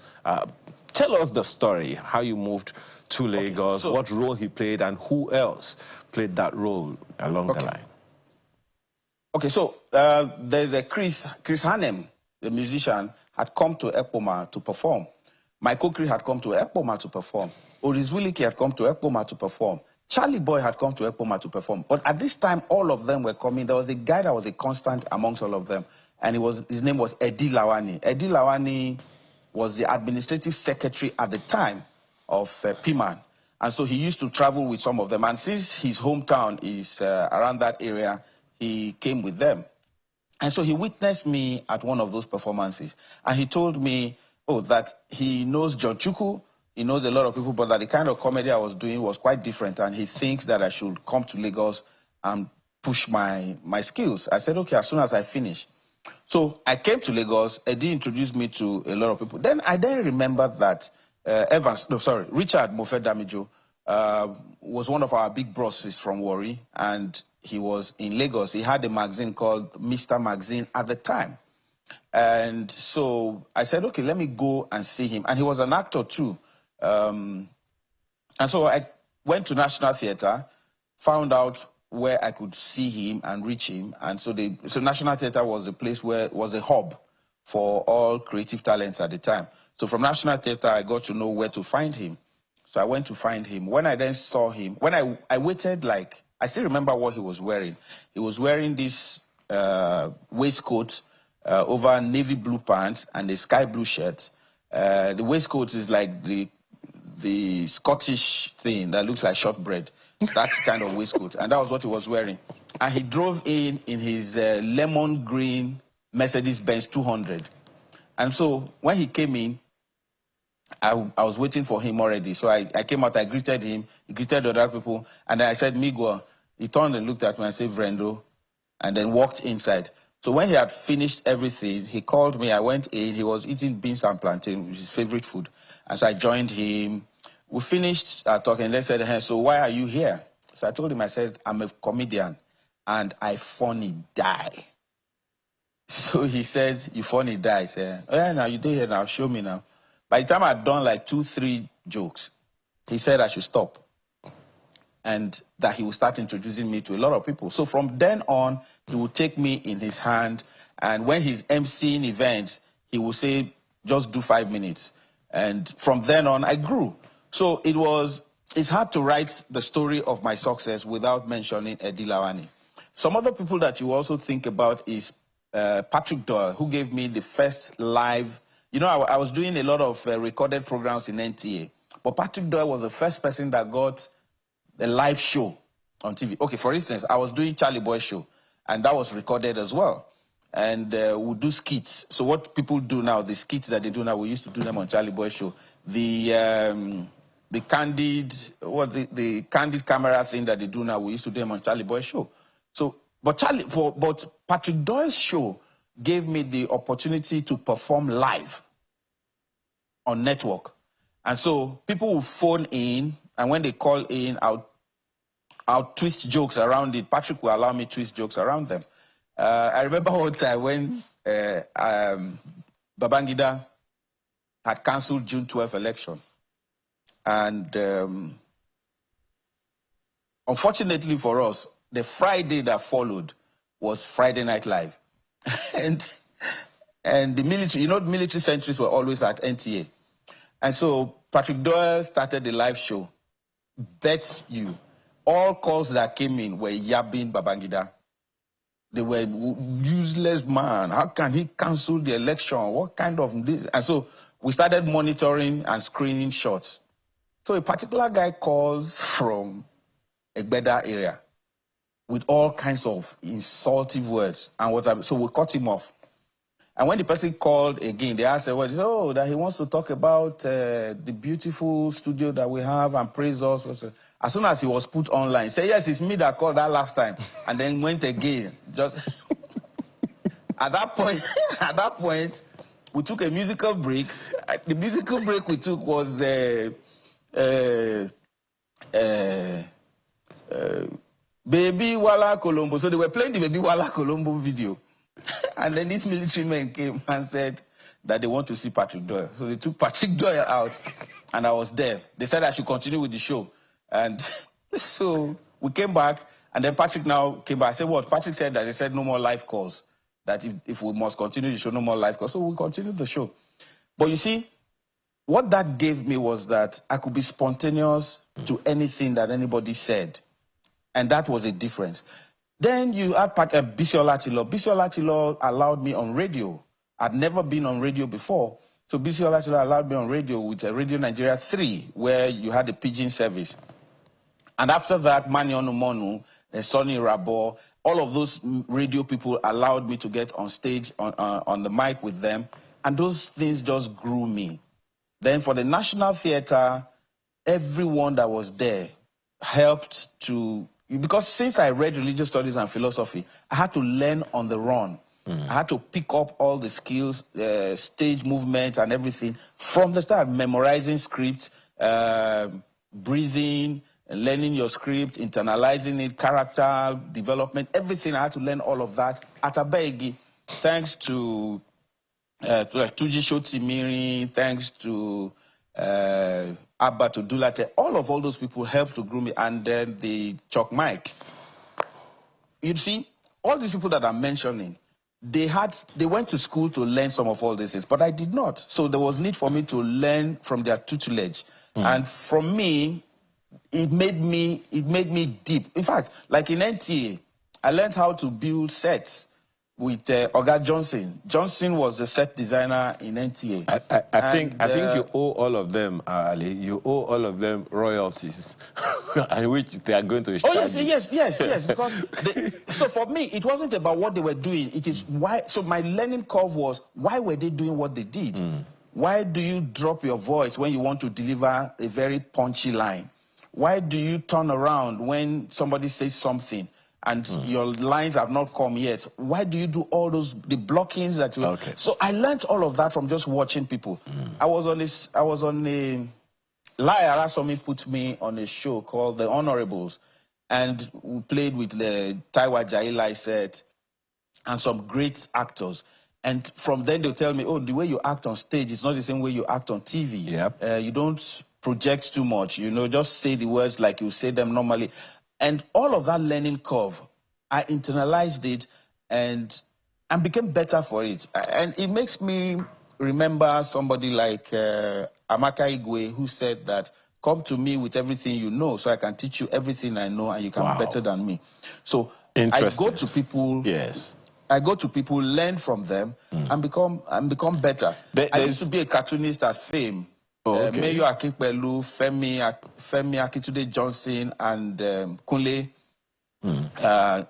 Tell us the story, how you moved to Lagos, what role he played, and who else played that role along the line.
Okay, so there's a Chris Hanem, the musician, had come to Ekpoma to perform. Michael Cree had come to Ekpoma to perform. Oris Wilike had come to Ekpoma to perform. Charlie Boy had come to Ekpoma to perform. But at this time, all of them were coming. There was a guy that was a constant amongst all of them, and his name was Eddie Lawani. Eddie Lawani was the administrative secretary at the time of PIMAN. And so he used to travel with some of them. And since his hometown is around that area, he came with them. And so he witnessed me at one of those performances. And he told me, oh, that he knows John Chukwu, he knows a lot of people, but that the kind of comedy I was doing was quite different. And he thinks that I should come to Lagos and push my skills. I said, okay, as soon as I finish. So I came to Lagos. Eddie introduced me to a lot of people. Then I remembered that Richard Mofe Damijo was one of our big bosses from Warri, and he was in Lagos. He had a magazine called Mr. Magazine at the time. And so I said, okay, let me go and see him. And he was an actor too. And so I went to National Theatre, found out where I could see him and reach him. And so National Theatre was a place where it was a hub for all creative talents at the time. So from National Theatre, I got to know where to find him. So I went to find him. When I then saw him, when I waited, like, I still remember what he was wearing. He was wearing this waistcoat over navy blue pants and a sky blue shirt. The waistcoat is like the Scottish thing that looks like shortbread. That kind of waistcoat. And that was what he was wearing. And he drove in his lemon green Mercedes-Benz 200. And so when he came in, I was waiting for him already. So I came out, I greeted him, he greeted other people, and then I said, Migwa. He turned and looked at me and said, Vrendo, and then walked inside. So when he had finished everything, he called me, I went in, he was eating beans and plantain, which is his favorite food. And so I joined him. We finished talking, they said, hey, so why are you here? So I told him, I said, I'm a comedian, and I funny die. So he said, you funny die. I said, oh yeah, now you do here now, show me now. By the time I'd done like 2-3 jokes, he said I should stop. And that he would start introducing me to a lot of people. So from then on, he would take me in his hand. And when he's emceeing events, he would say, just do 5 minutes. And from then on, I grew. So it's hard to write the story of my success without mentioning Eddie Lawani. Some other people that you also think about is Patrick Doyle, who gave me the first live. You know, I was doing a lot of recorded programs in NTA. But Patrick Doyle was the first person that got a live show on TV. Okay, for instance, I was doing Charlie Boy show, and that was recorded as well. And we do skits. So what people do now, the skits that they do now, we used to do them on Charlie Boy show. The candid camera thing that they do now, we used to do them on Charlie Boy show. So, but Patrick Doyle's show gave me the opportunity to perform live on network. And so people will phone in, and when they call in, I'll twist jokes around it. Patrick will allow me to twist jokes around them. I remember one time when Babangida had cancelled June 12th election. And unfortunately for us, the Friday that followed was Friday Night Live. and the military, military sentries were always at NTA. And so Patrick Doyle started the live show. Bet you, all calls that came in were yabbing Babangida. They were useless man. How can he cancel the election? What kind of this? And so we started monitoring and screening shots. So a particular guy calls from Egbeda area with all kinds of insultive words and whatever. So we cut him off. And when the person called again, they asked, well, oh, that he wants to talk about the beautiful studio that we have and praise us. As soon as he was put online, he said, yes, it's me that called that last time. And then went again. Just at that point, we took a musical break. The musical break we took was Baby Wala Colombo. So they were playing the Baby Wala Colombo video. And then these military men came and said that they want to see Patrick Doyle. So they took Patrick Doyle out, and I was there. They said I should continue with the show. And so we came back, and then Patrick now came back. I said, what? Patrick said that he said no more live calls. That if we must continue the show, no more live calls. So we continued the show. But you see, what that gave me was that I could be spontaneous to anything that anybody said. And that was a difference. Then you had Bisi Olatilo. Bisi Olatilo allowed me on radio. I'd never been on radio before. So BC Olatunde allowed me on radio with Radio Nigeria 3, where you had a pidgin service. And after that, Mani Onumonu, Sonny Rabo, all of those radio people allowed me to get on stage, on the mic with them. And those things just grew me. Then for the National Theatre, everyone that was there helped to, because since I read religious studies and philosophy, I had to learn on the run. I had to pick up all the skills, stage movements and everything from the start, memorizing scripts, breathing, learning your script, internalizing it, character development, everything. I had to learn all of that at Abegi, thanks to Tuji Shotimiri, thanks to Abba to Dulate. All those people helped to groom me. And then the Chalk Mike. You see, all these people that I'm mentioning, they went to school to learn some of all these things, but I did not. So there was need for me to learn from their tutelage. And from me, it made me deep. In fact, like in NTA, I learned how to build sets with Oga Johnson. Johnson was the set designer in NTA.
I think you owe all of them, Ali. You owe all of them royalties, and which they are going to.
Oh yes. Because so for me, it wasn't about what they were doing. It is why. So my learning curve was, why were they doing what they did? Why do you drop your voice when you want to deliver a very punchy line? Why do you turn around when somebody says something and your lines have not come yet? Why do you do all the blockings that you...
Okay.
So I learned all of that from just watching people. I was on a... Lai Arasomi put me on a show called The Honorables, and we played with the Taiwa Jailai set and some great actors. And from then they'll tell me, oh, the way you act on stage is not the same way you act on TV.
Yep.
You don't project too much, just say the words like you say them normally. And all of that learning curve, I internalized it and became better for it. And it makes me remember somebody like Amaka Igwe, who said that, come to me with everything you know so I can teach you everything I know and you can be better than me. So I go to people...
Yes.
I go to people, learn from them, and become better. I used to be a cartoonist at Fame. Mayo Akipelu, Femi Akitude Johnson, and Kunle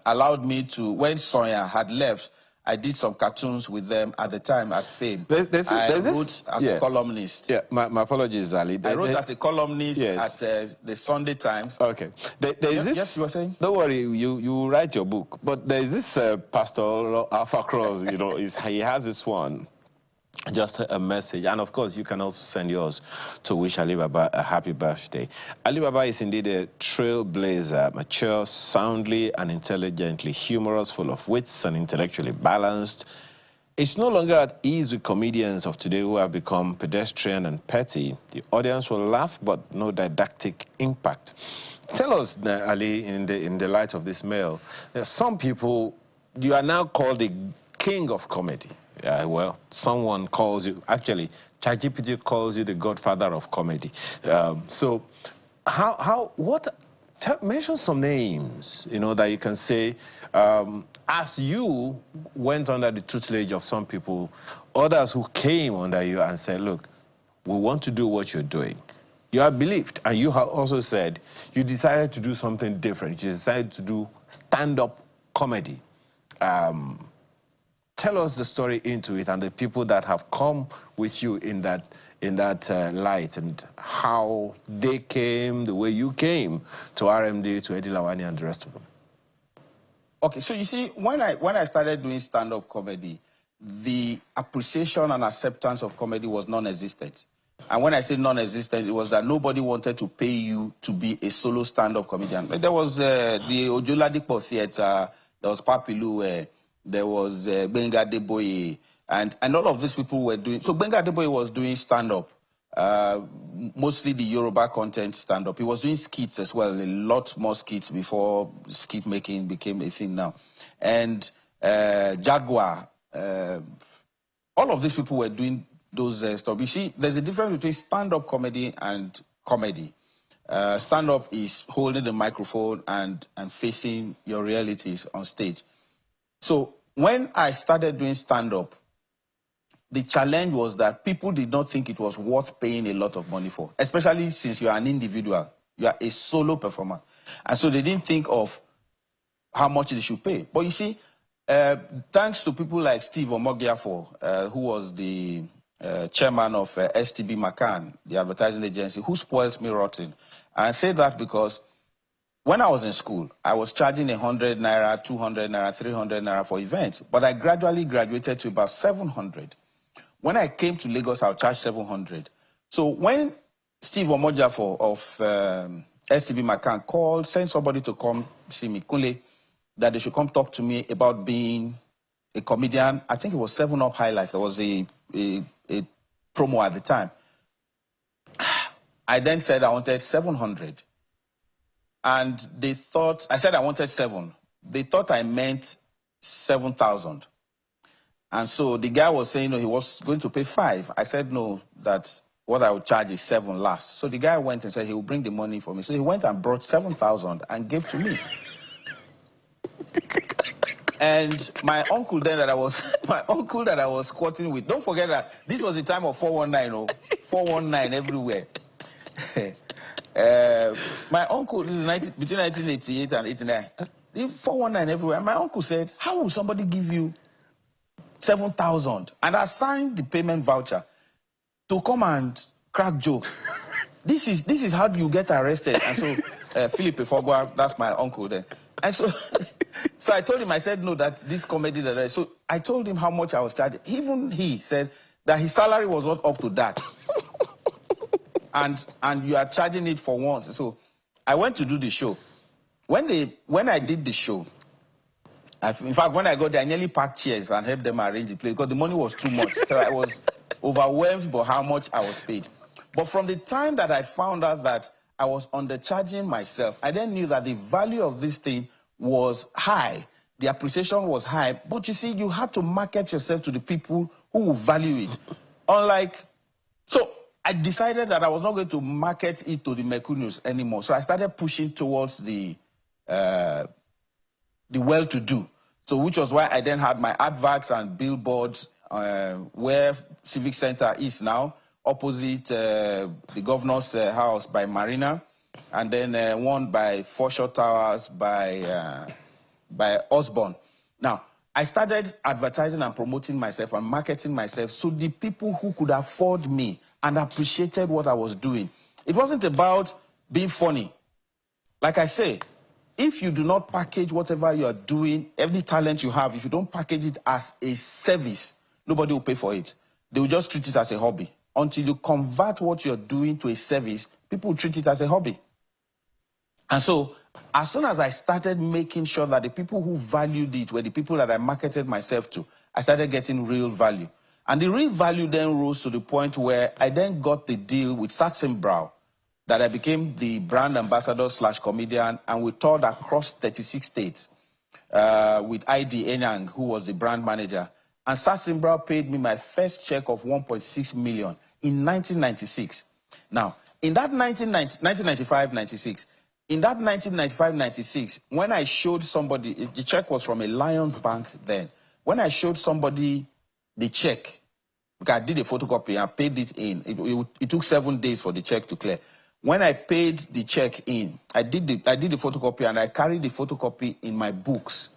allowed me to, when Sonia had left, I did some cartoons with them at the time at Fame. I wrote as a columnist.
Yeah, my apologies, Ali.
I wrote as a columnist at the Sunday Times.
Okay. There's this,
yes, you were saying?
Don't worry, you write your book. But there's this Pastor Alpha Cross, he has this one. Just a message, and of course you can also send yours to wish Alibaba a happy birthday. Alibaba is indeed a trailblazer, mature, soundly and intelligently humorous, full of wits and intellectually balanced. It's no longer at ease with comedians of today who have become pedestrian and petty. The audience will laugh, but no didactic impact. Tell us, Ali, in the light of this mail, some people, you are now called the king of comedy. Well, someone calls you, actually, ChatGPT calls you the godfather of comedy. So mention some names, that you can say, as you went under the tutelage of some people, others who came under you and said, look, we want to do what you're doing. You have believed, and you have also said you decided to do something different. You decided to do stand-up comedy. Tell us the story into it and the people that have come with you in that light and how they came the way you came to RMD, to Eddie Lawani and the rest of them.
Okay, so you see, when I started doing stand-up comedy, the appreciation and acceptance of comedy was non-existent. And when I say non-existent, it was that nobody wanted to pay you to be a solo stand-up comedian. There was the Ojuladipo Theatre, there was Papilu, there was Benga Deboye, and all of these people were doing... So Benga Deboye was doing stand-up, mostly the Yoruba content stand-up. He was doing skits as well, a lot more skits before skit making became a thing now. And Jaguar, all of these people were doing those stuff. You see, there's a difference between stand-up comedy and comedy. Stand-up is holding the microphone and facing your realities on stage. So when I started doing stand-up, the challenge was that people did not think it was worth paying a lot of money for, especially since you are an individual, you are a solo performer. And so they didn't think of how much they should pay. But you see, thanks to people like Steve Omogiafo, who was the chairman of STB McCann, the advertising agency, who spoiled me rotten. I say that because when I was in school, I was charging 100 naira, 200 naira, 300 naira for events, but I gradually graduated to about 700. When I came to Lagos, I'll charge 700. So when Steve Omogiafo of STB McCann called, sent somebody to come see me, Kunle, that they should come talk to me about being a comedian. I think it was 7 Up High Life. There was a promo at the time. I then said I wanted 700. And they thought, I said I wanted 7. They thought I meant 7,000. And so the guy was saying, no, he was going to pay 5. I said, no, that what I would charge is 7 last. So the guy went and said he will bring the money for me. So he went and brought 7,000 and gave to me. And my uncle then that I was squatting with, don't forget that this was the time of 419, oh, 419 everywhere. My uncle, this is between 1988 and 89, 419 everywhere. My uncle said, how will somebody give you 7,000 and I signed the payment voucher to come and crack jokes? This is how you get arrested. And so Philip Ifogwa, that's my uncle then. And so so I told him, I said, no, that this comedy that so I told him how much I was charging. Even he said that his salary was not up to that. and you are charging it for once. So I went to do the show. When I did the show, in fact, when I got there, I nearly packed chairs and helped them arrange the place because the money was too much. So I was overwhelmed by how much I was paid. But from the time that I found out that I was undercharging myself, I then knew that the value of this thing was high. The appreciation was high. But you see, you had to market yourself to the people who will value it. So I decided that I was not going to market it to the Mekunos anymore. So I started pushing towards the well-to-do. So which was why I then had my adverts and billboards where Civic Center is now, opposite the governor's house by Marina, and then one by Foreshore Towers by Osborne. Now, I started advertising and promoting myself and marketing myself so the people who could afford me and appreciated what I was doing. It wasn't about being funny. Like I say, if you do not package whatever you are doing, every talent you have, if you don't package it as a service, nobody will pay for it. They will just treat it as a hobby. Until you convert what you're doing to a service, people treat it as a hobby. And so, as soon as I started making sure that the people who valued it were the people that I marketed myself to, I started getting real value. And the real value then rose to the point where I then got the deal with Brow, that I became the brand ambassador / comedian, and we toured across 36 states with ID Enyang, who was the brand manager. And Brow paid me my first check of 1.6 million in 1996. Now, in that 1995-96, in that 1995-96, when I showed somebody, the check was from a Lions Bank then. When I showed somebody the check, because I did a photocopy and paid it in, it took 7 days for the check to clear. When I paid the check in, I did the photocopy and I carried the photocopy in my books.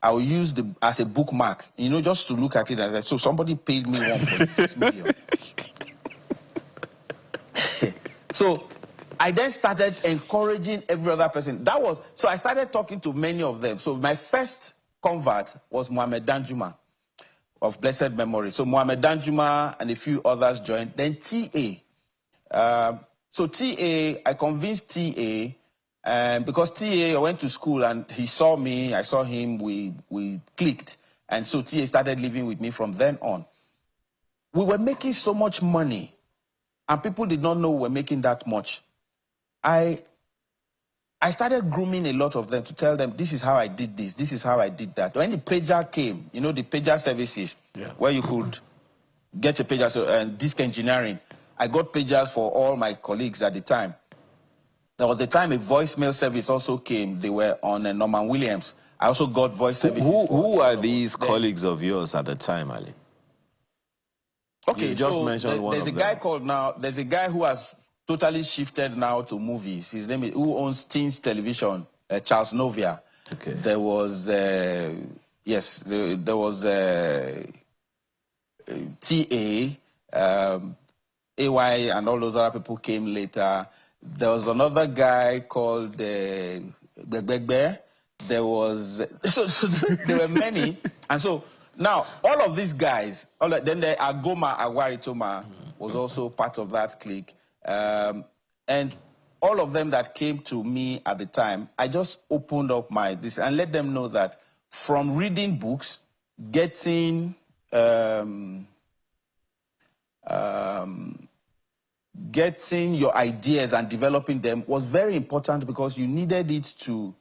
I will use as a bookmark, just to look at it and say, so somebody paid me 1.6 million. So I then started encouraging every other person. So I started talking to many of them. So my first convert was Mohammed Danjuma of blessed memory. So Mohammed Danjuma and a few others joined. Then TA. So TA, I convinced TA, because TA, I went to school and he saw me, I saw him, we clicked. And so TA started living with me from then on. We were making so much money and people did not know we were making that much. I started grooming a lot of them to tell them, this is how I did this, this is how I did that. When the pager came, the pager services, where you could get a pager, and disk engineering, I got pagers for all my colleagues at the time. There was a time a voicemail service also came. They were on Norman Williams. I also got voice services.
Who are these colleagues of yours at the time, Ali?
Okay,
You just
so
mentioned one
there's
of
a guy
them.
called now. There's a guy who has totally shifted now to movies. His name is who owns Teens Television, Charles Novia.
Okay.
There was yes, there was TA, AY, and all those other people came later. There was another guy called Begbegbe. There was so there were many, and so now all of these guys, then the Agoma Agwaritoma was also part of that clique, and all of them that came to me at the time, I just opened up this and let them know that from reading books, getting getting your ideas and developing them was very important because you needed it to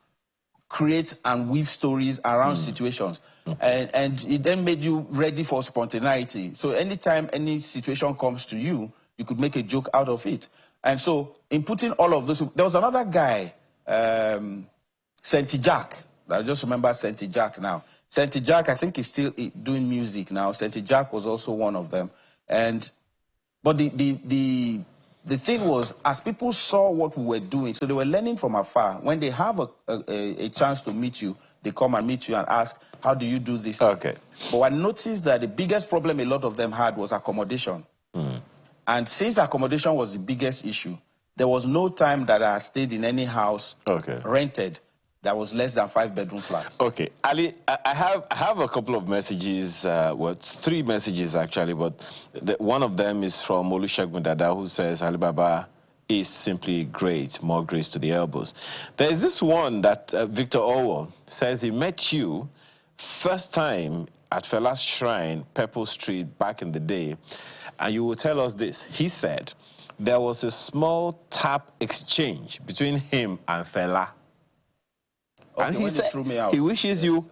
create and weave stories around situations. And it then made you ready for spontaneity. So anytime any situation comes to you, you could make a joke out of it. And so in putting all of this, there was another guy, Senti Jack. I just remember Senti Jack now. Senti Jack, I think he's still doing music now. Senti Jack was also one of them. But the thing was, as people saw what we were doing, so they were learning from afar. When they have a chance to meet you, they come and meet you and ask, how do you do this?
Okay.
But I noticed that the biggest problem a lot of them had was accommodation. And since accommodation was the biggest issue, there was no time that I stayed in any house rented that was less than 5-bedroom flats.
Okay, Ali, I have a couple of messages, well, 3 messages actually, but one of them is from Olusegun Dada, who says Alibaba is simply great, more grace to the elbows. There's this one that Victor Orwell says he met you first time at Fela's Shrine, Purple Street, back in the day, and you will tell us this. He said there was a small tap exchange between him and Fela.
Okay,
and he said
threw me out.
He wishes you.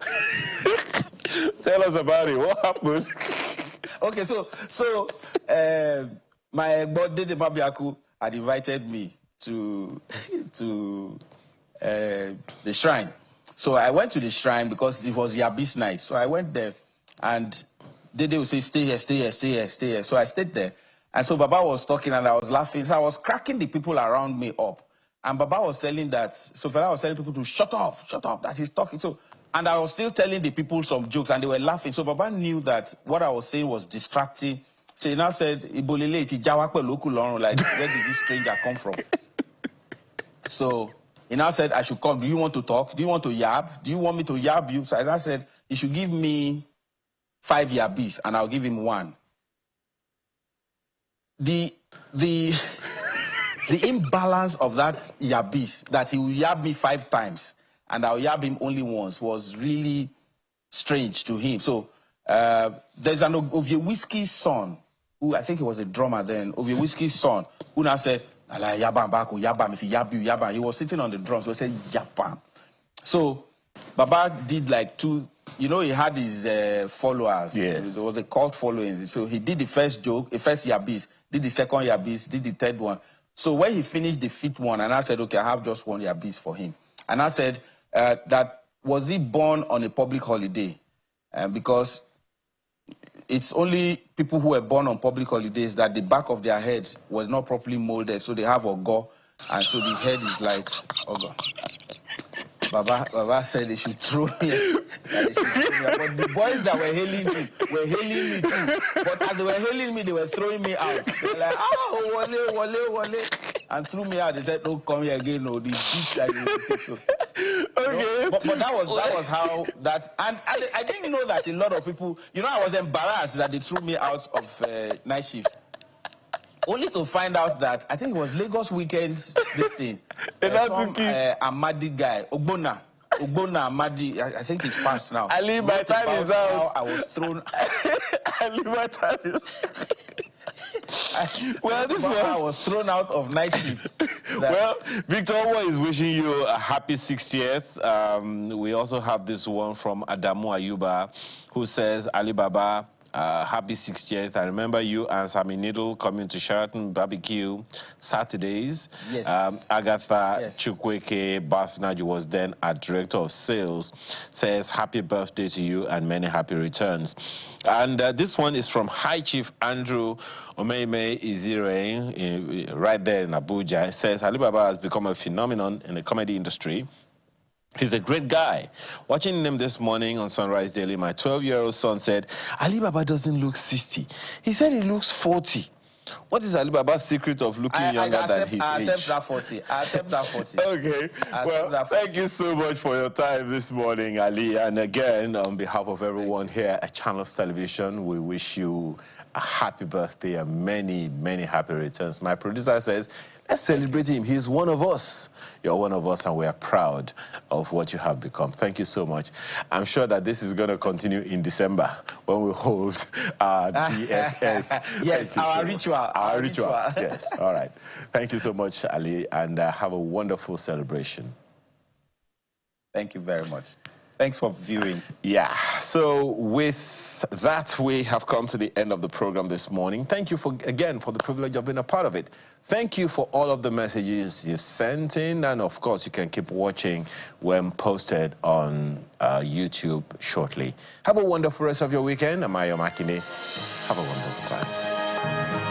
Tell us about it. What happened?
Okay, so my birthday, the Mabiaku, had invited me to the shrine. So I went to the shrine because it was Yabis night. So I went there, and they would say, stay here, stay here, stay here, stay here. So I stayed there. And so Baba was talking, and I was laughing. So I was cracking the people around me up. And Baba was telling that, so Fela was telling people to shut up, that he's talking. So, and I was still telling the people some jokes, and they were laughing. So Baba knew that what I was saying was distracting. So he now said, Ibolile iti jawakpe loku lorun, like, where did this stranger come from? So he now said, I should come. Do you want to talk? Do you want to yab? Do you want me to yab you? So I now said, he should give me 5 yabis, and I'll give him 1. The imbalance of that yabis, that he will yab me 5 times and I'll yab him only once, was really strange to him. So there's an Oviewiski's son, who I think he was a drummer then, Oviewiski's son, who now said, yabam bako, yabam, if he yab you, yabam. He was sitting on the drums, so he said, yabam. So Baba did like 2, he had his followers.
Yes.
There was a cult following. So he did the first joke, the first yabis, did the second yabis, did the third one. So when he finished the 5th one, and I said, okay, I have just 1 yabis for him. And I said, that was he born on a public holiday? Because it's only people who were born on public holidays that the back of their head was not properly molded, so they have ogo, and so the head is like ogo. Baba said they should throw me. But the boys that were hailing me too. But as they were hailing me, they were throwing me out. They were like, wale, and threw me out. They said, don't come here again, no, the beach that you say so.
Okay.
But that was how that, and I didn't know that a lot of people, I was embarrassed that they threw me out of night shift. Only to find out that, I think it was Lagos weekend, this thing. Some Amadi guy, Ogbona Amadi, I think it's passed now.
Ali, my time is out.
I was thrown.
Ali, my time is Well, this one,
I was thrown out of night shift.
Well, Victor Owo is wishing you a happy 60th. We also have this one from Adamu Ayuba, who says Alibaba Happy 60th. I remember you and Sammy Needle coming to Sheraton Barbecue Saturdays.
Yes.
Agatha
Yes.
Chukwueke Bafnaju was then our Director of Sales, says happy birthday to you and many happy returns. And this one is from High Chief Andrew Omeime Izire, right there in Abuja. It says Alibaba has become a phenomenon in the comedy industry. He's a great guy. Watching him this morning on Sunrise Daily, my 12-year-old son said, Alibaba doesn't look 60. He said he looks 40. What is Alibaba's secret of looking younger than his age?
I accept that 40. I accept that 40.
Okay. Well, thank you so much for your time this morning, Ali. And again, on behalf of everyone here at Channels Television, we wish you a happy birthday and many, many happy returns. My producer says, let's celebrate him. He's one of us. You're one of us, and we are proud of what you have become. Thank you so much. I'm sure that this is going to continue in December when we hold our DSS.
Yes, our ritual.
Our ritual. Yes. All right. Thank you so much, Ali, and have a wonderful celebration.
Thank you very much. Thanks for viewing.
Yeah. So with that, we have come to the end of the program this morning. Thank you again for the privilege of being a part of it. Thank you for all of the messages you sent in, and of course you can keep watching when posted on YouTube shortly. Have a wonderful rest of your weekend. I'm Ayo Makinde. Have a wonderful time.